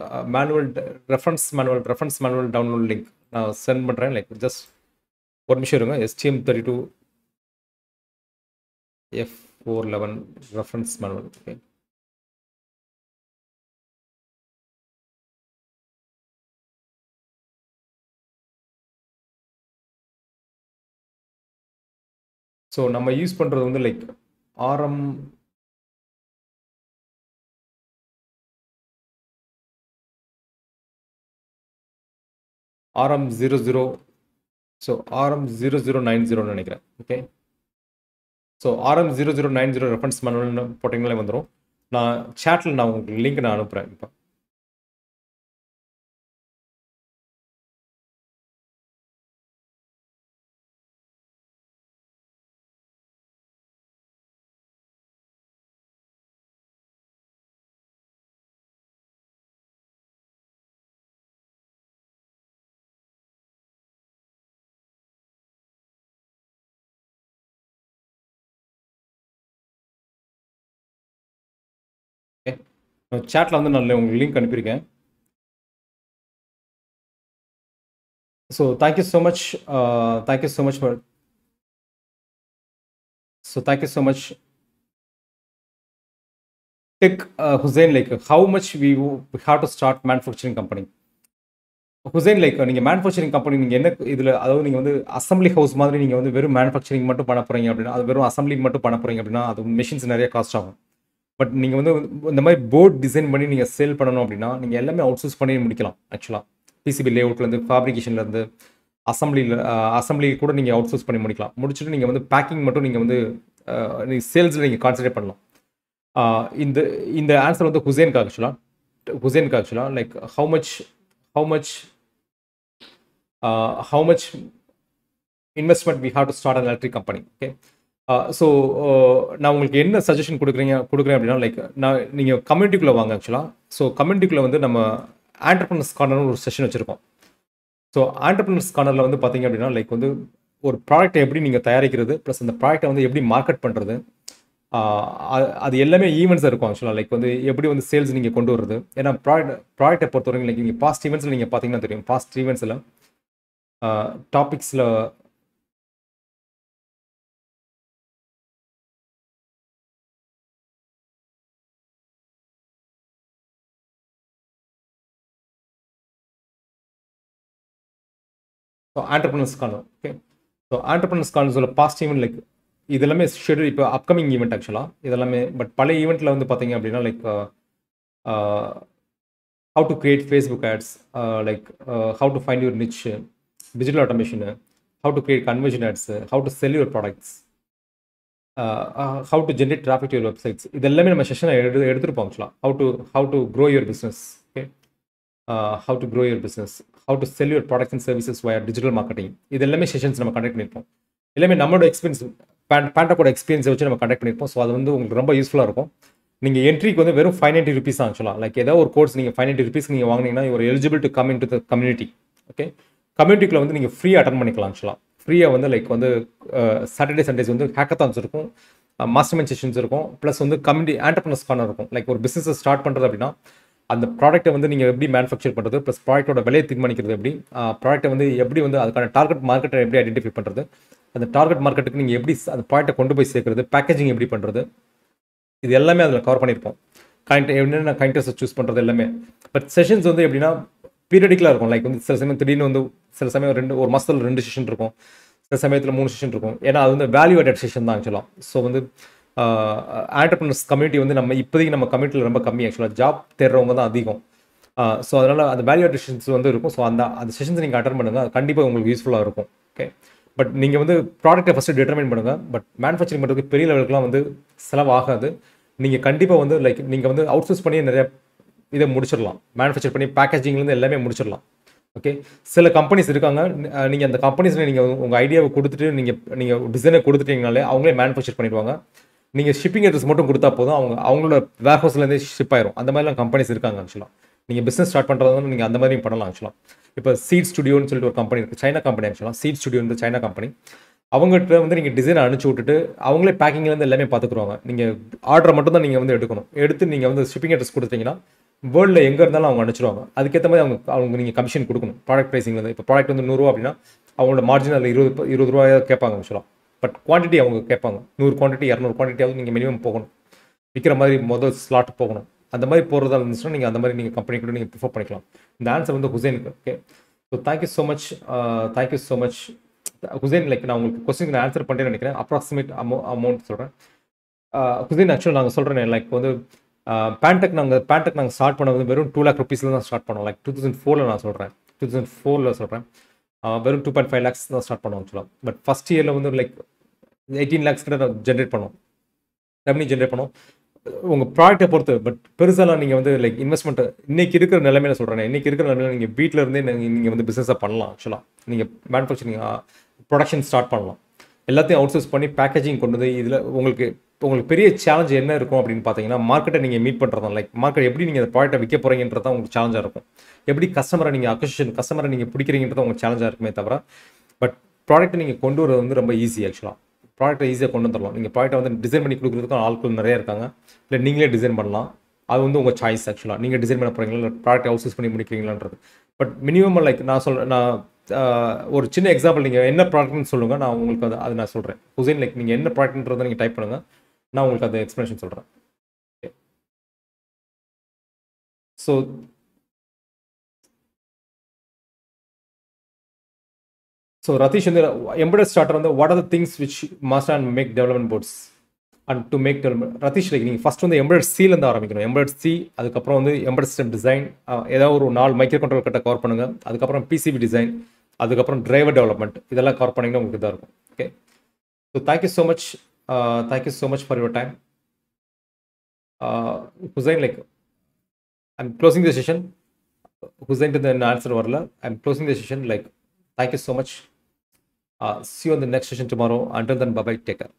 reference manual download link நான் சென்ட் பண்ணுறேன். லைக் ஜஸ்ட் ஒரு நிமிஷம் இருங்க. STM32 F411 reference manual. Okay, so நம்ம யூஸ் பண்ணுறது வந்து like RM RM00, so RM0090 நினைக்கிறேன். ஓகே, ஸோ RM0090 ரெஃபரன்ஸ் மேனுவல்னு போட்டிங்கனாலே வந்துடும். நான் சேட்டில் நான் உங்களுக்கு லிங்க் நான் அனுப்புகிறேன். இப்போ சேட்டில் வந்து நான் உங்களுக்கு லிங்க் அனுப்பியிருக்கேன். So thank you so much for thank you so much tech Hussain. Like how much we have to start manufacturing company. Hussain like நீங்கள் மேனுஃபேக்சரிங் கம்பெனி நீங்கள் என்ன இதில், அதாவது நீங்கள் வந்து அசம்பிளி ஹவுஸ் மாதிரி நீங்கள் வந்து வெறும் மேனுஃபேக்சரிங் மட்டும் பண்ண போகிறீங்க அப்படின்னா, அது வெறும் அசம்பிளி மட்டும் பண்ண போகிறீங்க அப்படின்னா அது மிஷின்ஸ் நிறைய காஸ்ட் ஆகும். பட் நீங்கள் வந்து இந்த மாதிரி போர்ட் டிசைன் பண்ணி நீங்கள் சேல் பண்ணணும் அப்படின்னா நீங்கள் எல்லாமே அவுட் சோர்ஸ் பண்ணி முடிக்கலாம். ஆக்சுவலாக பிசிபி லேஅவுட்லேருந்து ஃபேப்ரிகேஷன்லேருந்து அசம்பிளி கூட நீங்கள் அவுட் சோர்ஸ் பண்ணி முடிக்கலாம். முடிச்சுட்டு நீங்கள் வந்து பேக்கிங் மட்டும் நீங்கள் வந்து சேல்ஸில் நீங்கள் கான்சன்ட்ரேட் பண்ணலாம். இந்த இந்த ஆன்சர் வந்து ஹுசைனுக்கு ஆக்சுவலாக like how much investment we have to start an electric company. Okay, so நான் உங்களுக்கு என்ன சஜஷன் கொடுக்குறேன் அப்படின்னா, லைக் நீங்கள் கம்யூனிட்டிக்குள்ளே வாங்க. ஆக்சுவலாக ஸோ கம்யூனிட்டிக்குள்ளே வந்து நம்ம ஆண்டர்பிரினர்ஸ் கார்னர்னு ஒரு செஷன் வச்சுருக்கோம். ஸோ ஆண்டர்பிரினர்ஸ் கார்னரில் வந்து பார்த்தீங்க அப்படின்னா லைக் வந்து ஒரு ப்ராடக்ட்டை எப்படி நீங்கள் தயாரிக்கிறது, ப்ளஸ் அந்த ப்ராடக்ட்டை வந்து எப்படி மார்க்கெட் பண்ணுறது, அது எல்லாமே ஈவெண்ட்ஸாக இருக்கும். ஆக்சுவலாக லைக் வந்து எப்படி வந்து சேல்ஸ் நீங்கள் கொண்டு வருது. ஏன்னா ப்ராடக்ட்டை பொறுத்தவரைக்கும் லைக் நீங்கள் பாஸ்ட் ஈவெண்ட்ஸில் நீங்கள் பார்த்தீங்கன்னா தெரியும். பாஸ்ட் ஈவெண்ட்ஸில் டாபிக்ஸில் so entrepreneurs corner. Okay, so entrepreneurs கார்னர்ஸில் பாஸ்ட் ஈவெண்ட் லைக் இது எல்லாமே ஷெடியூல் இப்போ அப்கமிங் ஈவெண்ட் ஆக்சுவலாக இதெல்லாமே. பட் பழைய ஈவெண்ட்டில் வந்து பார்த்தீங்க அப்படின்னா like how to create Facebook ads, like how to find your niche, digital automation, how to create conversion ads, how to sell your products, how to generate traffic your websites இது எல்லாமே நம்ம செஷனை எடுத்துருப்போம் ஆக்சுவலாக how to grow your business. Okay, how to grow your business, how to sell your products and services via digital marketing. இது எல்லாமே செஷன்ஸ் நம்ம கண்டக்ட் பண்ணியிருப்போம். எல்லாமே நம்மளோட எக்ஸ்பீரியன்ஸ் பேண்டக்கோட எக்ஸ்பீரியன்ஸை வச்சு நம்ம கண்டக்ட் பண்ணியிருப்போம். ஸோ அது வந்து உங்களுக்கு ரொம்ப யூஸ்ஃபுல்லாக இருக்கும். நீங்கள் என்ட்ரிக்கு வந்து வெறும் 590 rupees தான் ஆக்சுவலாக. லைக் ஏதாவது ஒரு கோர்ஸ் நீங்கள் 590 rupees நீங்கள் வாங்கினீங்கன்னா ஒரு eligible to come in to the community. Okay, கம்யூனிட்டிக்குள்ள வந்து நீங்கள் ஃப்ரீயாக அட்டன் பண்ணிக்கலாம் ஆக்சுவலாக. ஃப்ரீயாக வந்து லைக் வந்து சாட்டர்டே சண்டேஸ் வந்து ஹேக்கத்தான்ஸ் இருக்கும், மாஸ்டர் மைண்ட் செஷன்ஸ் இருக்கும், ப்ளஸ் வந்து கம்யூனிட்டி ஆண்டர்பிரனர்ஸ் கார்னர் இருக்கும். லைக் ஒரு பிஸ்னஸை ஸ்டார்ட் பண்ணுறது அப்படின்னா அந்த ப்ராடக்ட்டை வந்து நீங்கள் எப்படி மேனுஃபேக்சர் பண்ணுறது, ப்ளஸ் ப்ராடக்ட்டோட விலையை தீர்மானிக்கிறது எப்படி, ப்ராடக்ட்டை வந்து எப்படி வந்து அதுக்கான டார்கெட் மார்க்கெட்டை எப்படி ஐடென்டிஃபை பண்ணுறது, அந்த டார்கெட் மார்க்கெட்டுக்கு நீங்கள் எப்படி அந்த ப்ராடக்ட்டை கொண்டு போய் சேர்க்குறது, பேக்கேஜிங் எப்படி பண்ணுறது, இது எல்லாமே அதில் கவர் பண்ணியிருப்போம். என்னென்ன கைண்டர்ஸை சூஸ் பண்ணுறது எல்லாமே. பட் செஷன்ஸ் வந்து எப்படின்னா பீரியடிக்கலாக இருக்கும். லைக் வந்து சில சமயம் திடீர்னு வந்து சில சமயம் ஒரு மாதத்தில் 2 செஷன் இருக்கும், சில சமயத்தில் 3 செஷன் இருக்கும். ஏன்னா அது வந்து வேல்யூ ஆடட் செஷன் தான் ஆக்சுவலாக. ஸோ வந்து ஆண்டர்பிரினர்ஸ் கம்யூனிட்டி வந்து நம்ம இப்போதைக்கு நம்ம கம்யூனிட்டியில் ரொம்ப கம்மி ஆக்சுவலாக. ஜாப் தேடுறவங்க தான் அதிகம். ஸோ அதனால் அந்த வேல்யூ ஆடட் செஷன்ஸ் வந்து இருக்கும். ஸோ அந்த செஷன்ஸ் நீங்கள் அட்டன் பண்ணுங்கள், அது கண்டிப்பாக உங்களுக்கு யூஸ்ஃபுல்லாக இருக்கும். ஓகே, பட் நீங்கள் வந்து ப்ராடக்ட்டை ஃபஸ்ட்டு டிட்டர்மைன் பண்ணுங்கள். பட் மேனுஃபேக்சரிங் பண்ணுறதுக்கு பெரிய லெவலுக்குலாம் வந்து செலவாகாது. நீங்கள் கண்டிப்பாக வந்து லைக் நீங்கள் வந்து அவுட் சோர்ஸ் பண்ணி நிறைய இதை முடிச்சிடலாம். மேனுஃபேக்சர் பண்ணி பேக்கேஜிங்லேருந்து எல்லாமே முடிச்சிடலாம். ஓகே, சில கம்பெனிஸ் இருக்காங்க, நீங்கள் அந்த கம்பெனிஸில் நீங்கள் உங்கள் ஐடியாவை கொடுத்துட்டு நீங்கள் டிசைனை கொடுத்துட்டீங்கனாலே அவங்களே மேனுஃபேக்சர் பண்ணிடுவாங்க. நீங்கள் ஷிப்பிங் அட்ரஸ் மட்டும் கொடுத்தா போதும், அவங்களோட வேர் ஹவுஸ்லேருந்தே ஷிப் ஆயிரும். அந்த மாதிரிலாம் கம்பெனிஸ் இருக்காங்க ஆக்சுவலாக. நீங்கள் பிஸ்னஸ் ஸ்டார்ட் பண்ணுறது நீங்கள் அந்த மாதிரியும் பண்ணலாம் ஆக்சுவலாக. இப்போ சீட் ஸ்டுடியோன்னு சொல்லிட்டு ஒரு கம்பெனி இருக்குது, சைனா கம்பெனி ஆக்சுவலாக. சீட் ஸ்டுடியோ வந்து சைனா கம்பெனி. அவங்ககிட்ட வந்து நீங்கள் டிசைனை அனுப்பிச்சி விட்டுட்டு அவங்களே பேக்கிங்லேருந்து எல்லாமே பார்த்துக்குருவாங்க. நீங்கள் ஆர்டரை மட்டும் தான் நீங்கள் வந்து எடுக்கணும். எடுத்து நீங்கள் வந்து ஷிப்பிங் அட்ரஸ் கொடுத்தீங்கன்னா வேர்ல்டில் எங்கே இருந்தாலும் அவங்க அனுப்பிச்சிடுவாங்க. அதுக்கேற்ற மாதிரி அவங்க நீங்கள் கமிஷன் கொடுக்கணும். ப்ராடக்ட் ப்ரைஸிங்லேருந்து இப்போ ப்ராடக்ட் வந்து 100 ரூபா அப்படின்னா அவங்களோட மார்ஜின் அதில் 20 ரூபாயாக கேட்பாங்க ஆக்சுவலாக. பட் குவான்டிட்டி அவங்க கேட்பாங்க. 100 குவான்டிட்டி 200 குவான்டிட்டியாவது நீங்கள் மினிமம் போகணும். விற்கிற மாதிரி முதல் ஸ்லாட் போகணும். அந்த மாதிரி போகிறதா இருந்துச்சுன்னா நீங்கள் அந்த மாதிரி நீங்கள் கம்பெனி கூட நீங்கள் ப்ரிஃபர் பண்ணிக்கலாம். இந்த ஆன்சர் வந்து ஹுசைனுக்கு. Okay, so thank you so much Hussain. Like நான் உங்களுக்கு கொஸ்டினுக்கு நான் ஆன்சர் பண்ணிட்டேன்னு நினைக்கிறேன். அப்ராக்சிமேட் அமௌண்ட் சொல்கிறேன். ஹுசைன் ஆக்சுவலாக நாங்கள் சொல்கிறேன் லைக் வந்து பேண்டெக் நாங்கள் ஸ்டார்ட் பண்ணது வெறும் 2 lakh rupees தான் ஸ்டார்ட் பண்ணோம். லைக் 2004 நான் சொல்கிறேன். 2004 சொல்கிறேன். வெறும் 2.5 lakhs தான் ஸ்டார்ட் பண்ணோம் ஆக்சுவலாக. பட் ஃபஸ்ட் இயரில் வந்து லைக் 18 lakhs கிட்ட ஜென்ரேட் பண்ணோம், ரெவன்யூ ஜென்ரேட் பண்ணோம். உங்கள் ப்ராடக்ட்டை பொறுத்து. பட் பெருசாலாம் நீங்கள் வந்து லைக் இன்வெஸ்ட்மெண்ட் இன்றைக்கி இருக்கிற நிலைமையில சொல்கிறேன். இன்றைக்கி இருக்கிற நிலைமையில நீங்கள் வீட்டில் இருந்தே நீங்கள் வந்து பிஸ்னஸாக பண்ணலாம் ஆக்சுவலாக. நீங்கள் மேனுஃபேக்சரிங் ப்ரொடக்ஷன் ஸ்டார்ட் பண்ணலாம். எல்லாத்தையும் அவுட் சோர்ஸ் பண்ணி பேக்கேஜிங் கொண்டு வந்து இதில் உங்களுக்கு பெரிய சேலஞ்ச் என்ன இருக்கும் அப்படின்னு பார்த்தீங்கன்னா மார்க்கெட்டை நீங்கள் மீட் பண்ணுறது தான். லைக் மார்க்கெட் எப்படி நீங்கள் அந்த ப்ராடக்ட்டை விற்க போகிறீங்கன்றது தான் உங்களுக்கு சேலஞ்சாக இருக்கும். எப்படி கஸ்டமரை நீங்கள் பிடிக்கிறீங்கன்றது உங்களுக்கு சேலஞ்சாக இருக்குமே தவிர, பட் ப்ராடக்ட்டை நீங்கள் கொண்டு வரது வந்து ரொம்ப ஈஸி ஆக்சுவலாக. ப்ராடக்ட்டை ஈஸியாக கொண்டு வந்துடலாம். நீங்கள் ப்ராடக்ட்டை வந்து டிசைன் பண்ணி கொடுக்குறதுக்கும் ஆட்கள் நிறைய இருக்காங்க. இல்லை நீங்களே டிசைன் பண்ணலாம். அது வந்து உங்கள் சாய்ஸ் ஆக்சுவலாக. நீங்கள் டிசைன் பண்ண போகிறீங்களா இல்லை ப்ராடக்ட் அவுட் சோர்ஸ் பண்ணி முடிக்கிறீங்களான்றது. பட் மினிமம் லைக் நான் ஒரு சின்ன எக்ஸாம்பிள், நீங்கள் என்ன ப்ராடக்ட்னு சொல்லுங்கள், நான் உங்களுக்கு அது நான் சொல்கிறேன். ஹுசைன் லைக் நீங்கள் என்ன ப்ராடக்ட்ன்றதை நீங்கள் டைப் பண்ணுங்கள், நான் உங்களுக்கு அந்த எக்ஸ்ப்ளனேஷன் சொல்கிறேன். ஸோ ரதீஷ் வந்து எம்பெடட் ஸ்டார்டர் வந்து what are the things which must and make development boards and to make development. Ratheesh like நீங்கள் ஃபஸ்ட் வந்து எம்பெடட் சிலேருந்து ஆரம்பிக்கணும். எம்பெடட் சி, அதுக்கப்புறம் வந்து எம்பெடட் சிஸ்டம் டிசைன், ஏதாவது ஒரு 4 மைக்ரோ கண்ட்ரோல் கிட்ட கவர் பண்ணுங்கள். அதுக்கப்புறம் பிசிபி டிசைன், அதுக்கப்புறம் டிரைவர் டெவலப்மெண்ட், இதெல்லாம் கவர் பண்ணிங்கன்னா உங்களுக்கு இதாக இருக்கும். Okay, so thank you so much for your time. Hussain like I'm closing the session. Hussain இந்த ஆன்சர் வரல. I'm closing the session. Like thank you so much. See you on the next session tomorrow. Until then, bye bye. Take care.